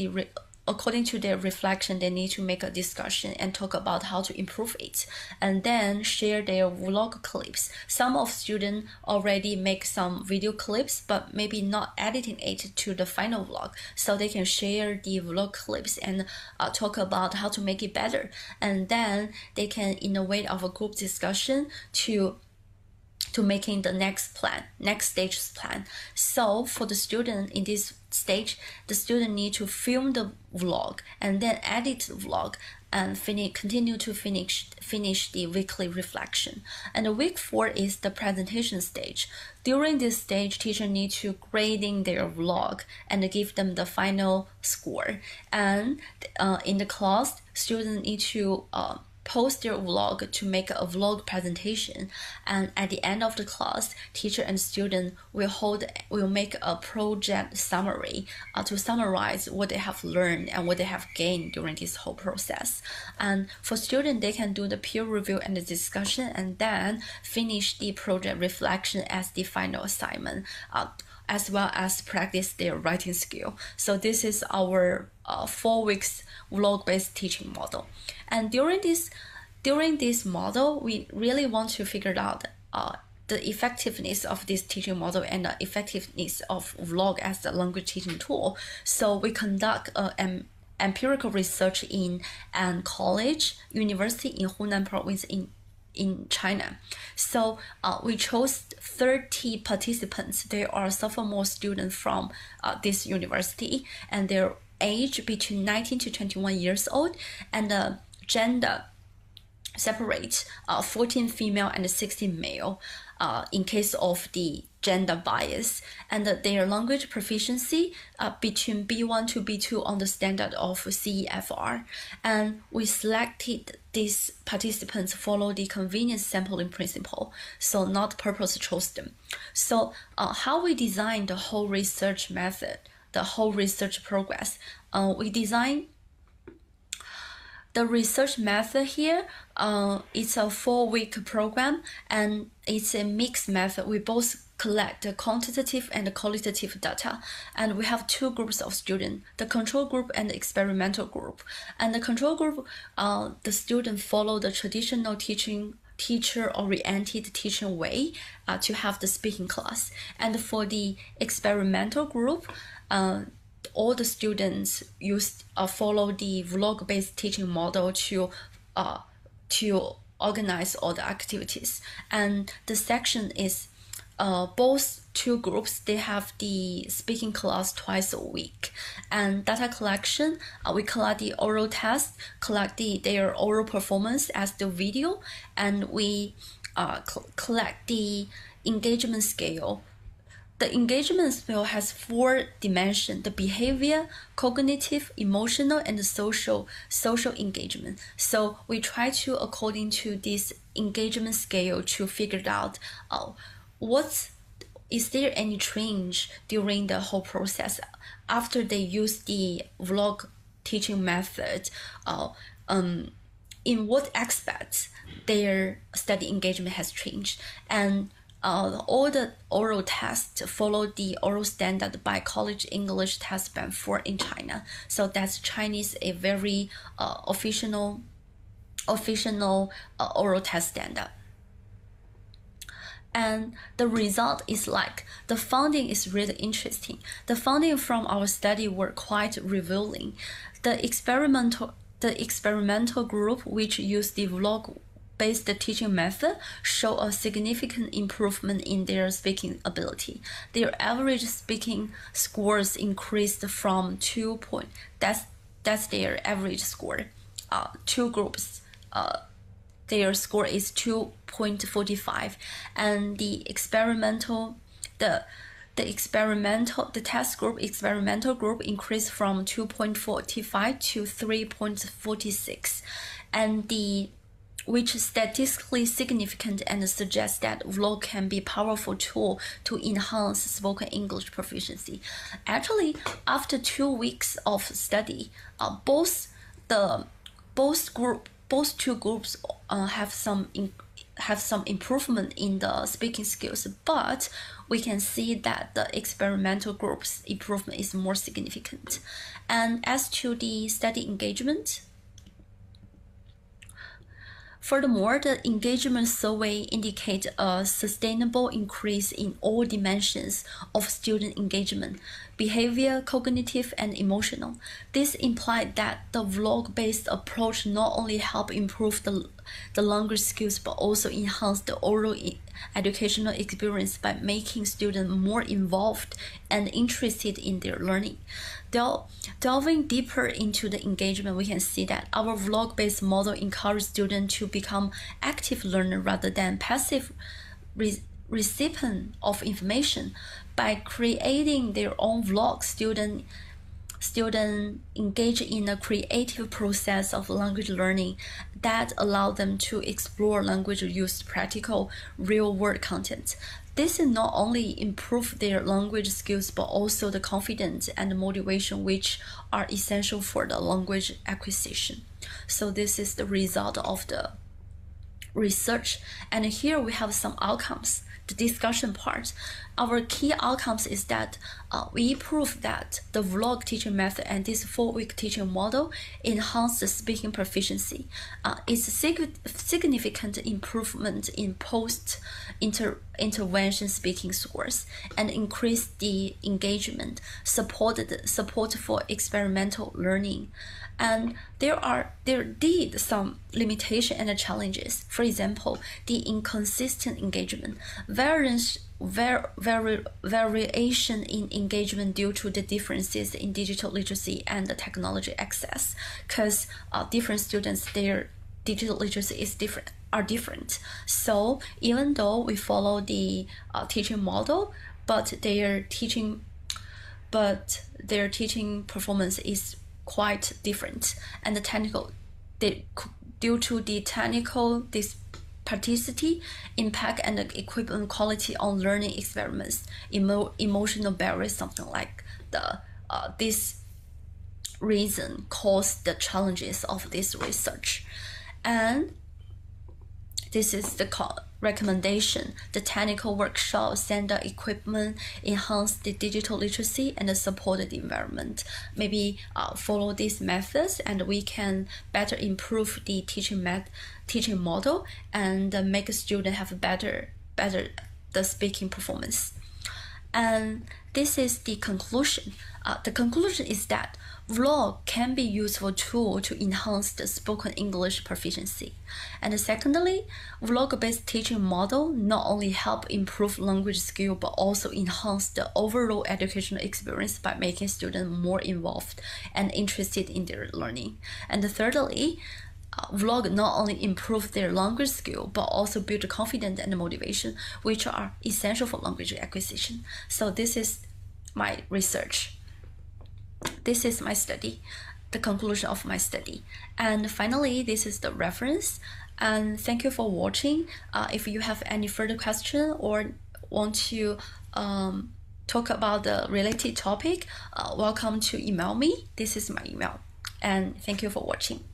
according to their reflection, they need to make a discussion and talk about how to improve it, and then share their vlog clips. Some of students already make some video clips, but maybe not editing it to the final vlog, so they can share the vlog clips and talk about how to make it better. And then they can, in a way of a group discussion, to making the next stage's plan. So for the student in this stage, the student need to film the vlog and then edit the vlog and continue to finish the weekly reflection. And the week 4 is the presentation stage. During this stage, teacher need to grading their vlog and give them the final score. And in the class, students need to post their vlog to make a vlog presentation, and at the end of the class, teacher and student will make a project summary to summarize what they have learned and what they have gained during this whole process. And for students, they can do the peer review and the discussion, and then finish the project reflection as the final assignment, as well as practice their writing skill. So this is our 4 weeks vlog-based teaching model. And during this model, we really want to figure out the effectiveness of this teaching model and the effectiveness of vlog as a language teaching tool. So we conduct an empirical research in a college, university in Hunan province in China. So we chose 30 participants. They are sophomore students from this university, and their age between 19 to 21 years old, and the gender separate 14 female and 16 male in case of the gender bias, and their language proficiency between B1 to B2 on the standard of CEFR. And we selected these participants follow the convenience sampling principle, so not purpose chose them. So how we design the whole research method, the whole research progress, we design the research method here. It's a 4-week program, and it's a mixed method. We both collect the quantitative and the qualitative data, and we have 2 groups of students, the control group and the experimental group. And the control group, the students follow the traditional teacher-oriented teaching way to have the speaking class. And for the experimental group, all the students follow the vlog-based teaching model to organize all the activities. And the section is both 2 groups, they have the speaking class twice a week. And data collection, we collect the oral test, collect their oral performance as the video, and we collect the engagement scale. The engagement scale has 4 dimensions: the behavior, cognitive, emotional, and the social engagement. So we try to, according to this engagement scale, to figure out is there any change during the whole process after they use the vlog teaching method, in what aspects their study engagement has changed. And all the oral tests follow the oral standard by College English Test Band 4 in China. So that's Chinese, a very official oral test standard. And the result is like the finding is really interesting. The finding from our study were quite revealing. The experimental group, which used the vlog-based teaching method, show a significant improvement in their speaking ability. Their average speaking scores increased from 2 point. That's their average score. Two groups. Their score is 2.45, and the test group experimental group increased from 2.45 to 3.46, and which is statistically significant and suggests that vlog can be a powerful tool to enhance spoken English proficiency. Actually, after 2 weeks of study, both two groups have some improvement in the speaking skills, but we can see that the experimental group's improvement is more significant. And as to the study engagement, furthermore, the engagement survey indicates a sustainable increase in all dimensions of student engagement: behavior, cognitive, and emotional. This implied that the vlog-based approach not only helped improve the language skills but also enhance the oral educational experience by making students more involved and interested in their learning. Delving deeper into the engagement, we can see that our vlog-based model encourages students to become active learners rather than passive recipient of information. By creating their own vlog, students engage in a creative process of language learning that allow them to explore language use practical real-world content. This not only improve their language skills but also the confidence and motivation which are essential for the language acquisition. So this is the result of the research, and here we have some outcomes. The discussion part, our key outcomes is that we prove that the vlog teaching method and this 4-week teaching model enhance the speaking proficiency. It's a significant improvement in post-intervention speaking scores and increase the engagement, support for experimental learning. And there did some limitation and challenges. For example, the inconsistent engagement, variation in engagement due to the differences in digital literacy and the technology access, because different students, their digital literacy are different. So even though we follow the teaching model, but their teaching performance is quite different, and due to the technical disparity, impact and equipment quality on learning experiments, emotional barriers, something like this reason caused the challenges of this research. And this is the recommendation. The technical workshop, send the equipment, enhance the digital literacy, and support the environment. Maybe follow these methods, and we can better improve the teaching model and make a student have better the speaking performance. And this is the conclusion. The conclusion is that vlog can be a useful tool to enhance the spoken English proficiency. And secondly, vlog-based teaching model not only help improve language skill but also enhance the overall educational experience by making students more involved and interested in their learning. And thirdly, vlog not only improve their language skill but also build confidence and motivation, which are essential for language acquisition. So this is my research. This is my study, the conclusion of my study. And finally, this is the reference. And thank you for watching. If you have any further question or want to talk about the related topic, welcome to email me. This is my email. And thank you for watching.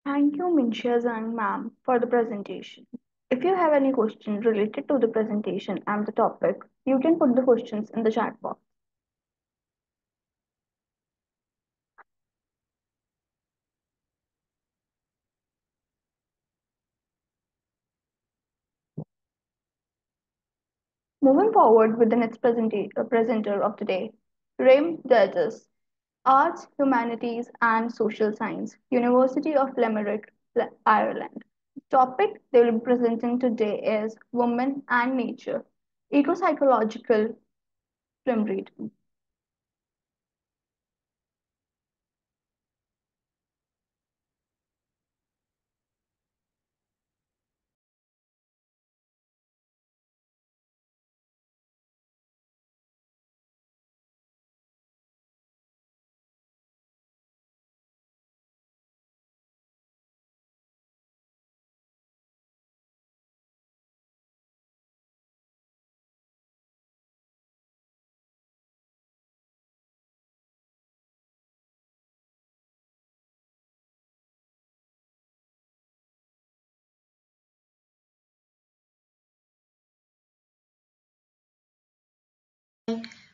Thank you, Minshia Zhang ma'am, for the presentation. If you have any questions related to the presentation and the topic, you can put the questions in the chat box. Moving forward with the next presenter of the day, Rem Dertis, Arts, Humanities and Social Science, University of Limerick, Ireland. The topic they will be presenting today is Women and Nature, Eco-Psychological Film Reading.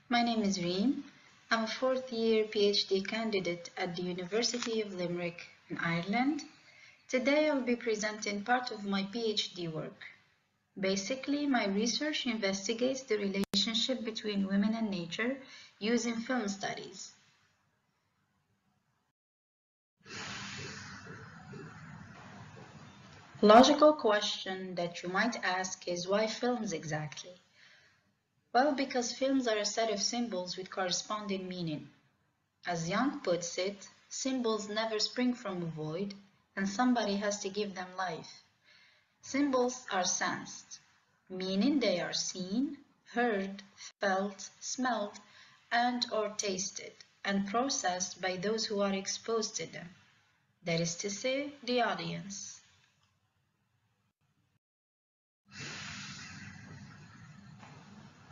My name is Reem. I'm a fourth-year PhD candidate at the University of Limerick in Ireland. Today I'll be presenting part of my PhD work. Basically, my research investigates the relationship between women and nature using film studies. A logical question that you might ask is why films exactly? Well, because films are a set of symbols with corresponding meaning. As Young puts it, symbols never spring from a void, and somebody has to give them life. Symbols are sensed, meaning they are seen, heard, felt, smelled, and/or tasted, and processed by those who are exposed to them. That is to say, the audience.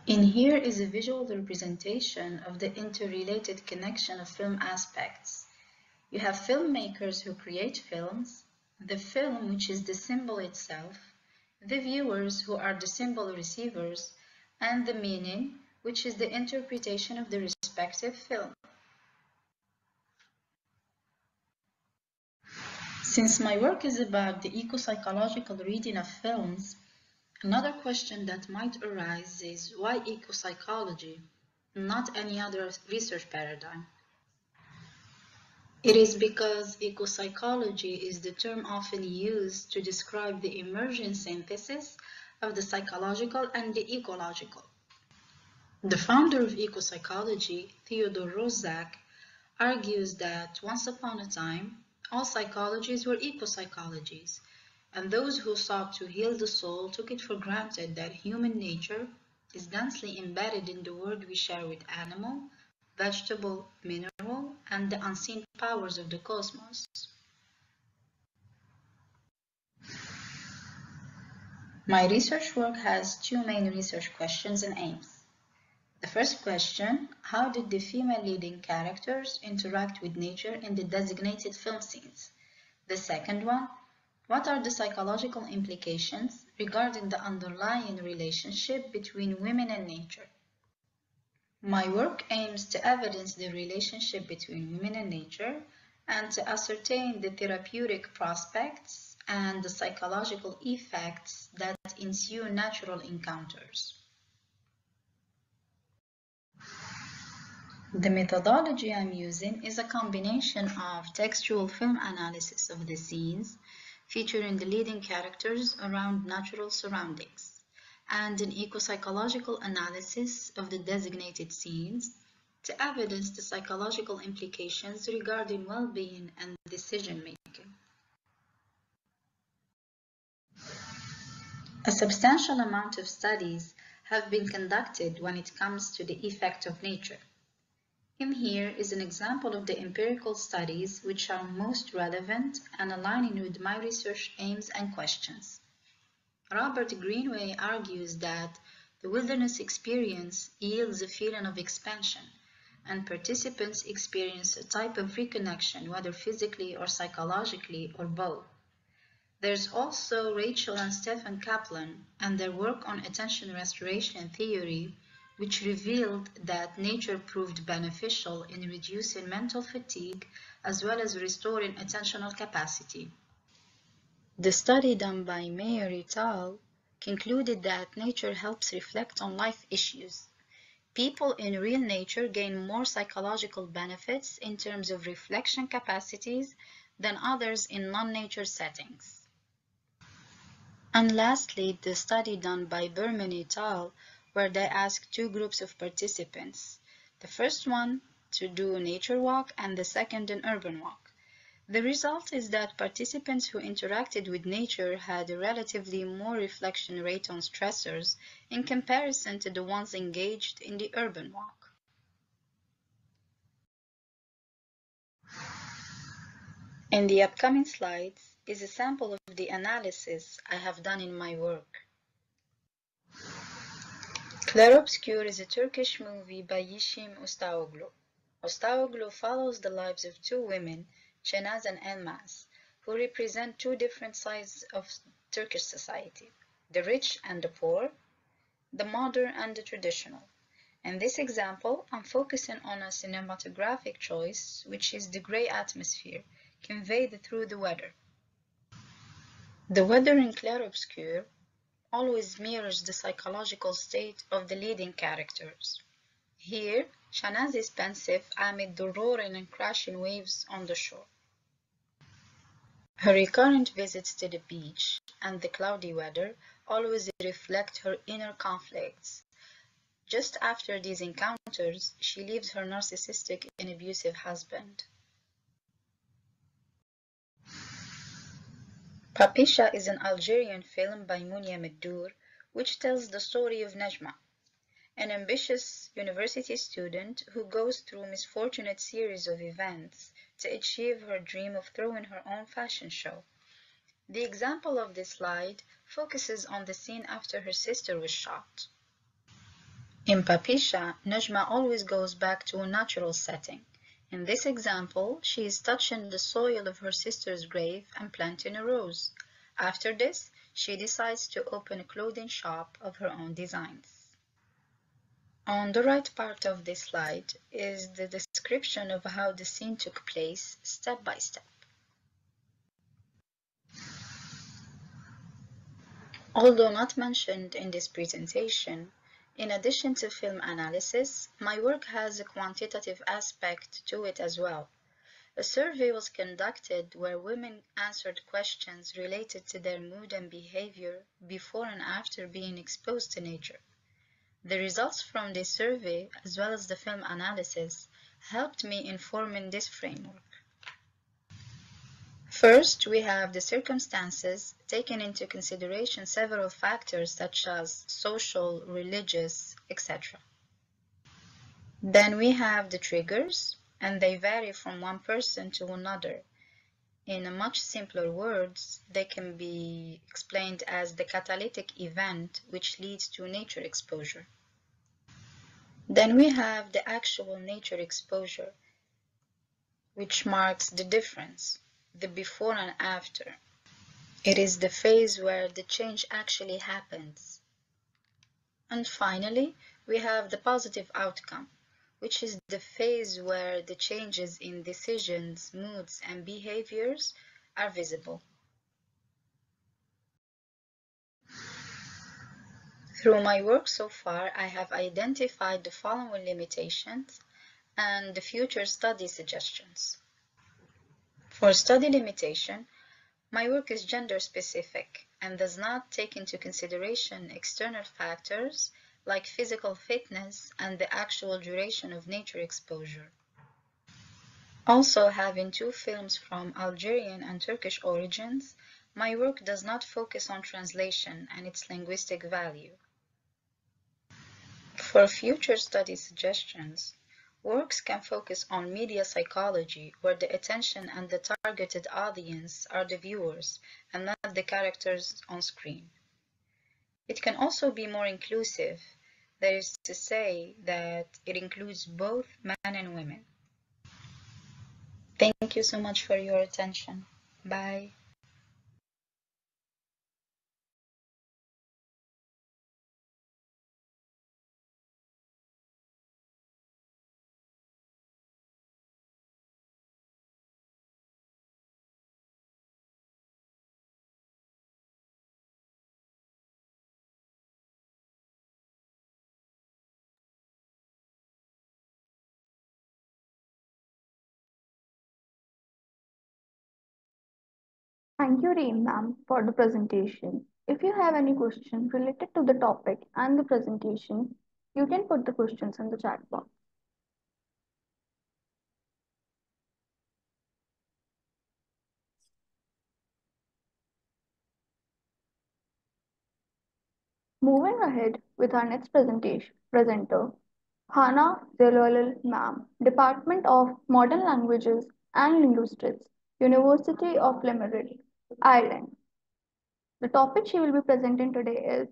In here is a visual representation of the interrelated connection of film aspects. You have filmmakers who create films, the film, which is the symbol itself, the viewers, who are the symbol receivers, and the meaning, which is the interpretation of the respective film. Since my work is about the eco-psychological reading of films, another question that might arise is why eco-psychology, not any other research paradigm? It is because eco-psychology is the term often used to describe the emergent synthesis of the psychological and the ecological. The founder of eco-psychology, Theodore Roszak, argues that once upon a time, all psychologies were eco-psychologies, and those who sought to heal the soul took it for granted that human nature is densely embedded in the world we share with animal, vegetable, mineral, and the unseen powers of the cosmos. My research work has two main research questions and aims. The first question, how did the female leading characters interact with nature in the designated film scenes? The second one, what are the psychological implications regarding the underlying relationship between women and nature? My work aims to evidence the relationship between women and nature and to ascertain the therapeutic prospects and the psychological effects that ensue natural encounters. The methodology I'm using is a combination of textual film analysis of the scenes featuring the leading characters around natural surroundings and an eco-psychological analysis of the designated scenes to evidence the psychological implications regarding well-being and decision-making. A substantial amount of studies have been conducted when it comes to the effect of nature. In here is an example of the empirical studies which are most relevant and aligning with my research aims and questions. Robert Greenway argues that the wilderness experience yields a feeling of expansion, and participants experience a type of reconnection, whether physically or psychologically or both. There's also Rachel and Stephen Kaplan and their work on attention restoration theory, which revealed that nature proved beneficial in reducing mental fatigue as well as restoring attentional capacity. The study done by Mayer et al. Concluded that nature helps reflect on life issues. People in real nature gain more psychological benefits in terms of reflection capacities than others in non-nature settings. And lastly, the study done by Berman et al., where they asked two groups of participants. The first one to do a nature walk and the second an urban walk. The result is that participants who interacted with nature had a relatively more reflection rate on stressors in comparison to the ones engaged in the urban walk. In the upcoming slides is a sample of the analysis I have done in my work. Clarobscure is a Turkish movie by Yeşim Ustaoglu. Ustaoglu follows the lives of two women, Cenaz and Elmas, who represent two different sides of Turkish society, the rich and the poor, the modern and the traditional. In this example, I'm focusing on a cinematographic choice, which is the gray atmosphere, conveyed through the weather. The weather in Clarobscure always mirrors the psychological state of the leading characters. Here, Shanaz is pensive amid the roaring and crashing waves on the shore. Her recurrent visits to the beach and the cloudy weather always reflect her inner conflicts. Just after these encounters, she leaves her narcissistic and abusive husband. Papisha is an Algerian film by Mounia Meddour, which tells the story of Najma, an ambitious university student who goes through a misfortunate series of events to achieve her dream of throwing her own fashion show. The example of this slide focuses on the scene after her sister was shot. In Papisha, Najma always goes back to a natural setting. In this example, she is touching the soil of her sister's grave and planting a rose. After this, she decides to open a clothing shop of her own designs. On the right part of this slide is the description of how the scene took place step by step. Although not mentioned in this presentation, in addition to film analysis, my work has a quantitative aspect to it as well. A survey was conducted where women answered questions related to their mood and behavior before and after being exposed to nature. The results from this survey, as well as the film analysis, helped me in forming this framework. First, we have the circumstances, taking into consideration several factors such as social, religious, etc. Then we have the triggers, and they vary from one person to another. In much simpler words, they can be explained as the catalytic event which leads to nature exposure. Then we have the actual nature exposure, which marks the difference, the before and after. It is the phase where the change actually happens. And finally, we have the positive outcome, which is the phase where the changes in decisions, moods, and behaviors are visible. Through my work so far, I have identified the following limitations and the future study suggestions. For study limitation, my work is gender-specific and does not take into consideration external factors like physical fitness and the actual duration of nature exposure. Also, having two films from Algerian and Turkish origins, my work does not focus on translation and its linguistic value. For future study suggestions, works can focus on media psychology, where the attention and the targeted audience are the viewers and not the characters on screen. It can also be more inclusive, That is to say that it includes both men and women. Thank you so much for your attention. Bye. Thank you, Reem ma'am, for the presentation. If you have any question related to the topic and the presentation, you can put the questions in the chat box. Moving ahead with our next presentation presenter, Hana Zelolil ma'am, Department of Modern Languages and Linguistics, University of Limerick, Ireland. The topic she will be presenting today is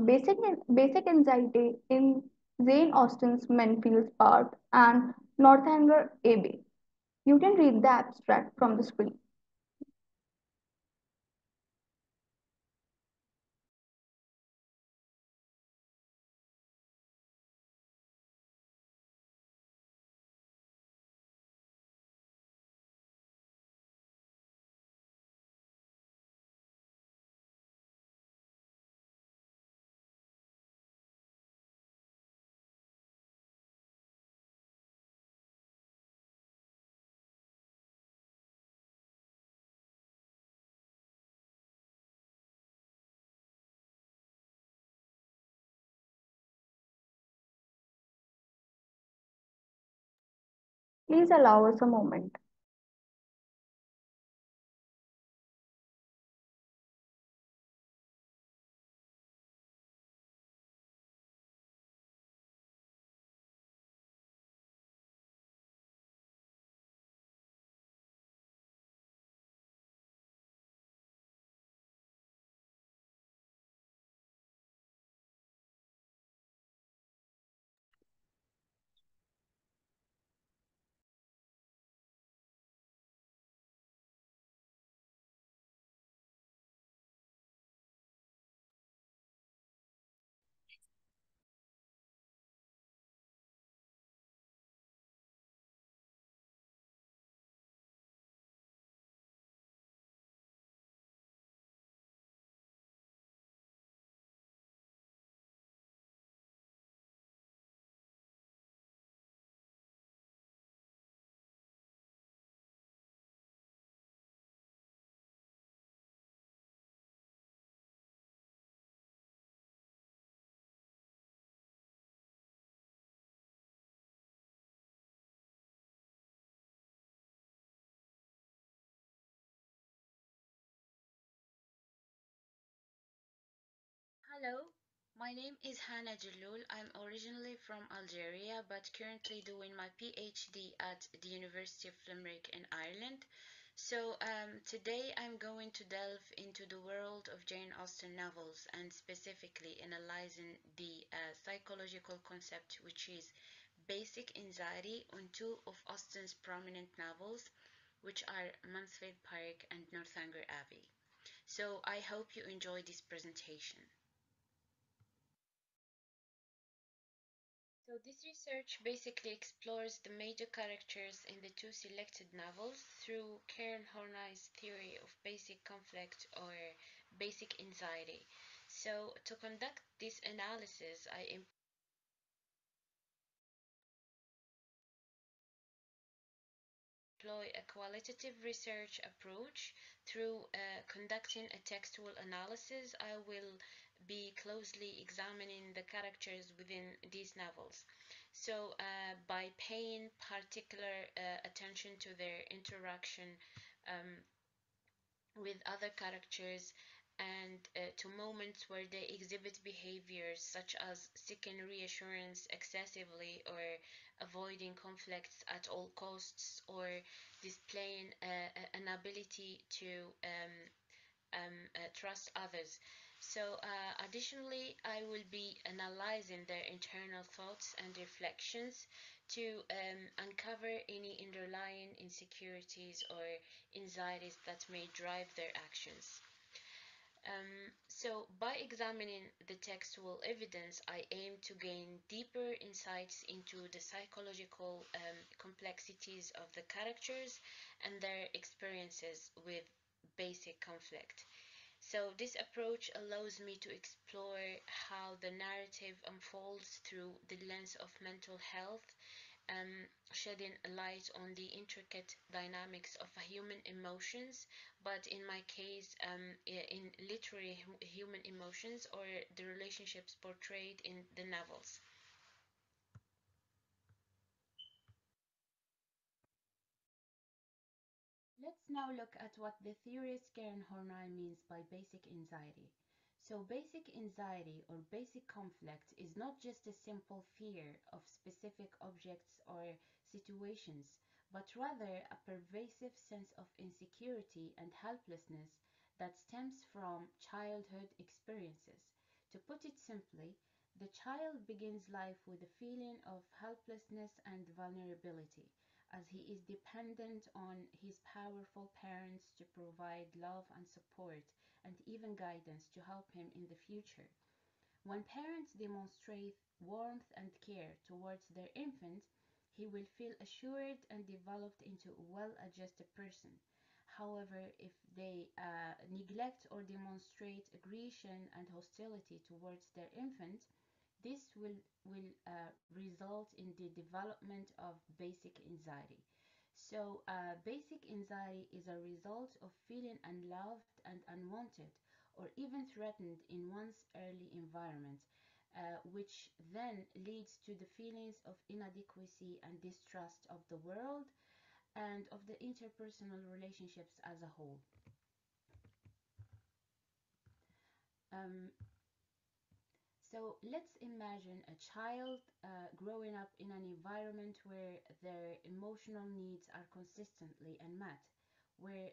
basic anxiety in Jane Austen's Menfield Park and Northanger Abbey. You can read the abstract from the screen. Please allow us a moment. Hello, my name is Hannah Jalloul. I'm originally from Algeria but currently doing my PhD at the University of Limerick in Ireland. Today I'm going to delve into the world of Jane Austen novels and specifically analyzing the psychological concept which is basic anxiety on two of Austen's prominent novels, which are Mansfield Park and Northanger Abbey. So I hope you enjoy this presentation. So this research basically explores the major characters in the two selected novels through Karen Horney's theory of basic conflict or basic anxiety. So to conduct this analysis, I employ a qualitative research approach. Through conducting a textual analysis, I will be closely examining the characters within these novels. By paying particular attention to their interaction um, with other characters and to moments where they exhibit behaviors such as seeking reassurance excessively or avoiding conflicts at all costs or displaying an ability to trust others. So, additionally, I will be analyzing their internal thoughts and reflections to uncover any underlying insecurities or anxieties that may drive their actions. So, by examining the textual evidence, I aim to gain deeper insights into the psychological complexities of the characters and their experiences with basic conflict. So, this approach allows me to explore how the narrative unfolds through the lens of mental health, shedding a light on the intricate dynamics of human emotions, but in my case, in literary human emotions or the relationships portrayed in the novels. Let's now look at what the theorist Karen Horney means by basic anxiety. So basic anxiety or basic conflict is not just a simple fear of specific objects or situations, but rather a pervasive sense of insecurity and helplessness that stems from childhood experiences. To put it simply, the child begins life with a feeling of helplessness and vulnerability, as he is dependent on his powerful parents to provide love and support and even guidance to help him in the future. When parents demonstrate warmth and care towards their infant, he will feel assured and developed into a well-adjusted person. However, if they neglect or demonstrate aggression and hostility towards their infant, this will result in the development of basic anxiety. So, basic anxiety is a result of feeling unloved and unwanted, or even threatened in one's early environment, which then leads to the feelings of inadequacy and distrust of the world and of the interpersonal relationships as a whole. Um, So let's imagine a child growing up in an environment where their emotional needs are consistently unmet, where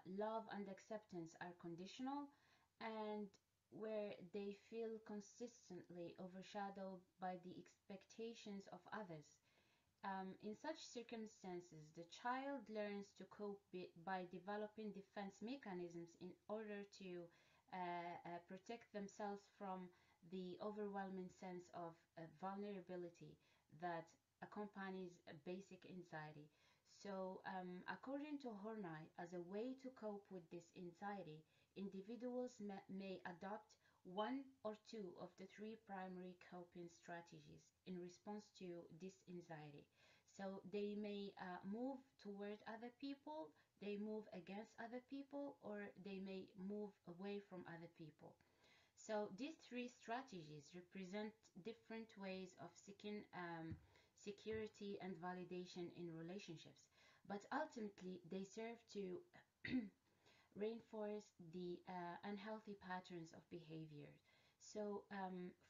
love and acceptance are conditional, and where they feel consistently overshadowed by the expectations of others. In such circumstances, the child learns to cope by developing defense mechanisms in order to protect themselves from the overwhelming sense of vulnerability that accompanies basic anxiety. So, according to Horney, as a way to cope with this anxiety, individuals may adopt one or two of the three primary coping strategies in response to this anxiety. So they may move toward other people, they move against other people, or they may move away from other people. So these three strategies represent different ways of seeking security and validation in relationships, but ultimately they serve to reinforce the unhealthy patterns of behavior. So,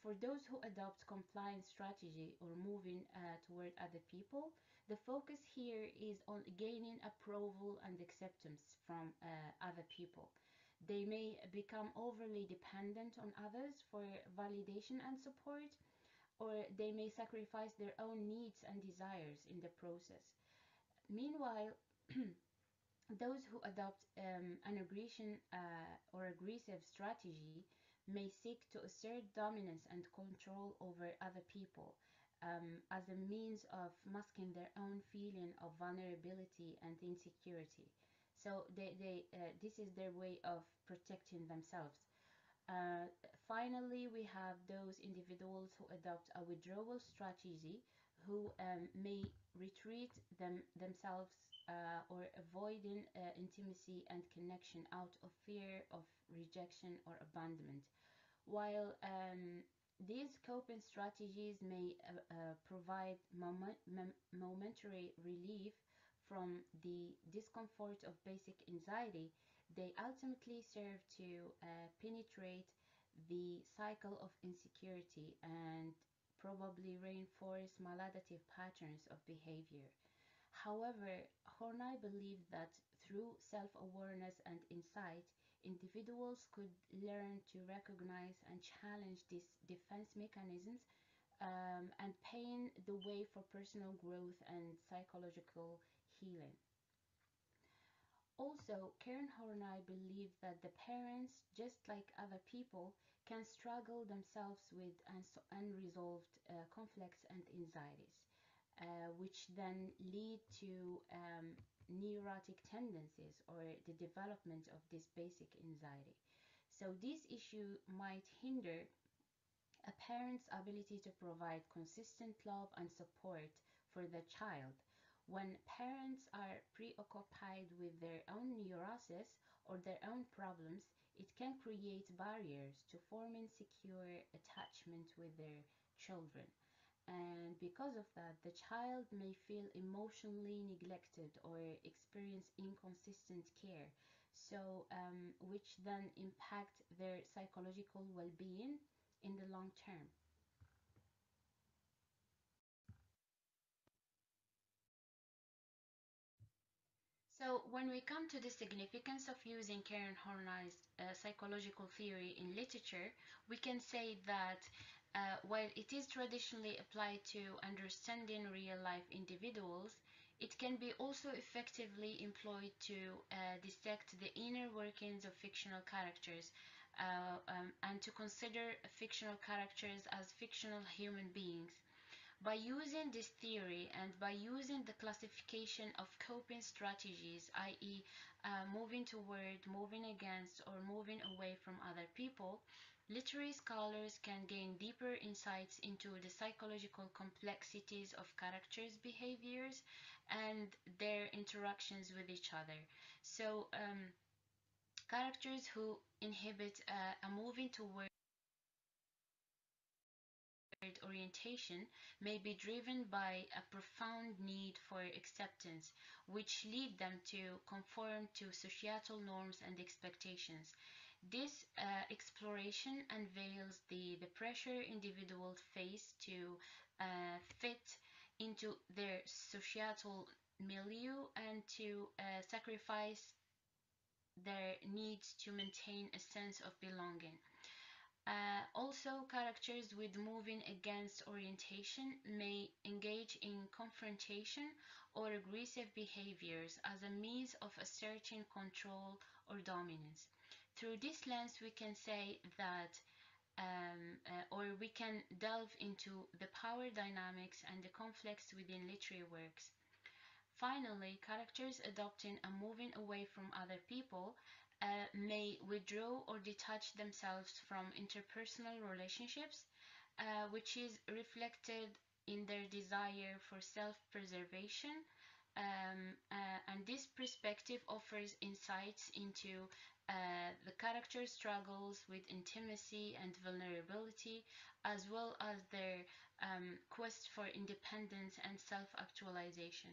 for those who adopt compliance strategy or moving toward other people, the focus here is on gaining approval and acceptance from other people. They may become overly dependent on others for validation and support, or they may sacrifice their own needs and desires in the process. Meanwhile, those who adopt an aggression or aggressive strategy may seek to assert dominance and control over other people as a means of masking their own feeling of vulnerability and insecurity. So this is their way of protecting themselves. Uh, Finally, we have those individuals who adopt a withdrawal strategy who may retreat themselves or avoiding intimacy and connection out of fear of rejection or abandonment. While these coping strategies may provide momentary relief from the discomfort of basic anxiety, they ultimately serve to penetrate the cycle of insecurity and probably reinforce maladaptive patterns of behavior. However, Horney believed that through self-awareness and insight, individuals could learn to recognize and challenge these defense mechanisms and paving the way for personal growth and psychological healing. Also, Karen Horney believed that the parents, just like other people, can struggle themselves with unresolved conflicts and anxieties, which then lead to neurotic tendencies or the development of this basic anxiety. So this issue might hinder a parent's ability to provide consistent love and support for their child. When parents are preoccupied with their own neuroses or their own problems, it can create barriers to forming secure attachment with their children. And because of that, the child may feel emotionally neglected or experience inconsistent care, so which then impact their psychological well-being in the long term. So when we come to the significance of using Karen Horney's psychological theory in literature, we can say that while it is traditionally applied to understanding real-life individuals, it can be also effectively employed to dissect the inner workings of fictional characters and to consider fictional characters as fictional human beings. By using this theory and by using the classification of coping strategies, i.e. Moving toward, moving against, or moving away from other people, literary scholars can gain deeper insights into the psychological complexities of characters' behaviors and their interactions with each other. So, characters who inhibit a moving toward orientation may be driven by a profound need for acceptance, which lead them to conform to societal norms and expectations. This exploration unveils the pressure individuals face to fit into their societal milieu and to sacrifice their needs to maintain a sense of belonging. Also, characters with moving against orientation may engage in confrontation or aggressive behaviors as a means of asserting control or dominance. Through this lens, we can say that or we can delve into the power dynamics and the conflicts within literary works. Finally, characters adopting and moving away from other people may withdraw or detach themselves from interpersonal relationships, which is reflected in their desire for self-preservation. And this perspective offers insights into the character's struggles with intimacy and vulnerability, as well as their quest for independence and self-actualization.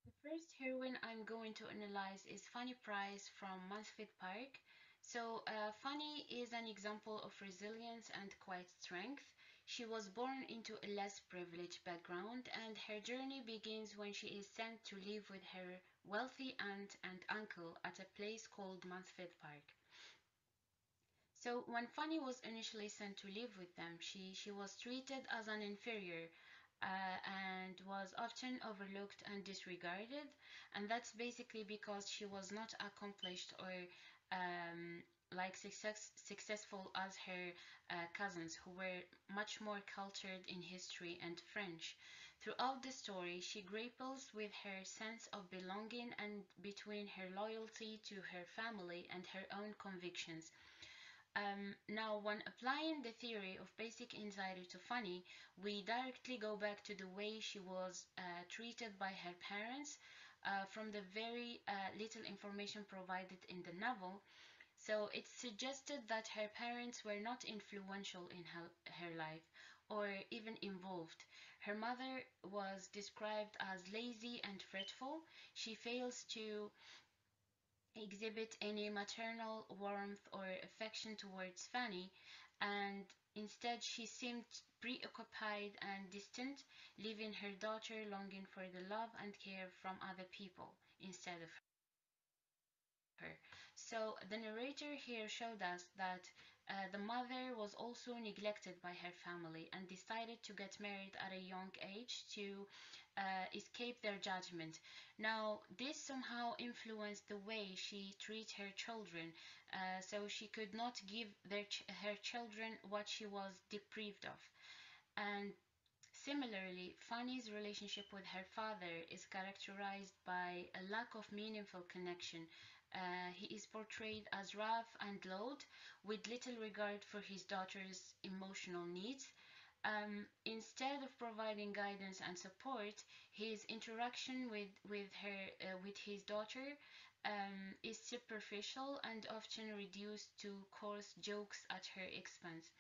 The first heroine I'm going to analyze is Fanny Price from Mansfield Park. So Fanny is an example of resilience and quiet strength. She was born into a less privileged background, and her journey begins when she is sent to live with her wealthy aunt and uncle at a place called Mansfield Park. So when Fanny was initially sent to live with them, she was treated as an inferior and was often overlooked and disregarded, and that's basically because she was not accomplished or like successful as her cousins, who were much more cultured in history and French. Throughout the story, she grapples with her sense of belonging and between her loyalty to her family and her own convictions. Now, when applying the theory of basic anxiety to Fanny, we directly go back to the way she was treated by her parents from the very little information provided in the novel. So it's suggested that her parents were not influential in her life or even involved. Her mother was described as lazy and fretful. She fails to exhibit any maternal warmth or affection towards Fanny, and instead she seemed preoccupied and distant. leaving her daughter longing for the love and care from other people instead of her. So the narrator here showed us that the mother was also neglected by her family and decided to get married at a young age to escape their judgment. Now, this somehow influenced the way she treated her children, so she could not give her children what she was deprived of. And similarly, Fanny's relationship with her father is characterized by a lack of meaningful connection. He is portrayed as rough and loud, with little regard for his daughter's emotional needs. Instead of providing guidance and support, his interaction with his daughter is superficial and often reduced to coarse jokes at her expense.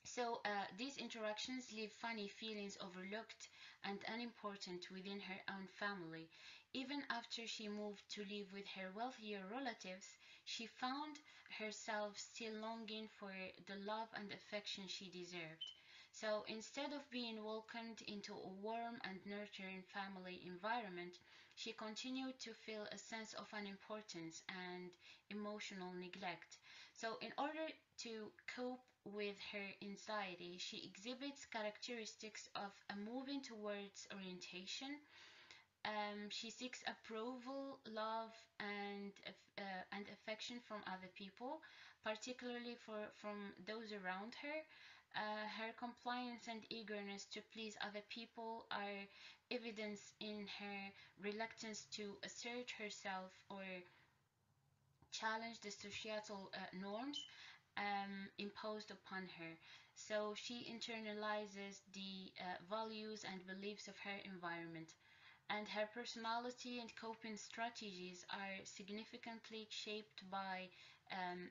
So these interactions leave Fanny feelings overlooked and unimportant within her own family. Even after she moved to live with her wealthier relatives, she found herself still longing for the love and affection she deserved. So instead of being welcomed into a warm and nurturing family environment, she continued to feel a sense of unimportance and emotional neglect. So in order to cope with her anxiety, she exhibits characteristics of a moving towards orientation. She seeks approval, love, and affection from other people, particularly from those around her. Her compliance and eagerness to please other people are evidence in her reluctance to assert herself or challenge the societal norms imposed upon her. So she internalizes the values and beliefs of her environment, and her personality and coping strategies are significantly shaped by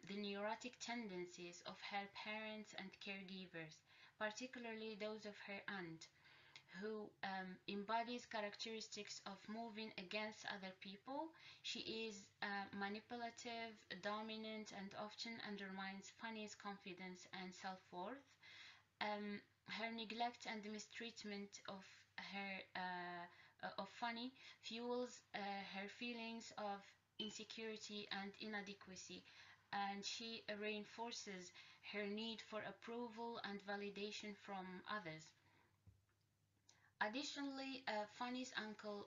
the neurotic tendencies of her parents and caregivers, particularly those of her aunt, who embodies characteristics of moving against other people. She is manipulative, dominant, and often undermines Fanny's confidence and self-worth. Her neglect and mistreatment of Fanny fuels her feelings of insecurity and inadequacy, and she reinforces her need for approval and validation from others. Additionally, Fanny's uncle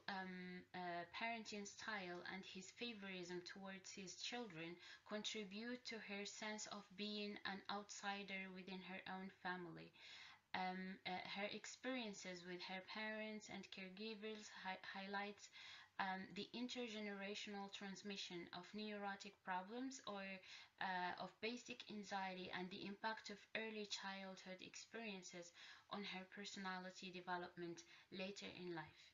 parenting style and his favorism towards his children contribute to her sense of being an outsider within her own family. Her experiences with her parents and caregivers highlights the intergenerational transmission of neurotic problems or of basic anxiety and the impact of early childhood experiences on her personality development later in life.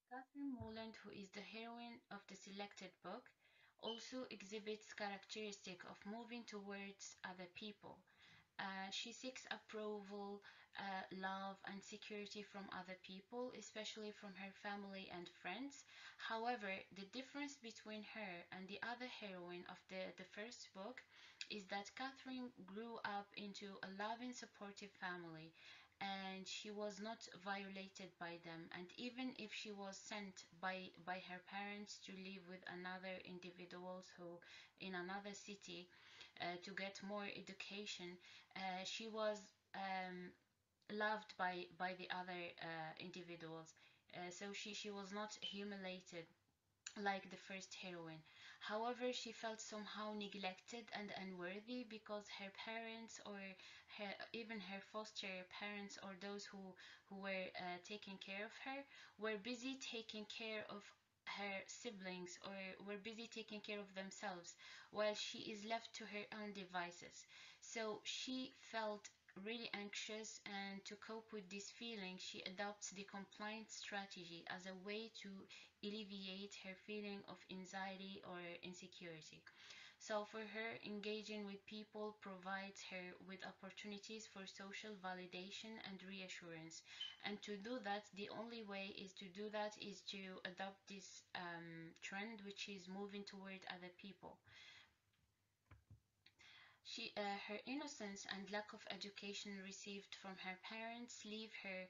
Catherine Morland, who is the heroine of the selected book, also exhibits characteristic of moving towards other people. She seeks approval, love, and security from other people, especially from her family and friends. However, the difference between her and the other heroine of the first book is that Catherine grew up into a loving, supportive family, and she was not violated by them. And even if she was sent by her parents to live with another individuals who in another city to get more education, she was loved by the other individuals. So she was not humiliated like the first heroine. However, she felt somehow neglected and unworthy because her parents or even her foster parents or those who were taking care of her were busy taking care of her siblings or were busy taking care of themselves while she is left to her own devices. So she felt really anxious, and to cope with this feeling she adopts the compliance strategy as a way to alleviate her feeling of anxiety or insecurity. So for her, engaging with people provides her with opportunities for social validation and reassurance. And to do that, the only way is to do that is to adopt this trend, which is moving toward other people. Her innocence and lack of education received from her parents leave her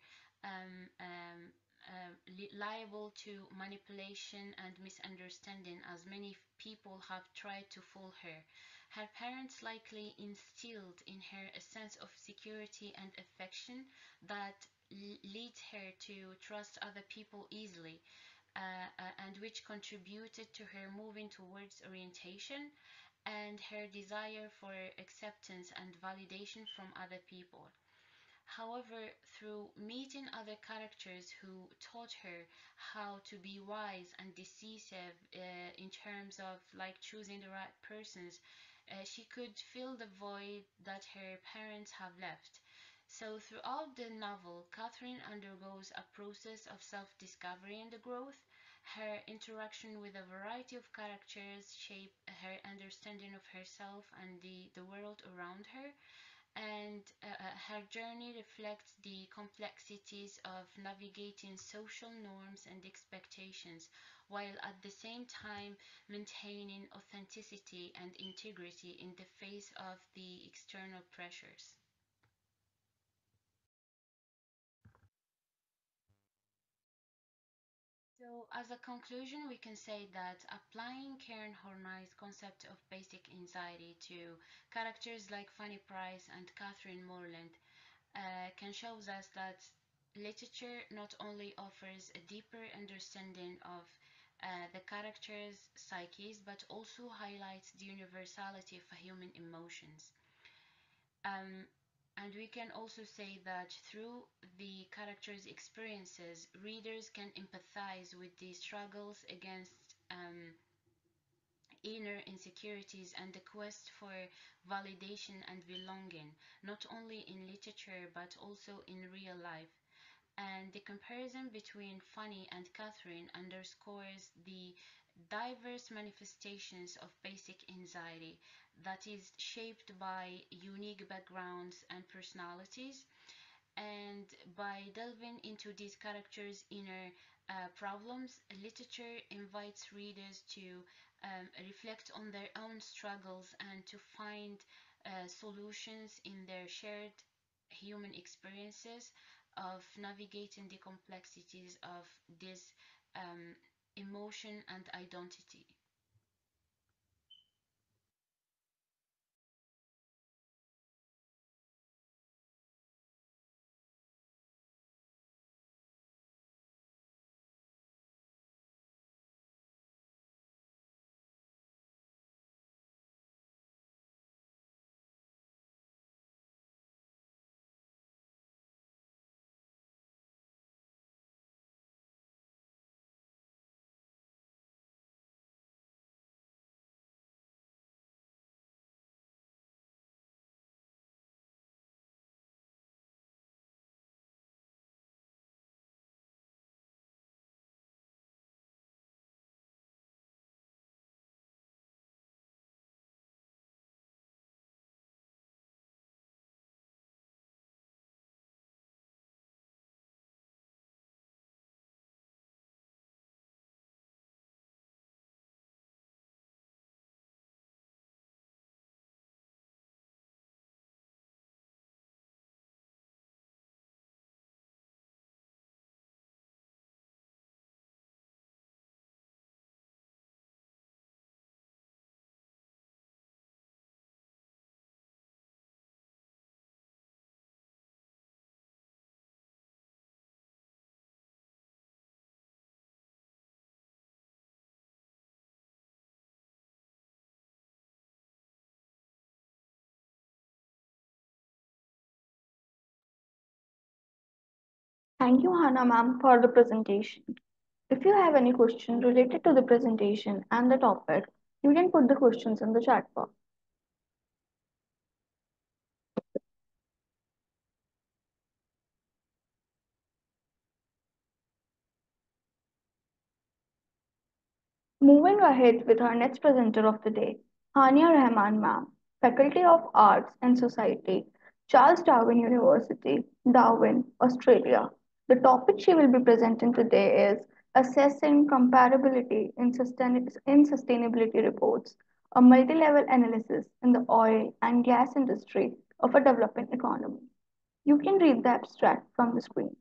liable to manipulation and misunderstanding, as many people have tried to fool her. Her parents likely instilled in her a sense of security and affection that leads her to trust other people easily, and which contributed to her moving towards orientation and her desire for acceptance and validation from other people. However, through meeting other characters who taught her how to be wise and decisive in terms of like choosing the right persons, she could fill the void that her parents have left. So throughout the novel, Catherine undergoes a process of self-discovery and growth. Her interaction with a variety of characters shape her understanding of herself and the world around her, and her journey reflects the complexities of navigating social norms and expectations, while at the same time maintaining authenticity and integrity in the face of the external pressures. So, as a conclusion, we can say that applying Karen Horney's concept of basic anxiety to characters like Fanny Price and Catherine Morland can show us that literature not only offers a deeper understanding of the characters' psyches, but also highlights the universality of human emotions. Um, and we can also say that through the characters' experiences, readers can empathize with the struggles against inner insecurities and the quest for validation and belonging, not only in literature but also in real life. And the comparison between Fanny and Catherine underscores the diverse manifestations of basic anxiety that is shaped by unique backgrounds and personalities. And by delving into these characters' inner problems, literature invites readers to reflect on their own struggles and to find solutions in their shared human experiences of navigating the complexities of this emotion and identity. Thank you, Hannah ma'am, for the presentation. If you have any questions related to the presentation and the topic, you can put the questions in the chat box. Moving ahead with our next presenter of the day, Hania Rahman ma'am, Faculty of Arts and Society, Charles Darwin University, Darwin, Australia. The topic she will be presenting today is Assessing Comparability in Sustainability Reports, a multi-level analysis in the oil and gas industry of a developing economy. You can read the abstract from the screen.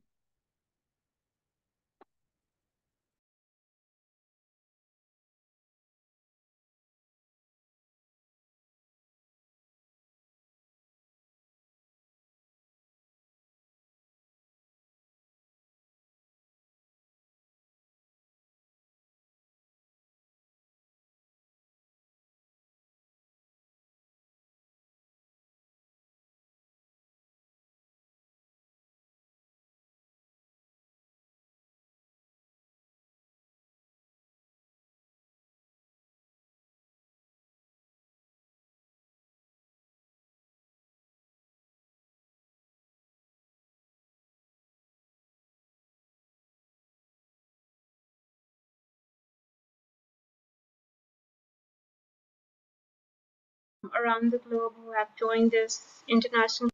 Around the globe who have joined this international.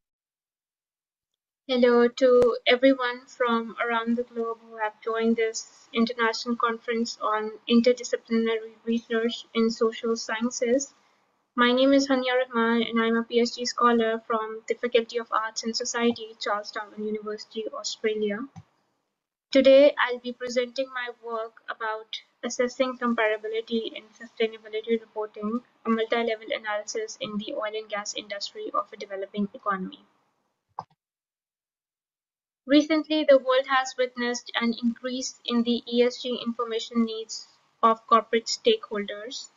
Hello to everyone from around the globe who have joined this international conference on interdisciplinary research in social sciences. My name is Hania Rahman and I'm a PhD scholar from the Faculty of Arts and Society, Charles Darwin University, Australia. Today, I'll be presenting my work about assessing comparability in sustainability reporting, a multi-level analysis in the oil and gas industry of a developing economy. Recently, the world has witnessed an increase in the ESG information needs of corporate stakeholders.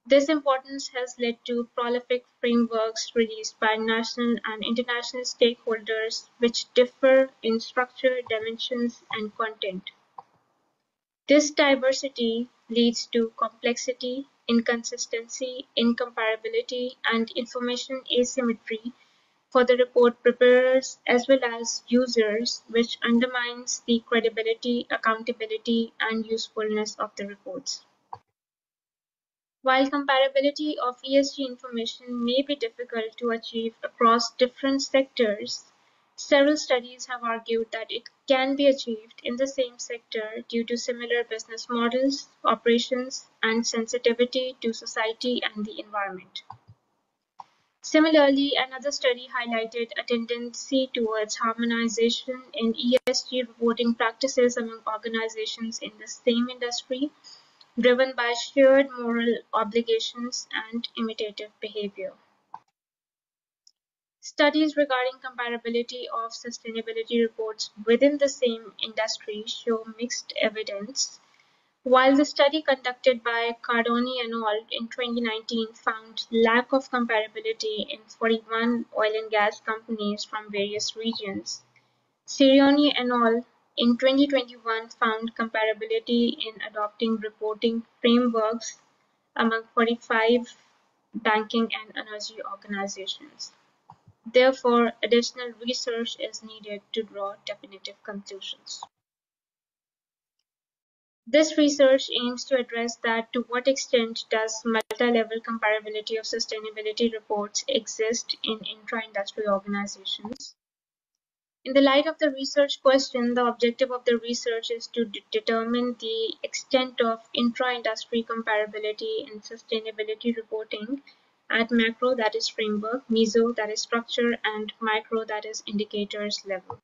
This importance has led to prolific frameworks released by national and international stakeholders which differ in structure, dimensions, and content. This diversity leads to complexity, inconsistency, incomparability, and information asymmetry for the report preparers as well as users, which undermines the credibility, accountability, and usefulness of the reports. While comparability of ESG information may be difficult to achieve across different sectors, several studies have argued that it can be achieved in the same sector due to similar business models, operations, and sensitivity to society and the environment. Similarly, another study highlighted a tendency towards harmonization in ESG reporting practices among organizations in the same industry, driven by shared moral obligations and imitative behavior. Studies regarding comparability of sustainability reports within the same industry show mixed evidence. While the study conducted by Cardoni et al. In 2019 found lack of comparability in 41 oil and gas companies from various regions, Sirioni et al. In 2021 found comparability in adopting reporting frameworks among 45 banking and energy organizations. Therefore, additional research is needed to draw definitive conclusions. This research aims to address that to what extent does multi-level comparability of sustainability reports exist in intra-industry organizations. In the light of the research question, the objective of the research is to determine the extent of intra-industry comparability in sustainability reporting at macro, that is framework, meso, that is structure, and micro, that is indicators level.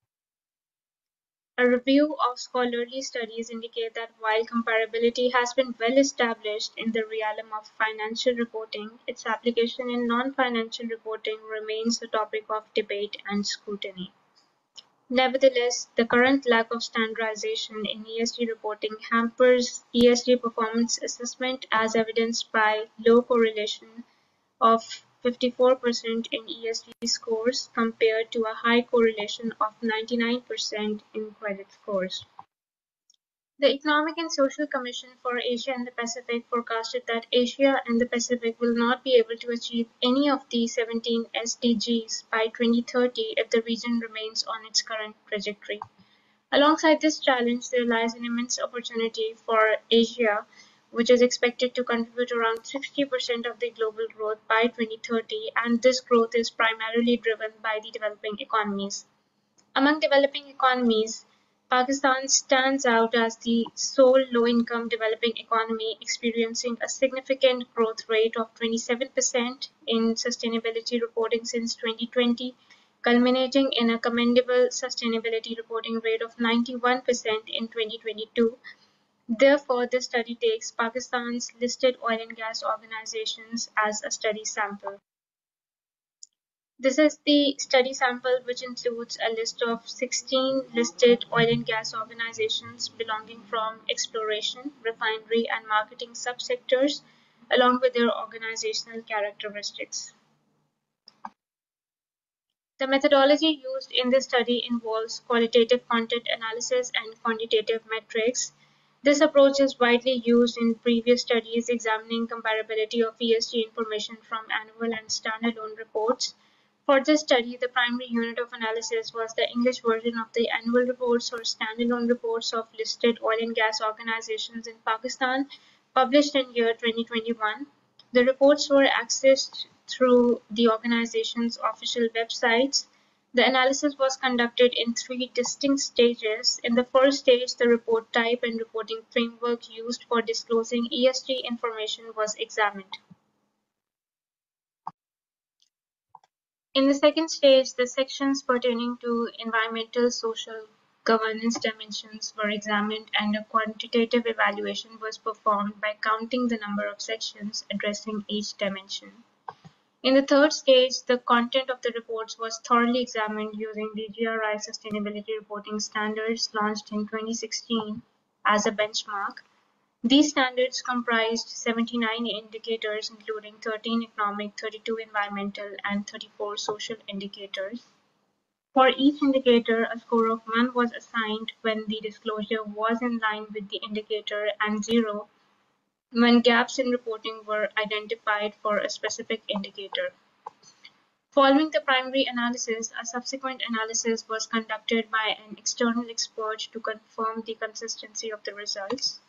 A review of scholarly studies indicate that while comparability has been well established in the realm of financial reporting, its application in non-financial reporting remains a topic of debate and scrutiny. Nevertheless, the current lack of standardization in ESG reporting hampers ESG performance assessment as evidenced by low correlation of 54% in ESG scores compared to a high correlation of 99% in credit scores. The Economic and Social Commission for Asia and the Pacific forecasted that Asia and the Pacific will not be able to achieve any of the 17 SDGs by 2030 if the region remains on its current trajectory. Alongside this challenge, there lies an immense opportunity for Asia, which is expected to contribute around 60% of the global growth by 2030, and this growth is primarily driven by the developing economies. Among developing economies, Pakistan stands out as the sole low-income developing economy, experiencing a significant growth rate of 27% in sustainability reporting since 2020, culminating in a commendable sustainability reporting rate of 91% in 2022. Therefore, this study takes Pakistan's listed oil and gas organizations as a study sample. This is the study sample, which includes a list of 16 listed oil and gas organizations belonging from exploration, refinery, and marketing subsectors, along with their organizational characteristics. The methodology used in this study involves qualitative content analysis and quantitative metrics. This approach is widely used in previous studies examining comparability of ESG information from annual and standalone reports. For this study, the primary unit of analysis was the English version of the annual reports or standalone reports of listed oil and gas organizations in Pakistan, published in year 2021. The reports were accessed through the organization's official websites. The analysis was conducted in 3 distinct stages. In the first stage, the report type and reporting framework used for disclosing ESG information was examined. In the second stage, the sections pertaining to environmental, social, governance dimensions were examined, and a quantitative evaluation was performed by counting the number of sections addressing each dimension. In the third stage, the content of the reports was thoroughly examined using the GRI Sustainability Reporting Standards launched in 2016 as a benchmark. These standards comprised 79 indicators, including 13 economic, 32 environmental, and 34 social indicators. For each indicator, a score of 1 was assigned when the disclosure was in line with the indicator, and 0 when gaps in reporting were identified for a specific indicator. Following the primary analysis, a subsequent analysis was conducted by an external expert to confirm the consistency of the results.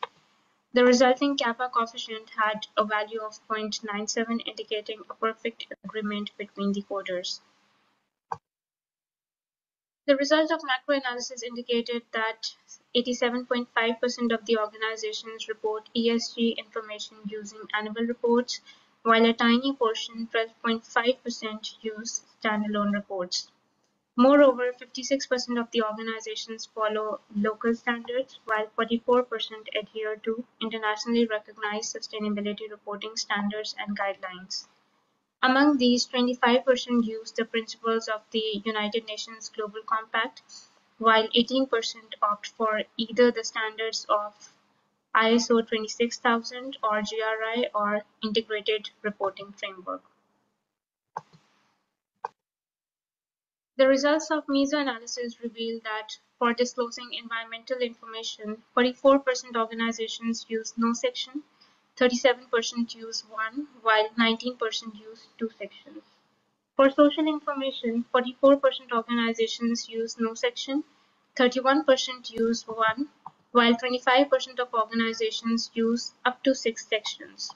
The resulting kappa coefficient had a value of 0.97, indicating a perfect agreement between the coders. The result of macro-analysis indicated that 87.5% of the organizations report ESG information using annual reports, while a tiny portion, 12.5%, use standalone reports. Moreover, 56% of the organizations follow local standards, while 44% adhere to internationally recognized sustainability reporting standards and guidelines. Among these, 25% use the principles of the United Nations Global Compact, while 18% opt for either the standards of ISO 26000 or GRI or Integrated Reporting Framework. The results of meso-analysis reveal that for disclosing environmental information, 44% organizations use no section, 37% use 1, while 19% use 2 sections. For social information, 44% organizations use no section, 31% use 1, while 25% of organizations use up to 6 sections.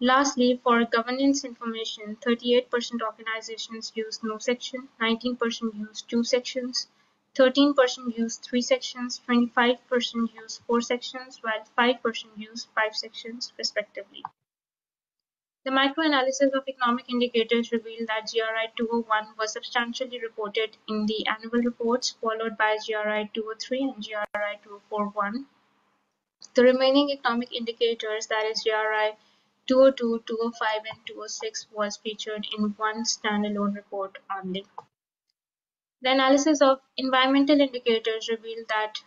Lastly, for governance information, 38% organizations use no section, 19% use 2 sections, 13% use 3 sections, 25% use 4 sections, while 5% use 5 sections, respectively. The microanalysis of economic indicators revealed that GRI 201 was substantially reported in the annual reports, followed by GRI 203 and GRI 241. The remaining economic indicators, that is GRI 202, 205, and 206, was featured in one standalone report only. The analysis of environmental indicators revealed that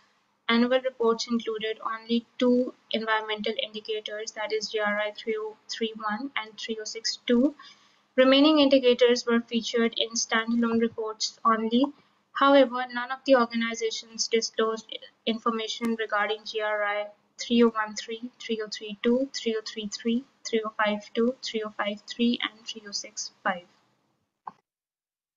annual reports included only 2 environmental indicators, that is GRI 3031 and 3062. Remaining indicators were featured in standalone reports only. However, none of the organizations disclosed information regarding GRI 3013, 3032, 3033, 3052, 3053, and 3065.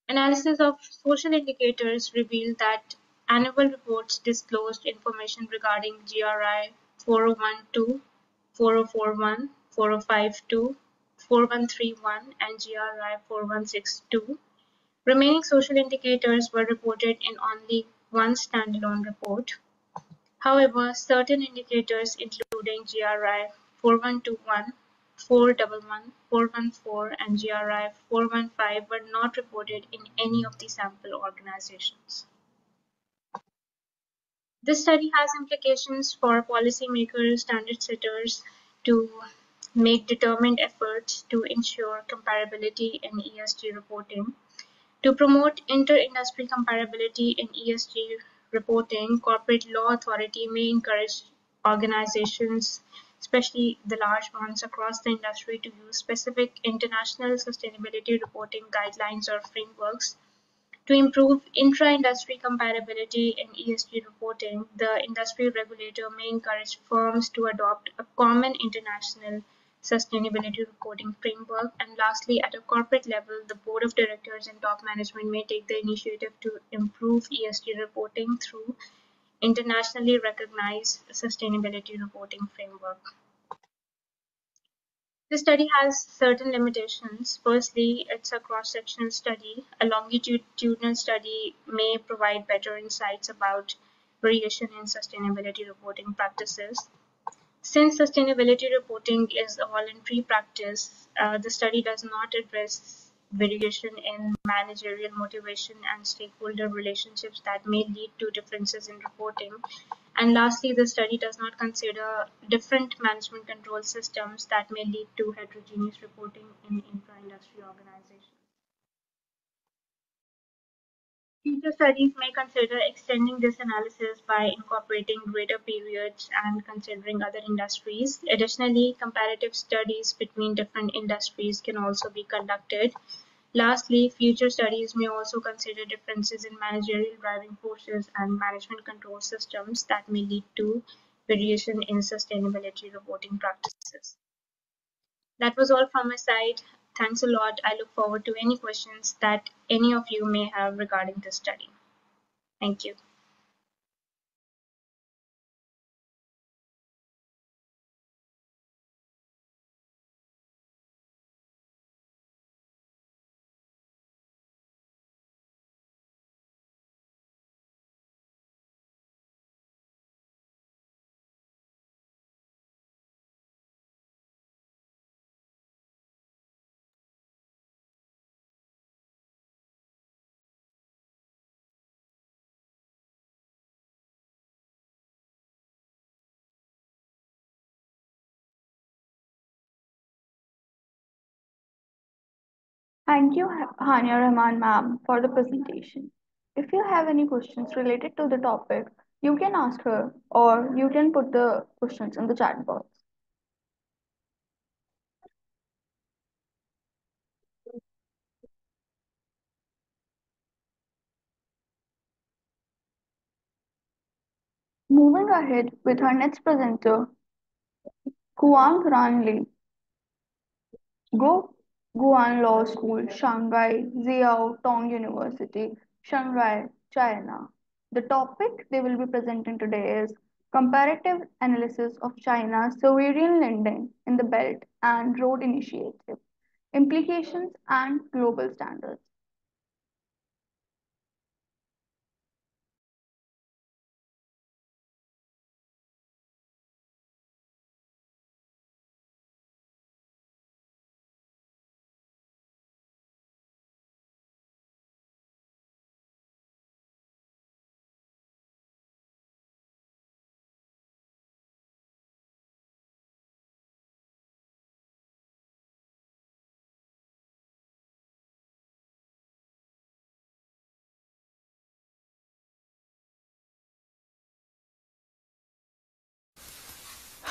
Analysis of social indicators revealed that annual reports disclosed information regarding GRI 4012, 4041, 4052, 4131, and GRI 4162. Remaining social indicators were reported in only one standalone report. However, certain indicators including GRI 4121, 411, 414, and GRI 415 were not reported in any of the sample organizations. This study has implications for policymakers, standard setters to make determined efforts to ensure comparability in ESG reporting. To promote inter-industry comparability in ESG reporting, corporate law authority may encourage organizations, especially the large ones across the industry, to use specific international sustainability reporting guidelines or frameworks. To improve intra-industry comparability in ESG reporting, the industry regulator may encourage firms to adopt a common international sustainability reporting framework. And lastly, at a corporate level, the board of directors and top management may take the initiative to improve ESG reporting through internationally recognized sustainability reporting framework. The study has certain limitations. Firstly, it's a cross-sectional study. A longitudinal study may provide better insights about variation in sustainability reporting practices. Since sustainability reporting is a voluntary practice, the study does not address variation in managerial motivation and stakeholder relationships that may lead to differences in reporting. And lastly, the study does not consider different management control systems that may lead to heterogeneous reporting in intra-industry organizations. Future studies may consider extending this analysis by incorporating greater periods and considering other industries. Additionally, comparative studies between different industries can also be conducted. Lastly, future studies may also consider differences in managerial driving forces and management control systems that may lead to variation in sustainability reporting practices. That was all from my side. Thanks a lot. I look forward to any questions that any of you may have regarding this study. Thank you. Thank you, Hania Rahman ma'am, for the presentation. If you have any questions related to the topic, you can ask her or you can put the questions in the chat box. Moving ahead with our next presenter, Huang Ranli, Go Guan Law School, Shanghai Ziao Tong University, Shanghai, China. The topic they will be presenting today is comparative analysis of China's sovereign lending in the Belt and Road Initiative, implications and global standards.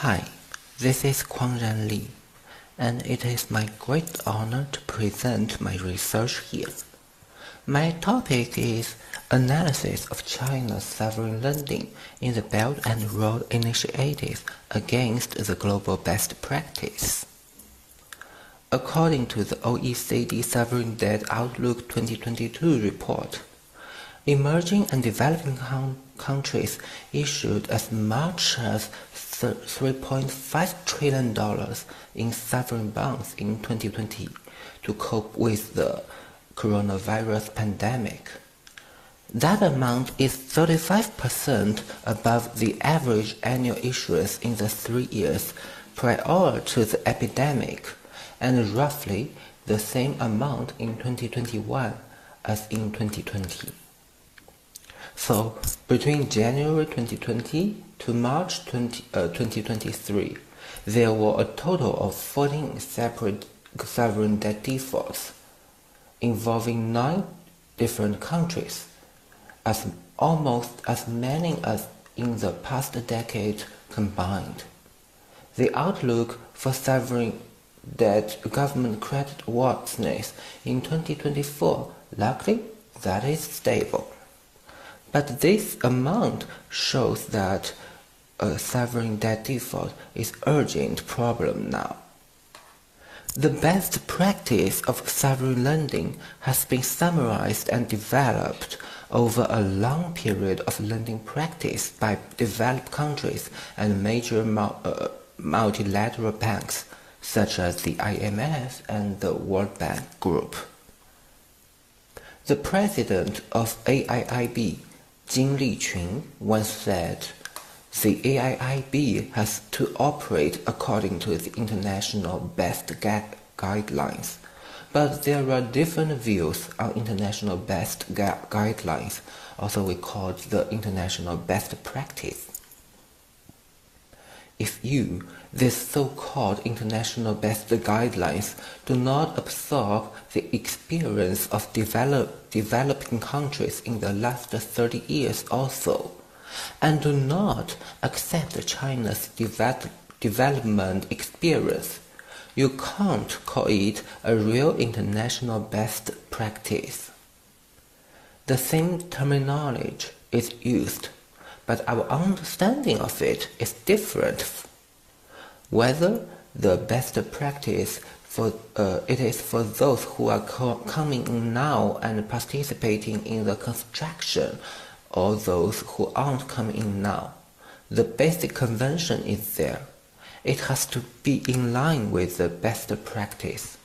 Hi, this is Kuangran Li, and it is my great honor to present my research here. My topic is analysis of China's sovereign lending in the Belt and Road Initiative against the global best practice. According to the OECD Sovereign Debt Outlook 2022 report, Emerging and developing countries issued as much as $3.5 trillion in sovereign bonds in 2020 to cope with the coronavirus pandemic. That amount is 35% above the average annual issuance in the 3 years prior to the epidemic, and roughly the same amount in 2021 as in 2020. So, between January 2020 to March 2023, there were a total of 14 separate sovereign debt defaults involving 9 different countries, almost as many as in the past decade combined. The outlook for sovereign debt government creditworthiness in 2024 likely that is stable. But this amount shows that a sovereign debt default is an urgent problem now. The best practice of sovereign lending has been summarized and developed over a long period of lending practice by developed countries and major multilateral banks such as the IMF and the World Bank Group. The president of AIIB, Jin Liqun, once said, "The AIIB has to operate according to the international best guidelines, but there are different views on international best guidelines, also we call it the international best practice. If you, these so-called international best guidelines, do not absorb the experience of developing countries in the last 30 years or so, and do not accept China's development experience, you can't call it a real international best practice." The same terminology is used, but our understanding of it is different. Whether the best practice it is for those who are coming in now and participating in the construction, or those who aren't coming in now, the basic convention is there. It has to be in line with the best practice.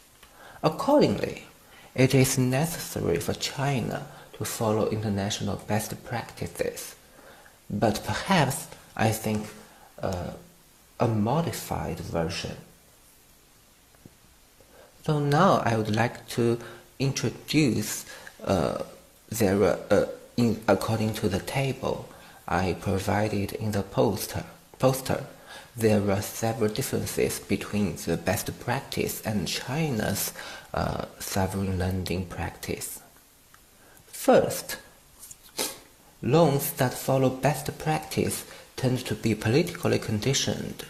Accordingly, it is necessary for China to follow international best practices, but perhaps, I think, a modified version. So now I would like to introduce according to the table I provided in the poster, there are several differences between the best practice and China's sovereign lending practice. First, loans that follow best practice tend to be politically conditioned.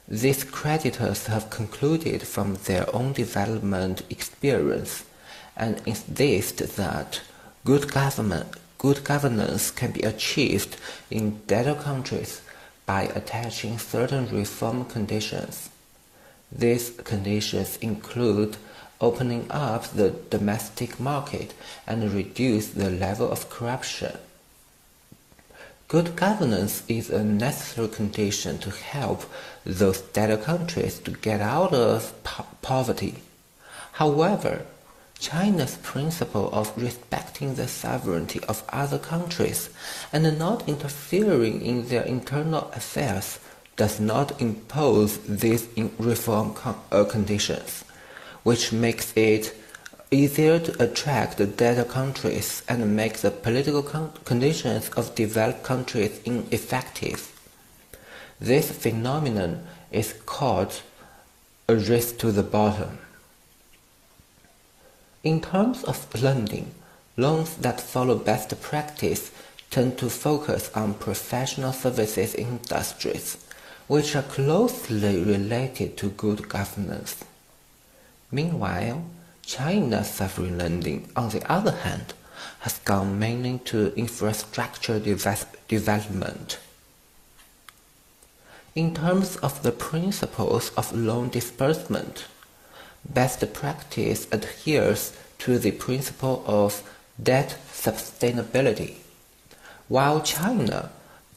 These creditors have concluded from their own development experience and insist that good governance can be achieved in debtor countries by attaching certain reform conditions. These conditions include opening up the domestic market and reduce the level of corruption. Good governance is a necessary condition to help those debtor countries to get out of poverty. However, China's principle of respecting the sovereignty of other countries and not interfering in their internal affairs does not impose these reform conditions, which makes it easier to attract the debtor countries and make the political conditions of developed countries ineffective. This phenomenon is called a race to the bottom. In terms of lending, loans that follow best practice tend to focus on professional services industries, which are closely related to good governance. Meanwhile, China's sovereign lending, on the other hand, has gone mainly to infrastructure development. In terms of the principles of loan disbursement, best practice adheres to the principle of debt sustainability. While China,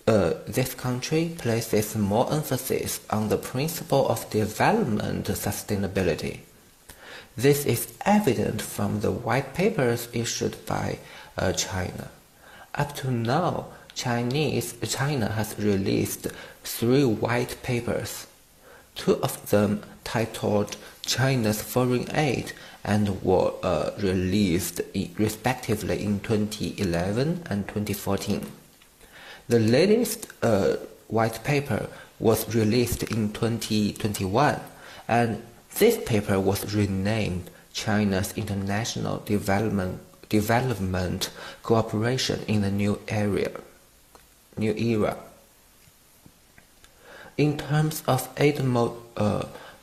this country places more emphasis on the principle of development sustainability. This is evident from the white papers issued by China. Up to now, China has released 3 white papers, 2 of them titled China's Foreign Aid and were released respectively in 2011 and 2014. The latest white paper was released in 2021, and this paper was renamed China's International Development Cooperation in the New Era. In terms of aid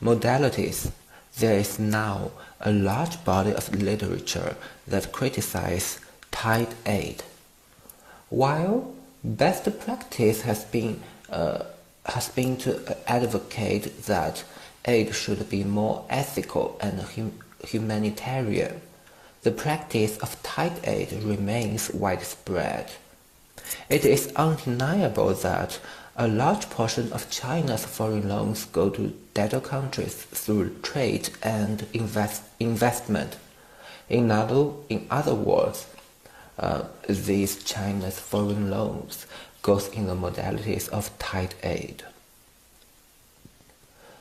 modalities, there is now a large body of literature that criticizes tied aid. While best practice has been to advocate that aid should be more ethical and humanitarian, the practice of tied aid remains widespread. It is undeniable that a large portion of China's foreign loans go to debtor countries through trade and investment. In other words, these China's foreign loans goes in the modalities of tied aid.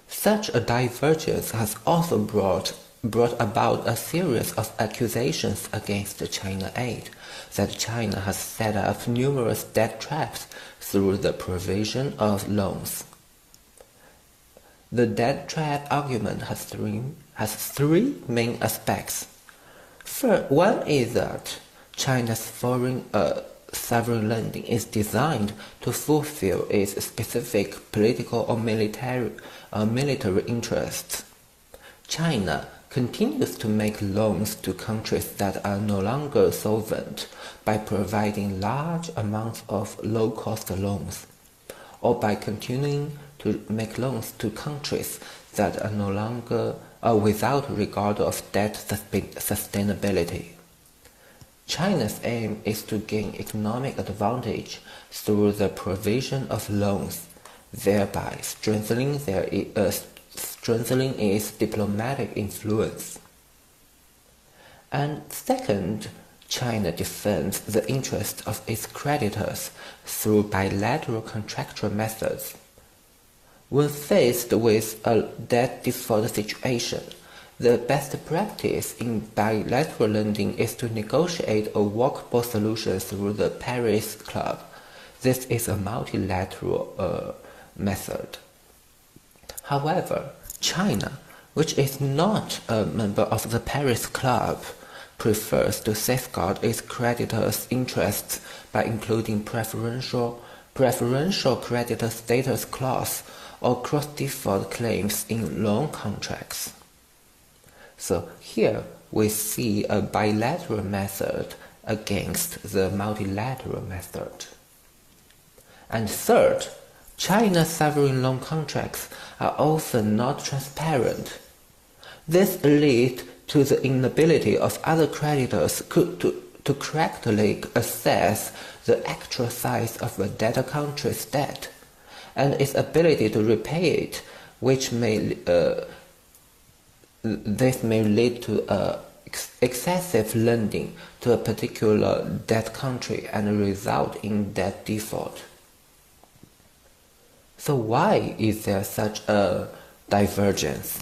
Such a divergence has also brought about a series of accusations against China aid, that China has set up numerous debt traps through the provision of loans. The debt trap argument has three main aspects. First, one is that China's foreign sovereign lending is designed to fulfill its specific political or military interests. China continues to make loans to countries that are no longer solvent by providing large amounts of low-cost loans, or by continuing to make loans to countries that are no longer without regard of debt sustainability. China's aim is to gain economic advantage through the provision of loans, thereby strengthening its diplomatic influence. And second, China defends the interests of its creditors through bilateral contractual methods. When faced with a debt default situation, the best practice in bilateral lending is to negotiate a workable solution through the Paris Club. This is a multilateral method. However, China, which is not a member of the Paris Club, prefers to safeguard its creditors' interests by including preferential creditor status clause or cross-default claims in loan contracts. So here we see a bilateral method against the multilateral method. And third, China's sovereign loan contracts are often not transparent. This leads to the inability of other creditors to correctly assess the actual size of a debtor country's debt and its ability to repay it, which this may lead to excessive lending to a particular debt country and result in debt default. So why is there such a divergence?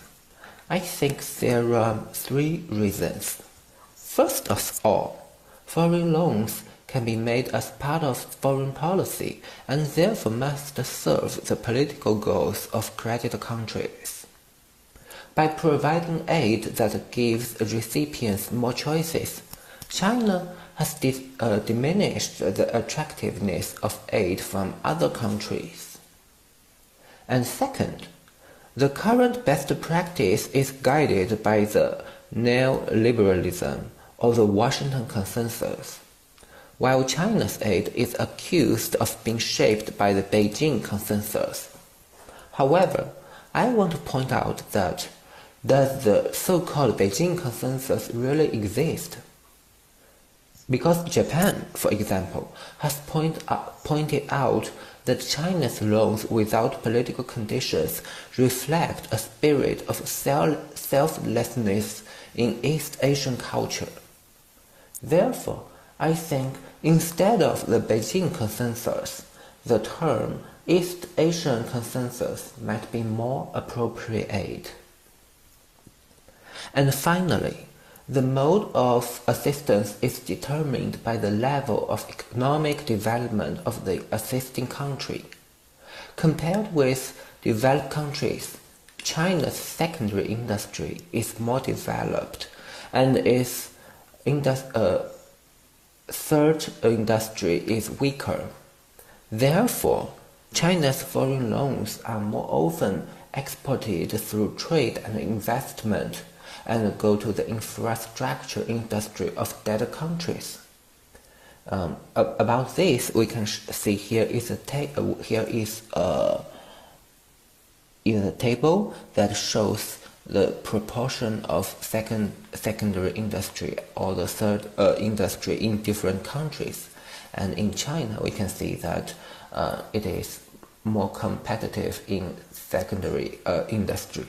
I think there are 3 reasons. First of all, foreign loans can be made as part of foreign policy and therefore must serve the political goals of creditor countries. By providing aid that gives recipients more choices, China has diminished the attractiveness of aid from other countries. And second, the current best practice is guided by the neoliberalism or the Washington Consensus, while China's aid is accused of being shaped by the Beijing Consensus. However, I want to point out that does the so-called Beijing Consensus really exist? Because Japan, for example, has pointed out that China's loans without political conditions reflect a spirit of selflessness in East Asian culture. Therefore, I think instead of the Beijing consensus, the term East Asian consensus might be more appropriate. And finally, the mode of assistance is determined by the level of economic development of the assisting country. Compared with developed countries, China's secondary industry is more developed and its third industry is weaker. Therefore, China's foreign loans are more often exported through trade and investment and go to the infrastructure industry of debtor countries. About this, we can see here is a table that shows the proportion of secondary industry or the third industry in different countries. And in China, we can see that it is more competitive in secondary industry.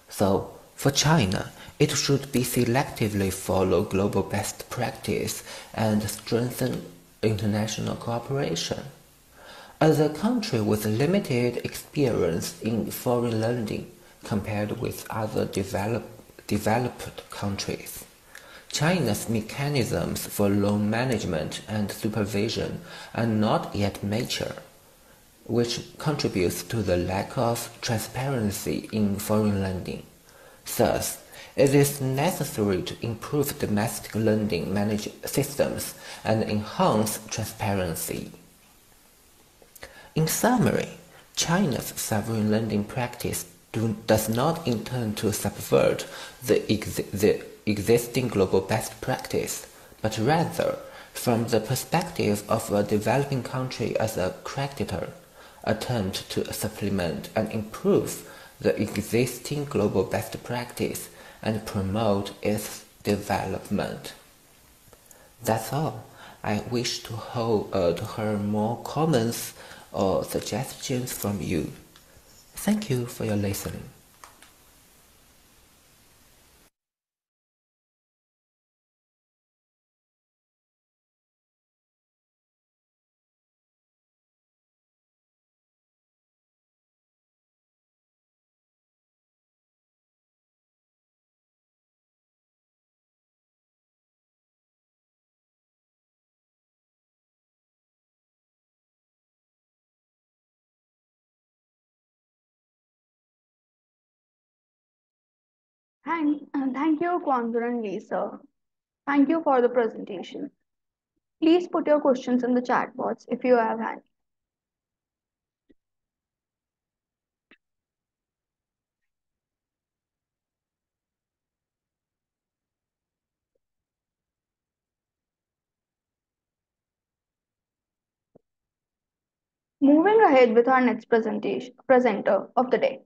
So for China, it should be selectively follow global best practice and strengthen international cooperation. As a country with limited experience in foreign lending compared with other developed countries, China's mechanisms for loan management and supervision are not yet mature, which contributes to the lack of transparency in foreign lending. Thus, it is necessary to improve domestic lending management systems and enhance transparency. In summary, China's sovereign lending practice does not intend to subvert the existing global best practice, but rather, from the perspective of a developing country as a creditor, attempt to supplement and improve the existing global best practice and promote its development. That's all. I wish to hear more comments or suggestions from you. Thank you for your listening. Thank you, Kwanzaa and Lisa. Thank you for the presentation. Please put your questions in the chat box if you have any. Moving ahead with our next presenter of the day,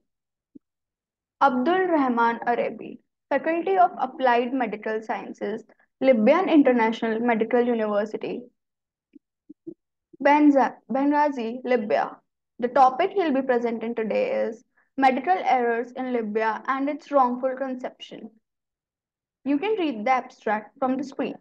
Abdul Rahman Arabi, Faculty of Applied Medical Sciences, Libyan International Medical University, Benghazi, Libya. The topic he'll be presenting today is medical errors in Libya and its wrongful conception. You can read the abstract from the screen.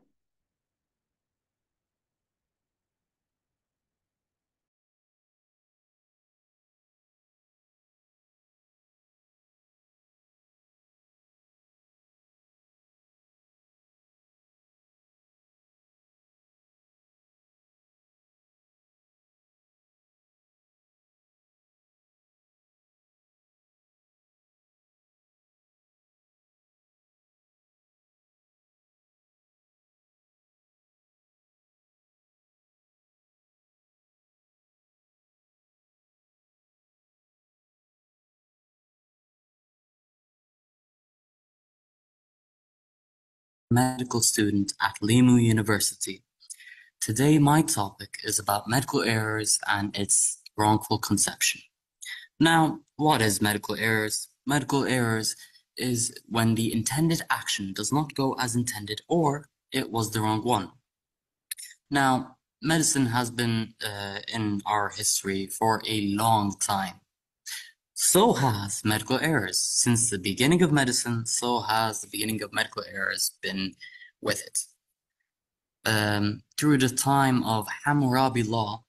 Medical student at Limu University. Today, my topic is about medical errors and its wrongful conception. Now, what is medical errors? Medical errors is when the intended action does not go as intended or it was the wrong one. Now, medicine has been in our history for a long time. So has medical errors. Since the beginning of medicine, so has the beginning of medical errors been with it. Through the time of Hammurabi law,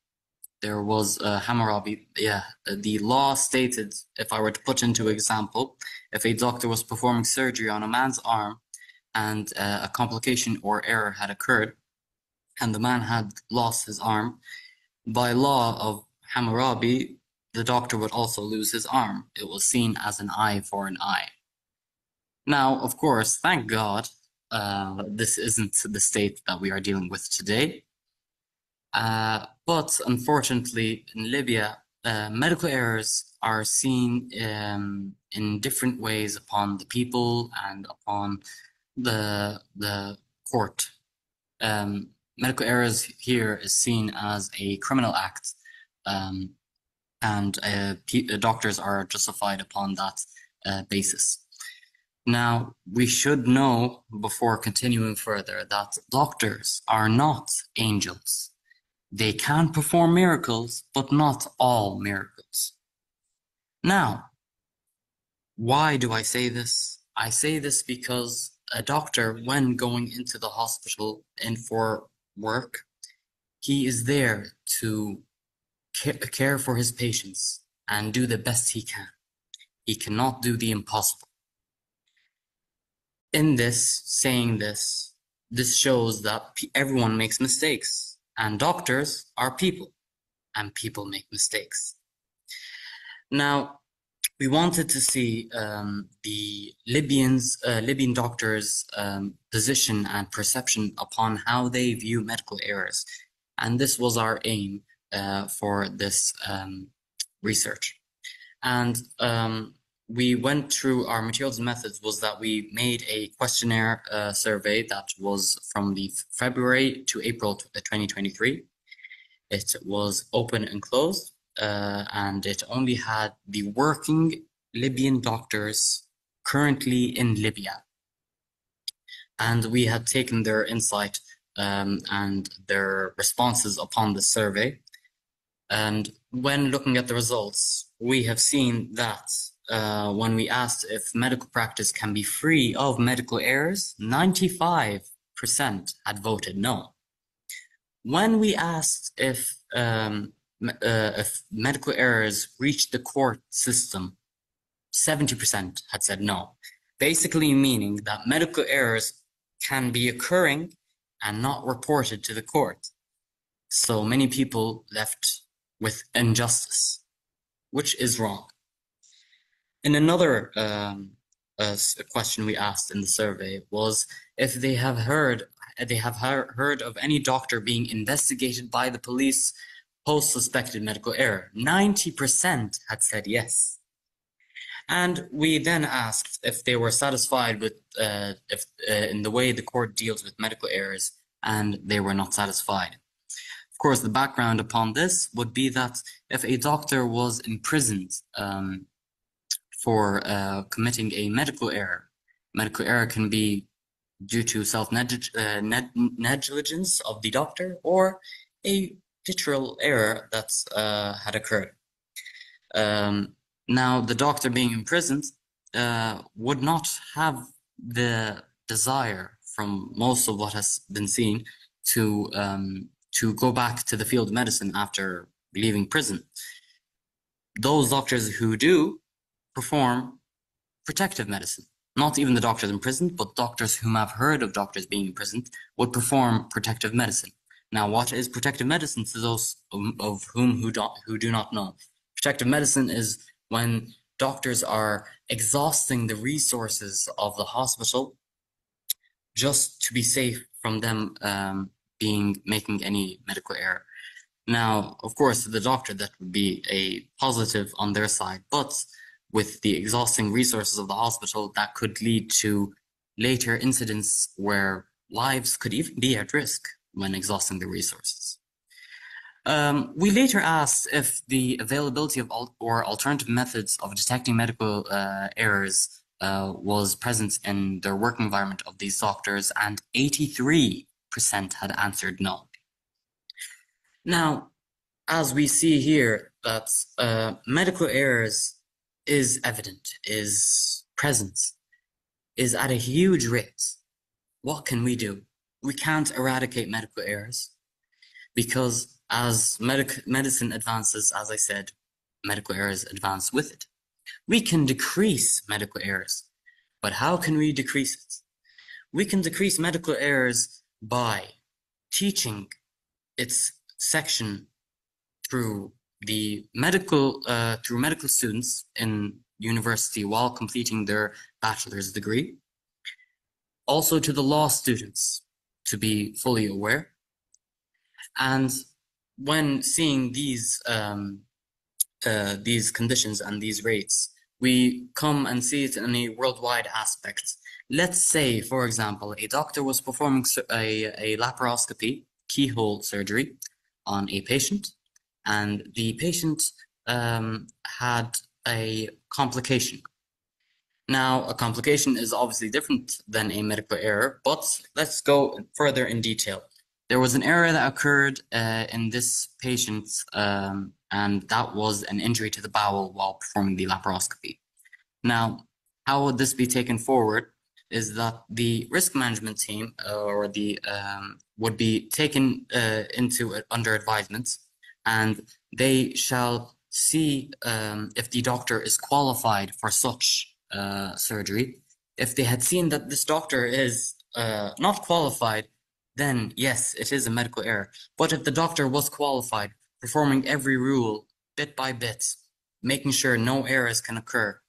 there was the law stated, if I were to put into example, if a doctor was performing surgery on a man's arm and a complication or error had occurred and the man had lost his arm, by law of Hammurabi, the doctor would also lose his arm. It was seen as an eye for an eye. Now, of course, thank God, this isn't the state that we are dealing with today. But unfortunately, in Libya, medical errors are seen in different ways upon the people and upon the court. Medical errors here is seen as a criminal act, and doctors are justified upon that basis. Now, we should know before continuing further that doctors are not angels. They can perform miracles, but not all miracles. Now, why do I say this? I say this because a doctor, when going into the hospital and for work, he is there to care for his patients and do the best he can. He cannot do the impossible. In this, saying this shows that everyone makes mistakes, and doctors are people, and people make mistakes. Now, we wanted to see the Libyan doctors' position and perception upon how they view medical errors, and this was our aim for this research. And we went through our materials and methods was that we made a questionnaire survey that was from the February to April 2023. It was open and closed, and it only had the working Libyan doctors currently in Libya. And we had taken their insight and their responses upon the survey. And when looking at the results, we have seen that when we asked if medical practice can be free of medical errors, 95% had voted no. When we asked if medical errors reached the court system, 70% had said no. Basically meaning that medical errors can be occurring and not reported to the court. So many people left with injustice, which is wrong. And another question we asked in the survey was if they have heard of any doctor being investigated by the police post-suspected medical error. 90% had said yes. And we then asked if they were satisfied with in the way the court deals with medical errors, and they were not satisfied. Of course, the background upon this would be that if a doctor was imprisoned for committing a medical error can be due to self-negligence of the doctor or a literal error that's had occurred. Now, the doctor being imprisoned would not have the desire from most of what has been seen to go back to the field of medicine after leaving prison. Those doctors who do perform protective medicine. Not even the doctors imprisoned, but doctors whom have heard of doctors being imprisoned would perform protective medicine. Now, what is protective medicine to those of whom who do not know? Protective medicine is when doctors are exhausting the resources of the hospital just to be safe from them making any medical error. Now, of course, the doctor, that would be a positive on their side, but with the exhausting resources of the hospital, that could lead to later incidents where lives could even be at risk when exhausting the resources. We later asked if the availability of or alternative methods of detecting medical errors was present in their work environment of these doctors, and 83% had answered no. Now, as we see here, that medical errors is evident, is present, is at a huge rate. What can we do? We can't eradicate medical errors, because as medicine advances, as I said, medical errors advance with it. We can decrease medical errors, but how can we decrease it? We can decrease medical errors by teaching its section through medical students in university while completing their bachelor's degree. Also to the law students to be fully aware. And when seeing these conditions and these rates, we come and see it in a worldwide aspect. Let's say, for example, a doctor was performing a laparoscopy, keyhole surgery, on a patient, and the patient had a complication. Now, a complication is obviously different than a medical error, but let's go further in detail. There was an error that occurred in this patient, and that was an injury to the bowel while performing the laparoscopy. Now, how would this be taken forward is that the risk management team would be taken under advisement, and they shall see if the doctor is qualified for such surgery. If they had seen that this doctor is not qualified, then yes, it is a medical error. But if the doctor was qualified, performing every rule bit by bit, making sure no errors can occur,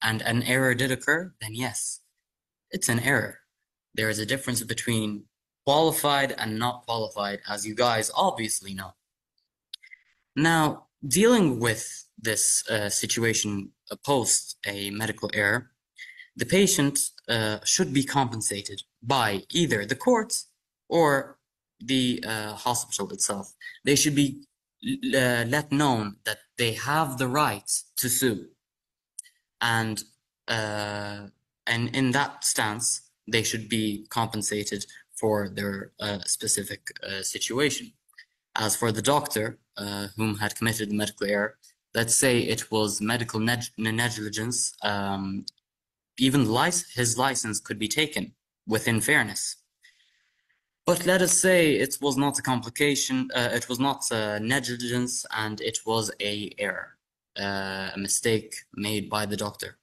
and an error did occur, then yes, it's an error. There is a difference between qualified and not qualified, as you guys obviously know. Now, dealing with this situation post a medical error, the patient should be compensated by either the court or the hospital itself. They should be let known that they have the right to sue. And in that stance, they should be compensated for their specific situation. As for the doctor whom had committed the medical error, let's say it was medical negligence, even his license could be taken within fairness. But let us say it was not a complication, it was not negligence, and it was a error, a mistake made by the doctor.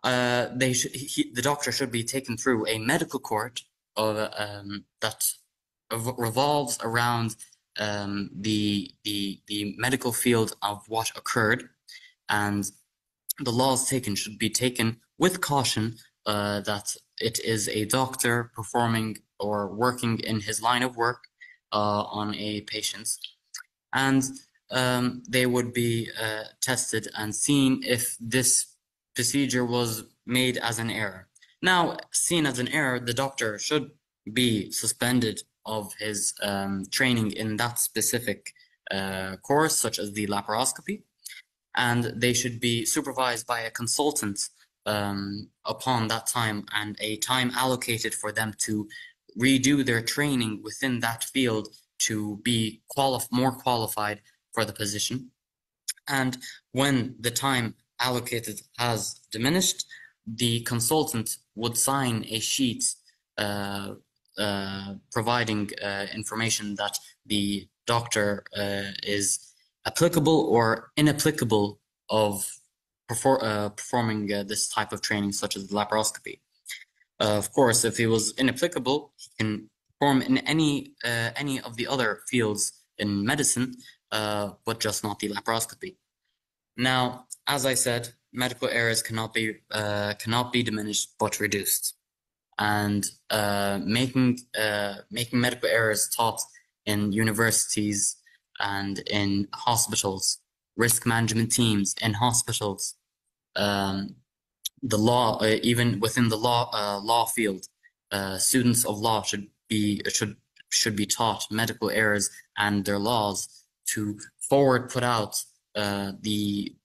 The doctor should be taken through a medical court that revolves around the medical field of what occurred, and the laws taken should be taken with caution, that it is a doctor performing or working in his line of work on a patient, and they would be tested and seen if this procedure was made as an error. Now, seen as an error, the doctor should be suspended of his training in that specific course, such as the laparoscopy, and they should be supervised by a consultant upon that time, and a time allocated for them to redo their training within that field to be more qualified for the position. And when the time allocated has diminished, the consultant would sign a sheet providing information that the doctor is applicable or inapplicable of performing this type of training, such as laparoscopy. Of course, if he was inapplicable, he can perform in any of the other fields in medicine, but just not the laparoscopy. Now, as I said, medical errors cannot be diminished but reduced, and making medical errors taught in universities and in hospitals, risk management teams in hospitals, the law, even within the law field, students of law should be taught medical errors and their laws to put out the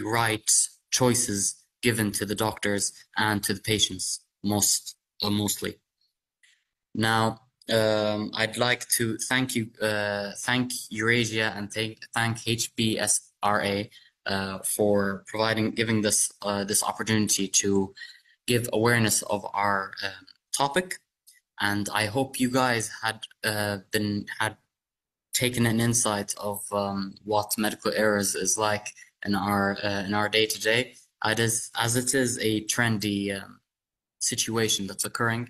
right choices given to the doctors and to the patients mostly. Now, I'd like to thank Eurasia and thank HBSRA for giving this opportunity to give awareness of our topic, and I hope you guys had taken an insight of what medical errors is like in our day to day, as it is a trendy situation that's occurring.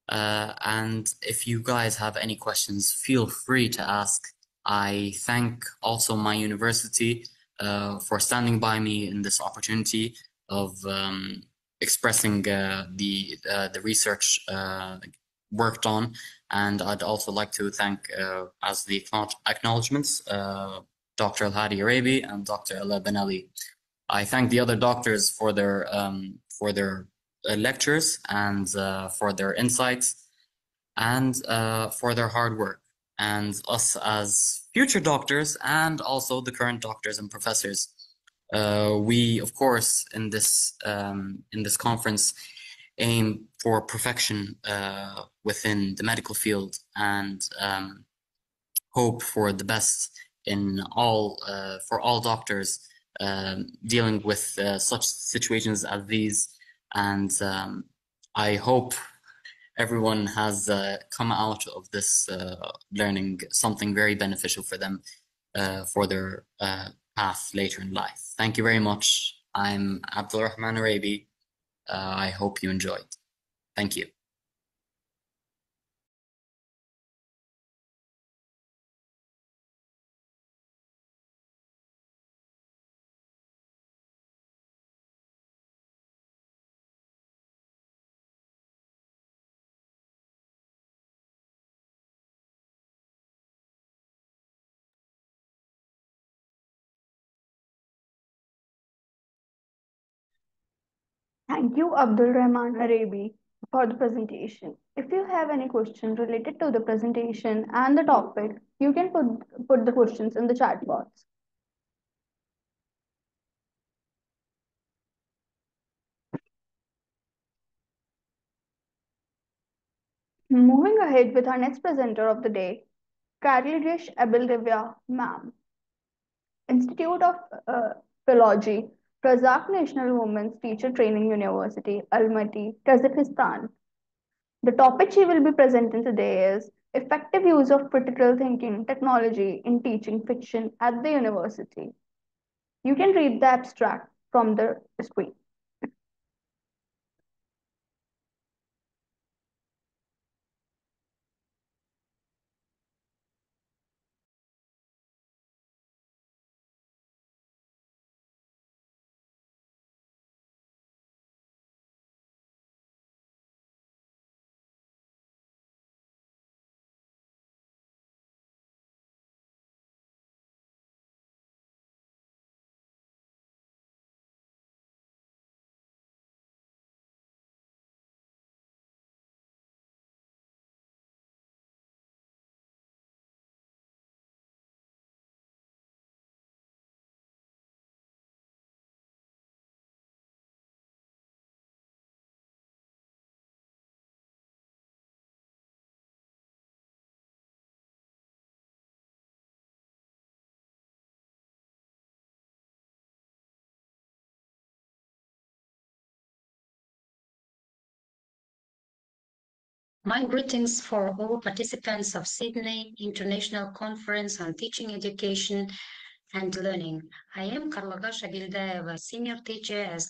And if you guys have any questions, feel free to ask. I thank also my university for standing by me in this opportunity of expressing the research worked on. And I'd also like to thank, as the acknowledgements, Dr. Al-Hadi Arabi and Dr. Ella Benali. I thank the other doctors for their lectures and for their insights and for their hard work, and us as future doctors and also the current doctors and professors. We, of course, in this conference aim for perfection within the medical field and hope for the best in for all doctors dealing with such situations as these. And I hope everyone has come out of this learning something very beneficial for them for their path later in life. Thank you very much. I'm Abdul Rahman Arabi. I hope you enjoyed. Thank you. Thank you, Abdul Rahman Arabi, for the presentation. If you have any questions related to the presentation and the topic, you can put the questions in the chat box. Moving ahead with our next presenter of the day, Karilish Abildevia, ma'am. Institute of Philology, Kazakh National Women's Teacher Training University, Almaty, Kazakhstan. The topic she will be presenting today is effective use of critical thinking technology in teaching fiction at the university. You can read the abstract from the screen. My greetings for all participants of Sydney International Conference on Teaching Education and Learning. I am Karlogasha Bildaeva, senior teacher at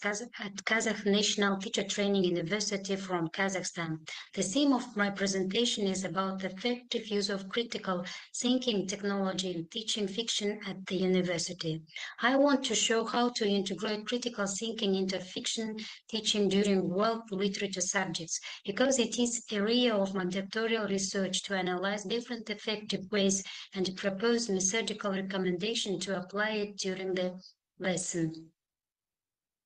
Kazakh National Teacher Training University from Kazakhstan. The theme of my presentation is about the effective use of critical thinking technology in teaching fiction at the university. I want to show how to integrate critical thinking into fiction teaching during world literature subjects, because it is an area of my doctoral research to analyze different effective ways and propose methodical recommendations to apply it during the lesson.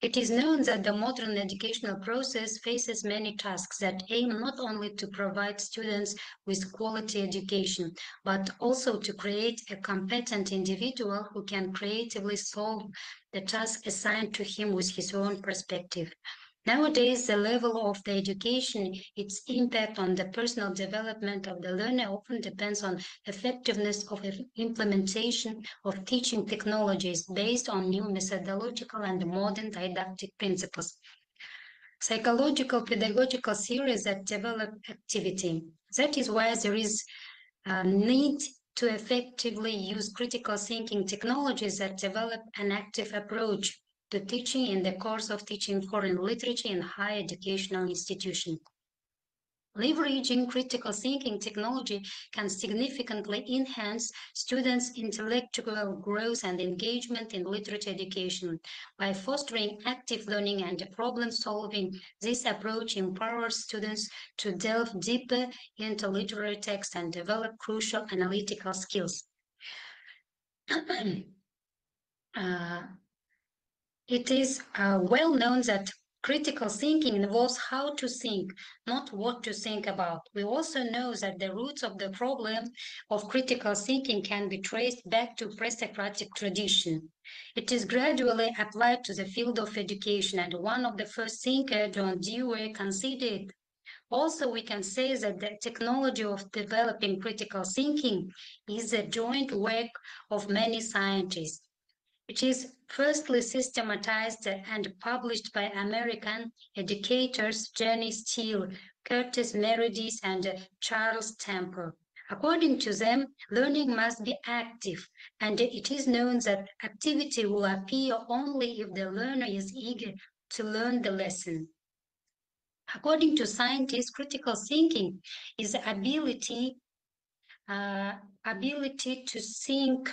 It is known that the modern educational process faces many tasks that aim not only to provide students with quality education, but also to create a competent individual who can creatively solve the task assigned to him with his own perspective. Nowadays, the level of the education, its impact on the personal development of the learner often depends on effectiveness of implementation of teaching technologies based on new methodological and modern didactic principles. Psychological pedagogical theories that develop activity. That is why there is a need to effectively use critical thinking technologies that develop an active approach to teaching in the course of teaching foreign literature in higher educational institutions. Leveraging critical thinking technology can significantly enhance students' intellectual growth and engagement in literature education. By fostering active learning and problem solving, this approach empowers students to delve deeper into literary text and develop crucial analytical skills. It is well known that critical thinking involves how to think, not what to think about. We also know that the roots of the problem of critical thinking can be traced back to pre-Socratic tradition. It is gradually applied to the field of education, and one of the first thinkers, John Dewey, considered. Also, we can say that the technology of developing critical thinking is a joint work of many scientists. It is firstly systematized and published by American educators Jenny Steele, Curtis Meredith, and Charles Temple. According to them, learning must be active, and it is known that activity will appear only if the learner is eager to learn the lesson. According to scientists, critical thinking is the ability to think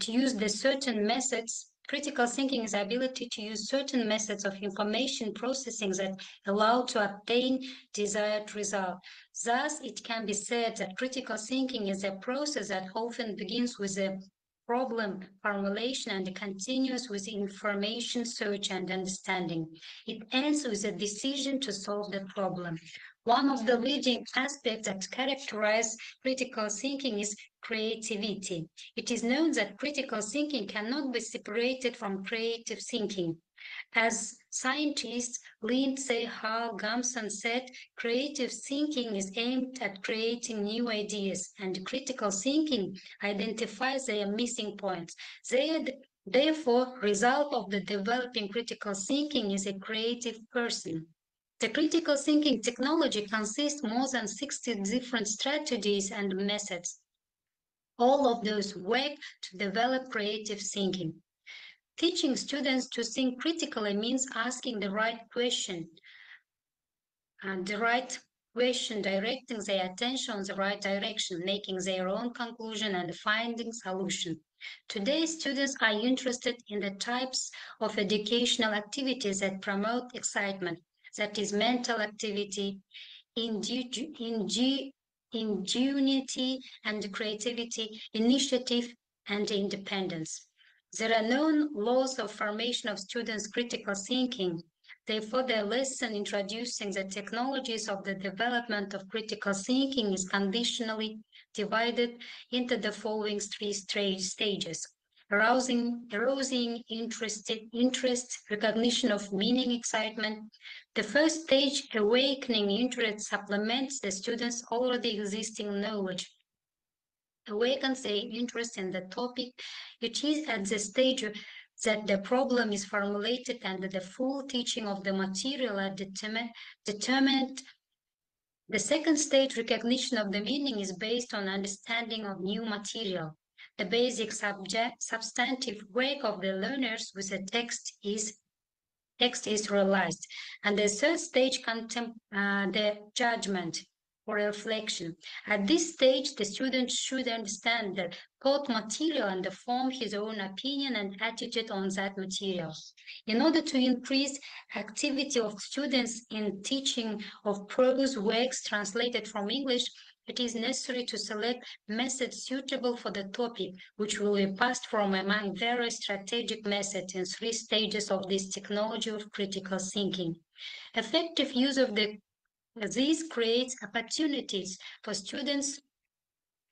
to use the certain methods. Critical thinking is the ability to use certain methods of information processing that allow to obtain desired result. Thus, it can be said that critical thinking is a process that often begins with a problem formulation and continues with information search and understanding. It ends with a decision to solve the problem. One of the leading aspects that characterize critical thinking is creativity. It is known that critical thinking cannot be separated from creative thinking. As scientist Lindsay Hall Gamson said, creative thinking is aimed at creating new ideas, and critical thinking identifies their missing points. Therefore, result of the developing critical thinking is a creative person. The critical thinking technology consists more than 60 different strategies and methods. All of those work to develop creative thinking. Teaching students to think critically means asking the right question, directing their attention in the right direction, making their own conclusion and finding solution. Today, students are interested in the types of educational activities that promote excitement, that is mental activity, ingenuity and creativity, initiative and independence. There are known laws of formation of students' critical thinking. Therefore, the lesson introducing the technologies of the development of critical thinking is conditionally divided into the following three stages: arousing interest, recognition of meaning, excitement. The first stage, awakening interest, supplements the students' already existing knowledge, awakens their interest in the topic. It is at the stage that the problem is formulated and the full teaching of the material are determined. The second stage, recognition of the meaning, is based on understanding of new material. The basic substantive work of the learners with the text is realized. And the third stage, the judgment or reflection. At this stage, the student should understand the taught material and form his own opinion and attitude on that material. In order to increase activity of students in teaching of prose works translated from English, it is necessary to select methods suitable for the topic, which will be passed from among various strategic methods in 3 stages of this technology of critical thinking. Effective use of these creates opportunities for students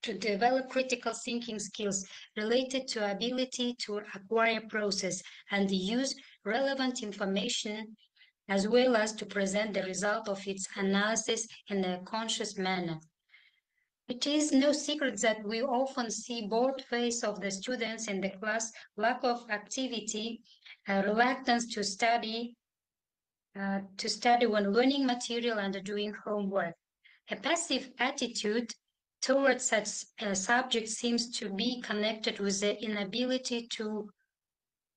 to develop critical thinking skills related to ability to acquire process and use relevant information, as well as to present the result of its analysis in a conscious manner. It is no secret that we often see both face of the students in the class, lack of activity, reluctance to study when learning material and doing homework. A passive attitude towards such a subject seems to be connected with the inability to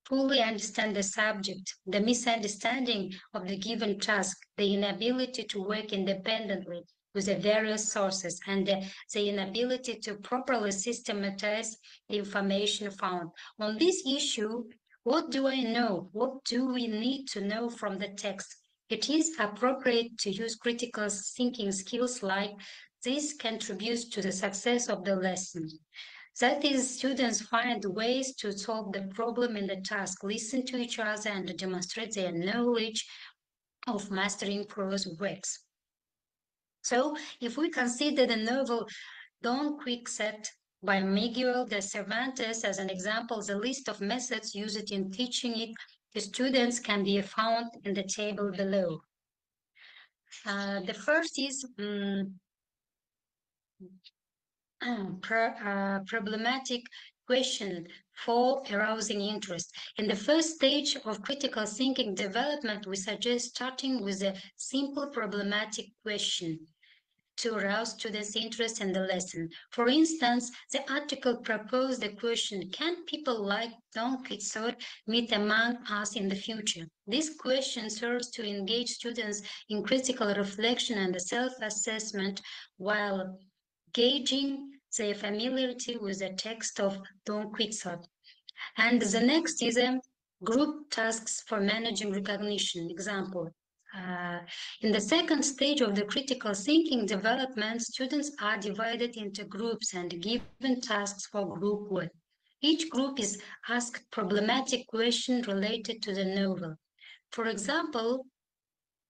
fully understand the subject, the misunderstanding of the given task, the inability to work independently with the various sources, and the inability to properly systematize the information found. On this issue, what do I know? What do we need to know from the text? It is appropriate to use critical thinking skills like this contributes to the success of the lesson. That is, students find ways to solve the problem in the task, listen to each other, and demonstrate their knowledge of mastering prose works. So, if we consider the novel Don Quixote by Miguel de Cervantes as an example, the list of methods used in teaching it to students can be found in the table below. The first is problematic question for arousing interest. In the first stage of critical thinking development, we suggest starting with a simple problematic question to arouse students' interest in the lesson. For instance, the article proposed the question, can people like Don Quixote meet among us in the future? This question serves to engage students in critical reflection and self-assessment while gauging their familiarity with the text of Don Quixote. And the next is a group tasks for managing recognition. Example, in the second stage of the critical thinking development, students are divided into groups and given tasks for group work. Each group is asked problematic questions related to the novel. For example,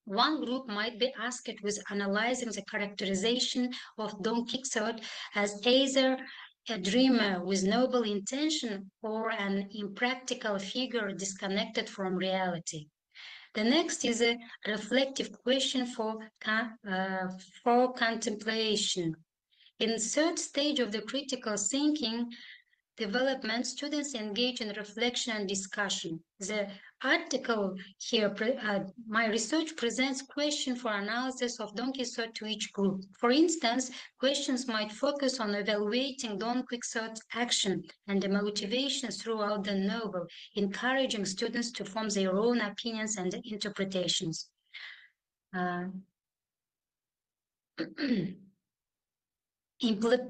one group might be asked with analyzing the characterization of Don Quixote as either a dreamer with noble intention or an impractical figure disconnected from reality. The next is a reflective question for contemplation. In the third stage of the critical thinking development, students engage in reflection and discussion. The article here, my research presents questions for analysis of Don Quixote to each group. For instance, questions might focus on evaluating Don Quixote's action and the motivations throughout the novel, encouraging students to form their own opinions and interpretations.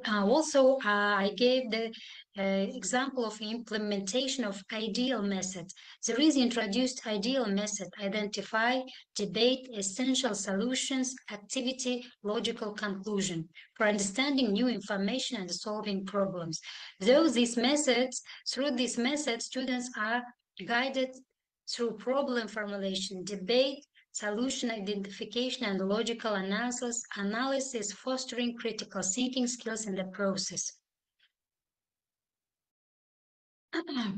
Also, I gave the example of implementation of ideal method. There is introduced ideal method, identify, debate, essential solutions, activity, logical conclusion for understanding new information and solving problems. Through these methods, students are guided through problem formulation, debate, solution identification, and logical analysis, fostering critical thinking skills in the process.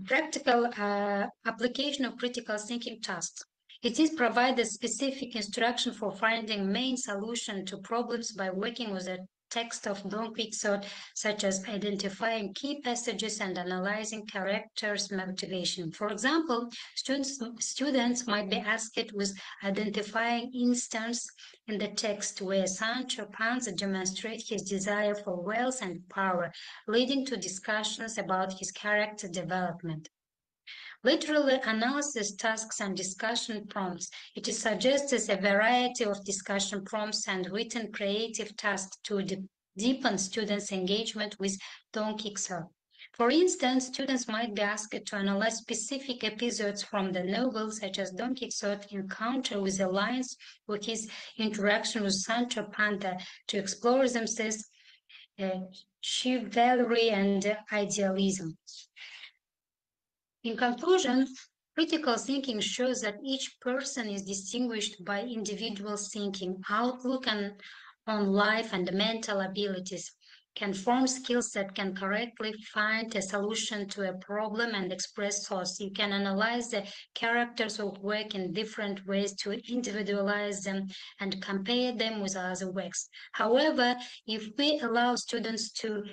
Practical application of critical thinking tasks. It is provided specific instruction for finding main solution to problems by working with a text of Don Quixote, such as identifying key passages and analyzing characters' motivation. For example, students might be asked with identifying instance in the text where Sancho Panza demonstrates his desire for wealth and power, leading to discussions about his character development. Literary analysis tasks and discussion prompts. It is suggested a variety of discussion prompts and written creative tasks to deepen students' engagement with Don Quixote. For instance, students might be asked to analyze specific episodes from the novel, such as Don Quixote's encounter with the lions or his interaction with Sancho Panza, to explore themselves chivalry and idealism. In conclusion, critical thinking shows that each person is distinguished by individual thinking, outlook on life, and mental abilities, can form skills that can correctly find a solution to a problem and express thoughts. You can analyze the characters of work in different ways to individualize them and compare them with other works. However, if we allow students to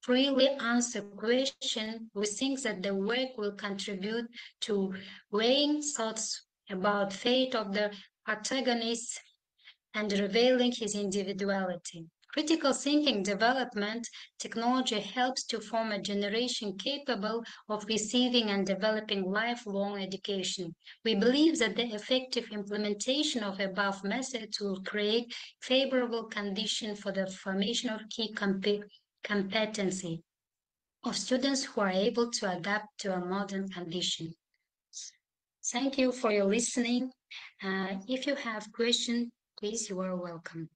freely answer question, we think that the work will contribute to weighing thoughts about fate of the protagonist and revealing his individuality. Critical thinking development technology helps to form a generation capable of receiving and developing lifelong education. We believe that the effective implementation of above methods will create favorable conditions for the formation of key competency of students who are able to adapt to a modern condition. Thank you for your listening. If you have questions, please, you are welcome.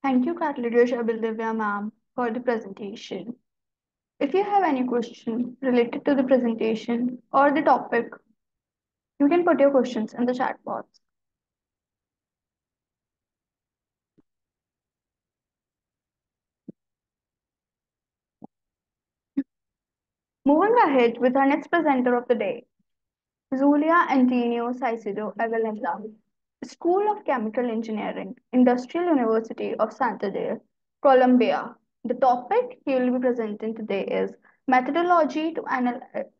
Thank you, Cartledge Abildivya ma'am, for the presentation. If you have any question related to the presentation or the topic, you can put your questions in the chat box. Moving ahead with our next presenter of the day, Zulia Antonio Caicedo Avellaneda, School of Chemical Engineering, Industrial University of Santander, Colombia. The topic he will be presenting today is methodology to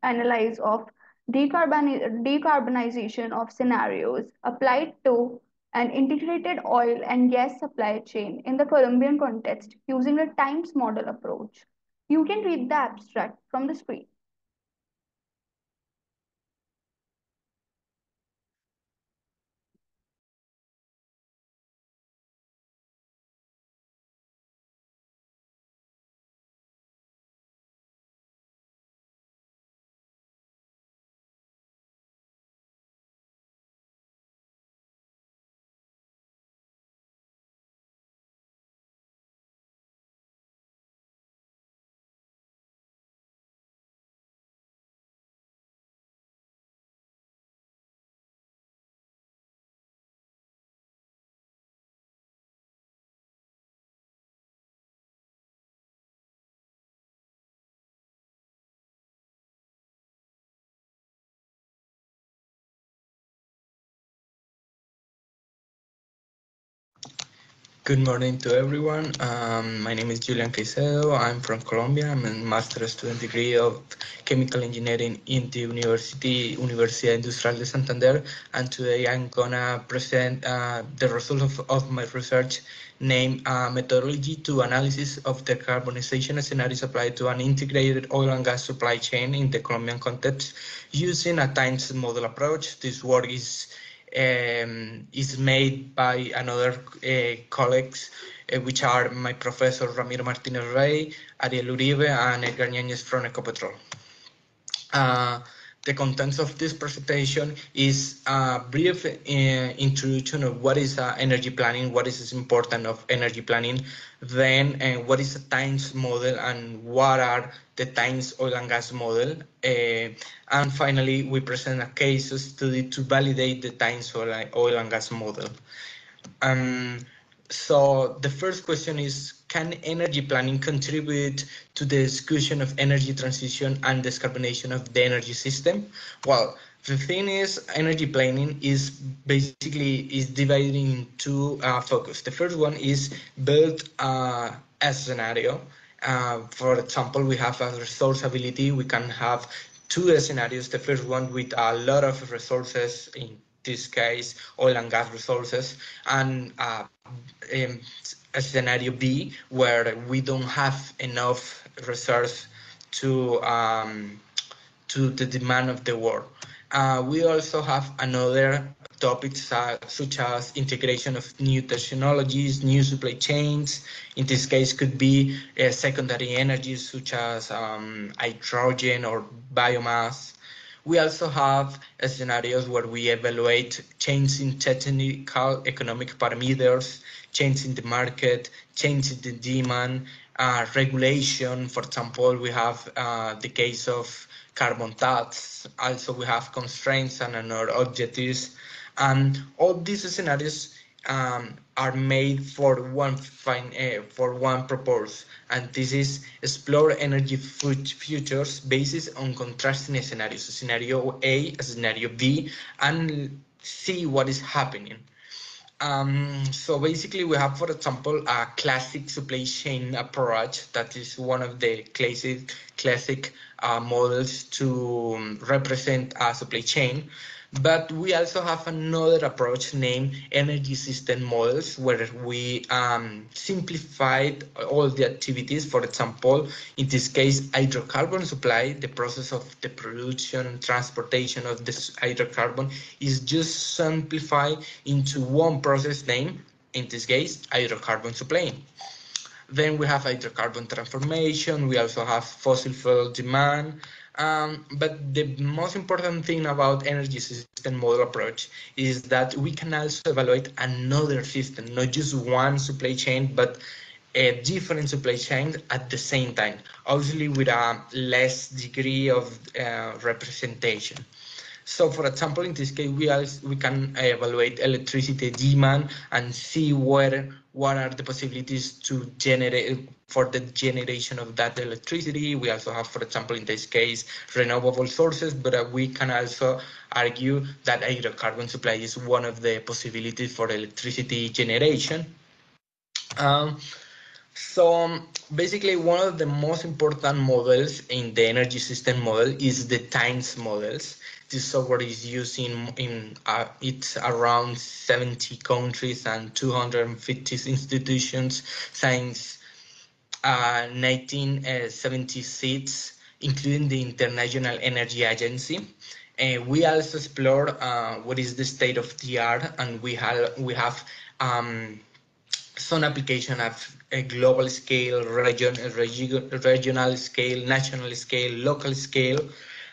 analyze of decarbonization of scenarios applied to an integrated oil and gas supply chain in the Colombian context using the times model approach. You can read the abstract from the screen. Good morning to everyone. My name is Julian Caicedo. I'm from Colombia. I'm a master's student degree of chemical engineering in the Universidad Industrial de Santander. And today I'm gonna present the result of my research named Methodology to Analysis of Decarbonization Scenarios Applied to an Integrated Oil and Gas Supply Chain in the Colombian Context using a times model approach. This work is made by another colleagues, which are my professor Ramiro Martinez Rey, Ariel Uribe, and Edgar Ñañez from Ecopetrol. The contents of this presentation is a brief introduction of what is energy planning, what is important of energy planning, then what is a times model and what are the times oil and gas model, and finally we present a case study to validate the times oil and gas model. So the first question is, can energy planning contribute to the discussion of energy transition and decarbonization of the energy system? Well, the thing is, energy planning is basically divided into focus. The first one is build a scenario. For example, we have a resource ability. We can have two scenarios. The first one with a lot of resources in this case, oil and gas resources, and a scenario B where we don't have enough resource to the demand of the world. We also have another topics such as integration of new technologies, new supply chains. In this case, could be secondary energies such as hydrogen or biomass. We also have scenarios where we evaluate change in technical economic parameters, change in the market, change in the demand, regulation. For example, we have the case of carbon tax. Also, we have constraints and other objectives. And all these scenarios are made for one purpose, and this is explore energy futures based on contrasting scenarios. Scenario A, scenario B, and see what is happening. So basically we have, for example, a classic supply chain approach that is one of the classic models to represent a supply chain. But we also have another approach named energy system models, where we simplified all the activities. For example, in this case, hydrocarbon supply, the process of the production, transportation of this hydrocarbon is just simplified into one process name, in this case, hydrocarbon supply. Then we have hydrocarbon transformation. We also have fossil fuel demand. But the most important thing about energy system model approach is that we can also evaluate another system, not just one supply chain, but a different supply chain at the same time, obviously with a less degree of representation. So, for example, in this case, we can evaluate electricity demand and see what are the possibilities to generate for the generation of that electricity. We also have, for example, in this case, renewable sources, but we can also argue that hydrocarbon supply is one of the possibilities for electricity generation. So basically, one of the most important models in the energy system model is the times models. This software is used in it's around 70 countries and 250 institutions since 1976, including the International Energy Agency. We also explore what is the state of the art, and we have some application at a global scale, regional scale, national scale, local scale.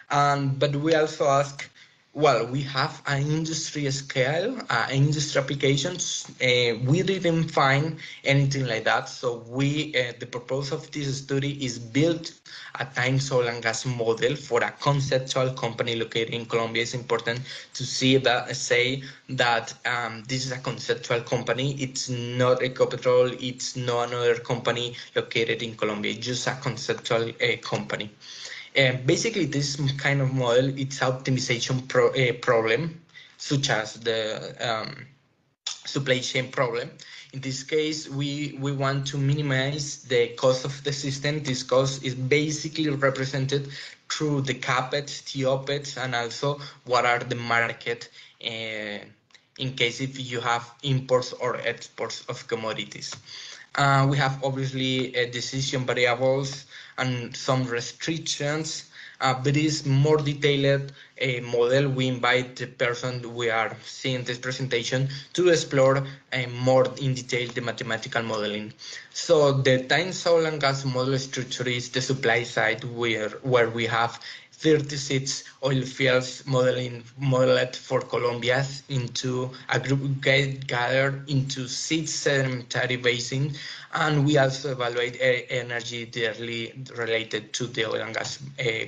But we also ask, well, we have an industry scale, industry applications. We didn't find anything like that. So the purpose of this study is build a time, oil and gas model for a conceptual company located in Colombia. It's important to say that this is a conceptual company. It's not Ecopetrol. It's not another company located in Colombia. It's just a conceptual company. Basically, this kind of model, it's optimization problem, such as the supply chain problem. In this case, we want to minimize the cost of the system. This cost is basically represented through the CAPEX, TOPEX, and also what are the market in case if you have imports or exports of commodities. We have obviously decision variables and some restrictions, but it's more detailed model. We invite the person we are seeing this presentation to explore more in detail the mathematical modeling. So the time, oil and gas model structure is the supply side where we have 36 oil fields modeled for Colombia into a group gathered into 6 sedimentary basins, and we also evaluate energy directly related to the oil and gas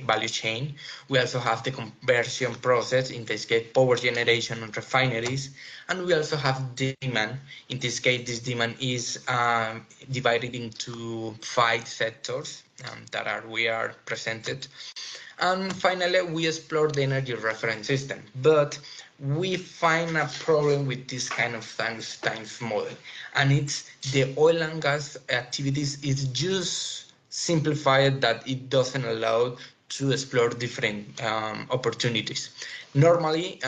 value chain. We also have the conversion process, in this case power generation and refineries, and we also have demand. In this case, this demand is divided into 5 sectors that we are presented. And finally, we explore the energy reference system, but we find a problem with this kind of times model, and it's the oil and gas activities is just simplified that it doesn't allow to explore different opportunities. Normally,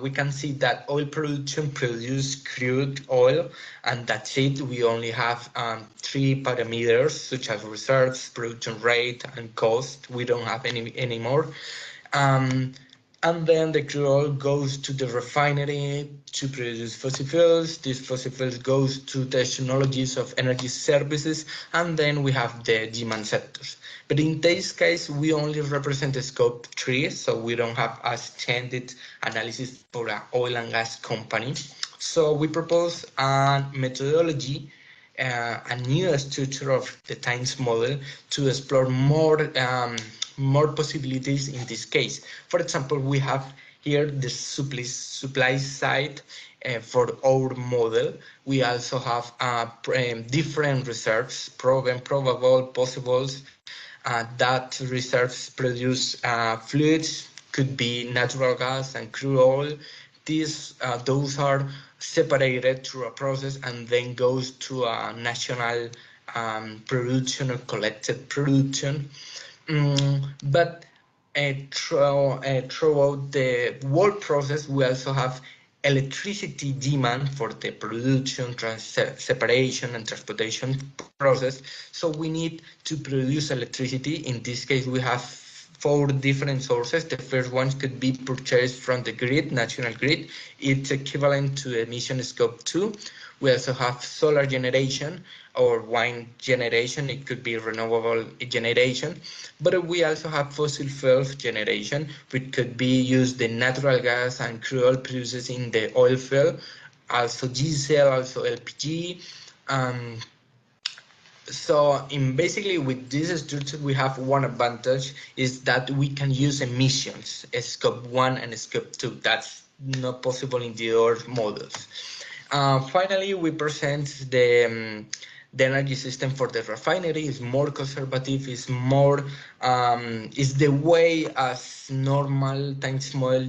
we can see that oil production produce crude oil, and that's it. We only have three parameters such as reserves, production rate, and cost. We don't have any anymore. And then the crude oil goes to the refinery to produce fossil fuels. These fossil fuels goes to technologies of energy services, and then we have the demand sectors. But in this case, we only represent the scope 3, so we don't have a standard analysis for an oil and gas company. So we propose a methodology, a new structure of the times model to explore more possibilities in this case. For example, we have here the supply side for our model. We also have different reserves, proven, probable, possibles, that reserves produce fluids, could be natural gas and crude oil. Those are separated through a process and then goes to a national production or collected production. But throughout the whole process, we also have electricity demand for the production, separation, and transportation process. So we need to produce electricity. In this case, we have 4 different sources. The first one could be purchased from the grid, national grid. It's equivalent to emission scope 2. We also have solar generation or wind generation. It could be renewable generation. But we also have fossil fuels generation, which could be used the natural gas and crude oil produced in the oil field, also diesel, also LPG. So basically with this structure, we have one advantage is that we can use emissions, scope 1 and scope 2. That's not possible in the other models. Finally, we present the energy system for the refinery. Is more conservative, is more is the way as normal times model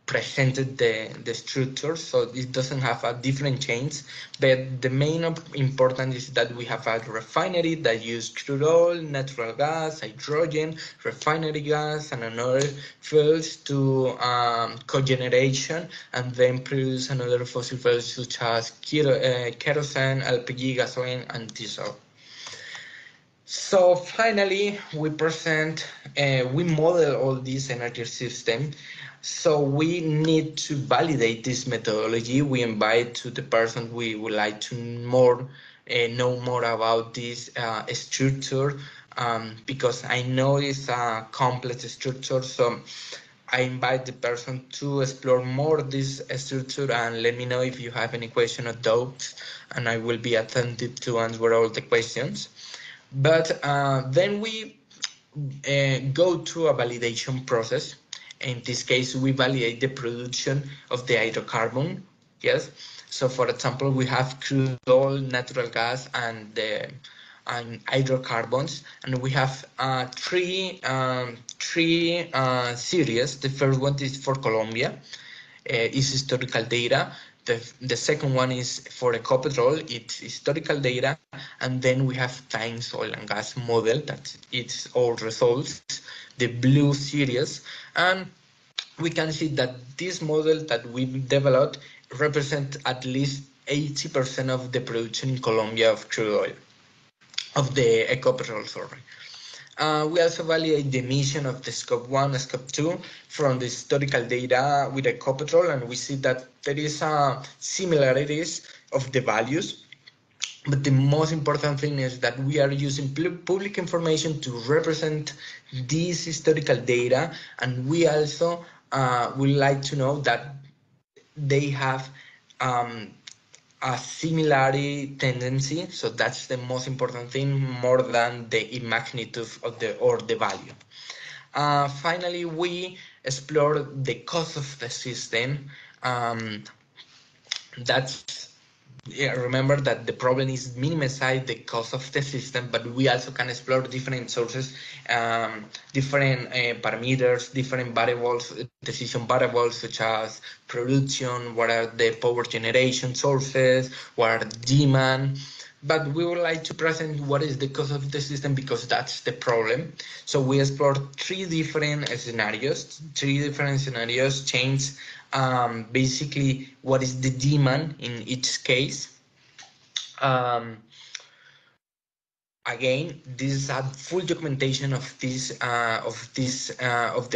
presented the structure, so it doesn't have a different change. But the main important is that we have a refinery that use crude oil, natural gas, hydrogen, refinery gas, and another fuels to cogeneration, and then produce another fossil fuels such as kerosene, LPG, gasoline, and diesel. So finally, we present, we model all this energy system. So we need to validate this methodology. We invite to the person we would like to know more about this structure, because I know it's a complex structure. So I invite the person to explore more this structure and let me know if you have any question or doubts, and I will be attentive to answer all the questions. But then we go through a validation process. In this case, we validate the production of the hydrocarbon. Yes. So, for example, we have crude oil, natural gas, and hydrocarbons, and we have three series. The first one is for Colombia. Is historical data. The second one is for Ecopetrol, it's historical data, and then we have times oil and gas model, that it's all results, the blue series, and we can see that this model that we developed represent at least 80% of the production in Colombia of crude oil, of the Ecopetrol, sorry. We also validate the emission of the scope 1 and scope 2 from the historical data with Ecopetrol, and we see that there is similarities of the values. But the most important thing is that we are using public information to represent this historical data, and we also would like to know that they have a similarity tendency, so that's the most important thing, more than the magnitude of the value. Finally, we explore the cost of the system. Remember that the problem is minimize the cost of the system, but we also can explore different sources, different parameters, different variables, decision variables, such as production, what are the power generation sources, what are demand. but we would like to present what is the cause of the system because that's the problem. So we explored three different scenarios, change basically what is the demand in each case. Again, this is a full documentation of the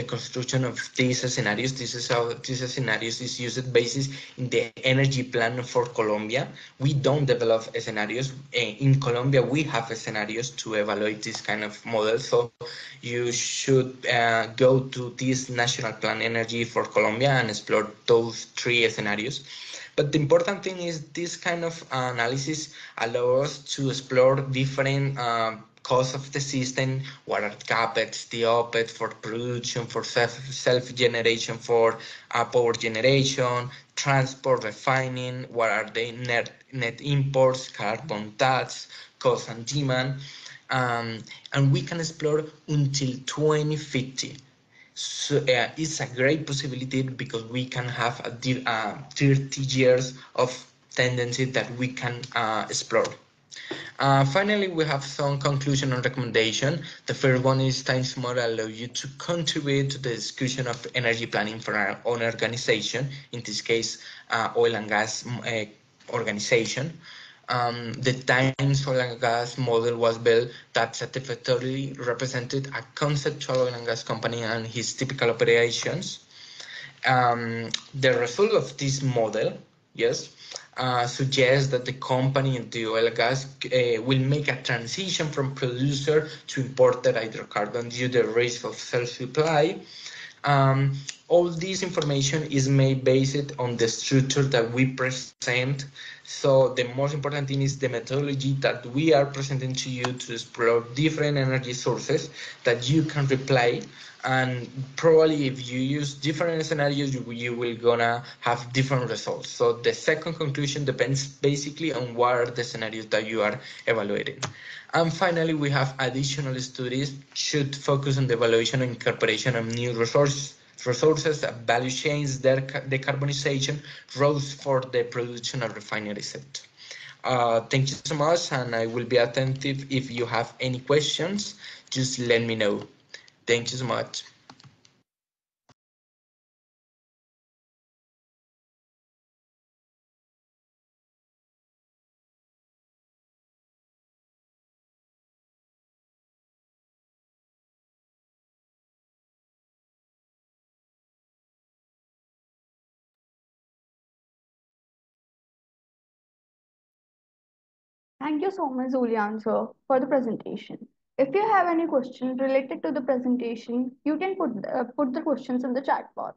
construction of these scenarios. This is how these scenarios is used basis in the energy plan for Colombia. We don't develop scenarios in Colombia. We have scenarios to evaluate this kind of model. So you should go to this national plan energy for Colombia and explore those three scenarios. But the important thing is this kind of analysis allows us to explore different costs of the system, what are capex, the opex for production, for self-generation, for power generation, transport, refining, what are the net imports, carbon tax, cost and demand, and we can explore until 2050. So it's a great possibility because we can have 30 years of tendency that we can explore. Finally, we have some conclusion and recommendation. The first one is Times Model allow you to contribute to the discussion of energy planning for our own organization, in this case, oil and gas organization. The Times oil and gas model was built that satisfactorily represented a conceptual oil and gas company and his typical operations. The result of this model, yes, suggests that the company in the oil and gas will make a transition from producer to importer hydrocarbon due to the risk of self-supply. All this information is made based on the structure that we present. So the most important thing is the methodology that we are presenting to you to explore different energy sources that you can replay. And probably if you use different scenarios, you will gonna have different results. So the second conclusion depends basically on what are the scenarios that you are evaluating. And finally, we have additional studies should focus on the evaluation and incorporation of new resources, value chains, their decarbonization, roles for the production of refinery sector. Thank you so much, and I will be attentive if you have any questions. Just let me know. Thank you so much. Thank you so much, Julian, sir, for the presentation. If you have any questions related to the presentation, you can put the questions in the chat box.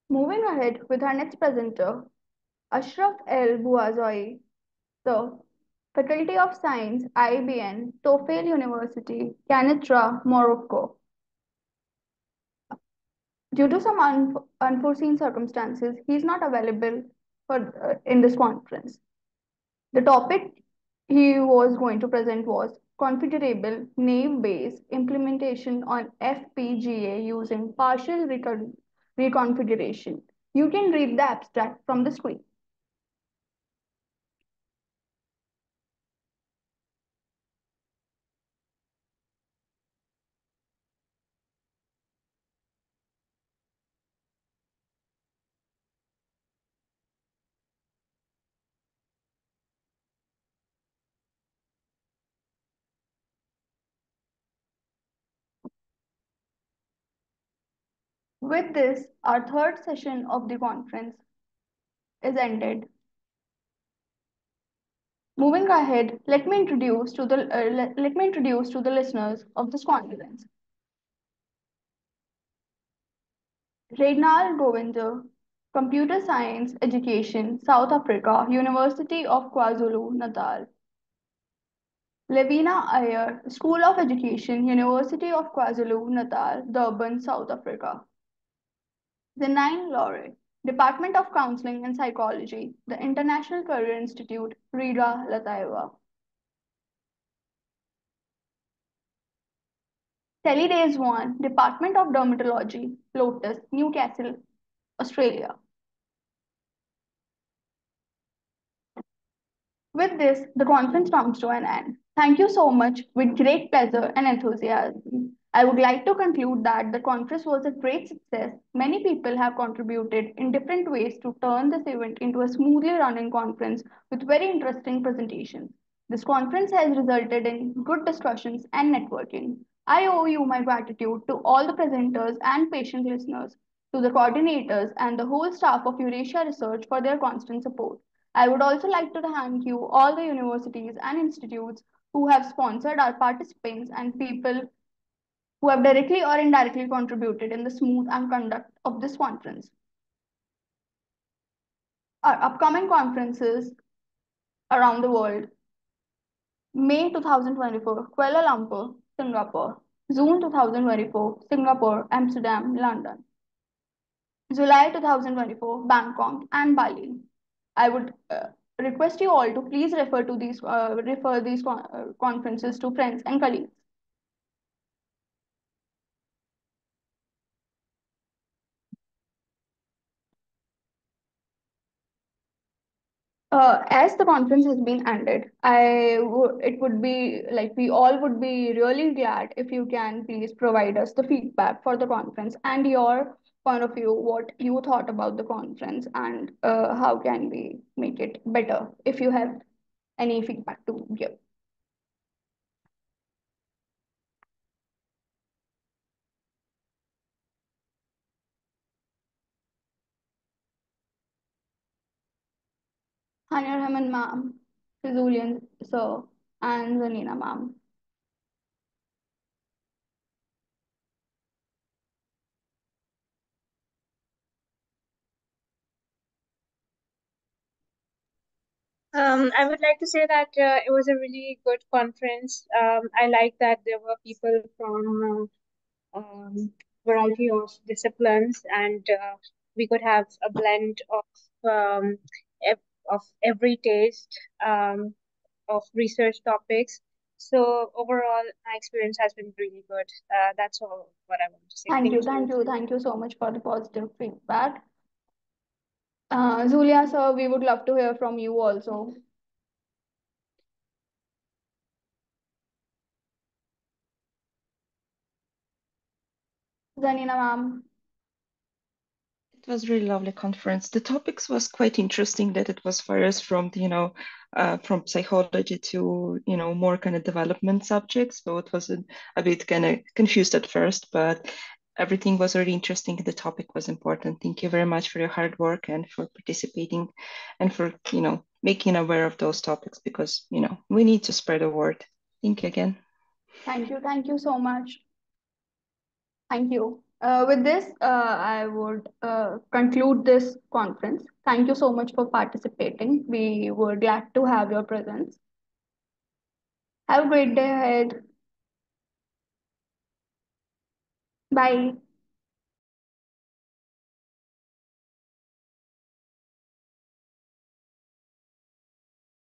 Moving ahead with our next presenter, Ashraf El Bouazoui, the Faculty of Science, IBN, Tofel University, Canitra, Morocco. Due to some unforeseen circumstances, he is not available in this conference. The topic he was going to present was configurable naive-based implementation on FPGA using partial reconfiguration. You can read the abstract from the screen. With this, our third session of the conference is ended. Moving ahead, let me introduce to the listeners of this conference. Reynald Govinder, Computer Science Education, South Africa, University of KwaZulu-Natal. Levina Iyer, School of Education, University of KwaZulu-Natal, Durban, South Africa. Zenine Laure, Department of Counseling and Psychology, the International Career Institute, Riga, Latviia. Telly Days 1, Department of Dermatology, Lotus, Newcastle Australia. With this, the conference comes to an end. Thank you so much. With great pleasure and enthusiasm, I would like to conclude that the conference was a great success. Many people have contributed in different ways to turn this event into a smoothly running conference with very interesting presentations. This conference has resulted in good discussions and networking. I owe you my gratitude to all the presenters and patient listeners, to the coordinators and the whole staff of Eurasia Research for their constant support. I would also like to thank you, all the universities and institutes who have sponsored our participants and people who have directly or indirectly contributed in the smooth and conduct of this conference. Our upcoming conferences around the world: May 2024, Kuala Lumpur, Singapore; June 2024, Singapore, Amsterdam, London; July 2024, Bangkok and Bali. I would request you all to please refer these conferences to friends and colleagues. As the conference has been ended, it would be like we all would be really glad if you can please provide us the feedback for the conference and your point of view, what you thought about the conference, and how can we make it better if you have any feedback to give. Hania Rahman ma'am, Julian sir, and Zanina ma'am. I would like to say that it was a really good conference. I like that there were people from variety of disciplines, and we could have a blend of every taste of research topics. So overall, my experience has been really good. That's all what I want to say. Thank you so much for the positive feedback. Julia sir, we would love to hear from you also. Zanina ma'am. It was really lovely conference. The topics was quite interesting that it was various from, from psychology to, more kind of development subjects. So it was a bit kind of confused at first, but everything was really interesting. The topic was important. Thank you very much for your hard work and for participating and for, making aware of those topics because, we need to spread the word. Thank you again. Thank you so much. Thank you. With this, I would conclude this conference. Thank you so much for participating. We were glad to have your presence. Have a great day ahead. Bye.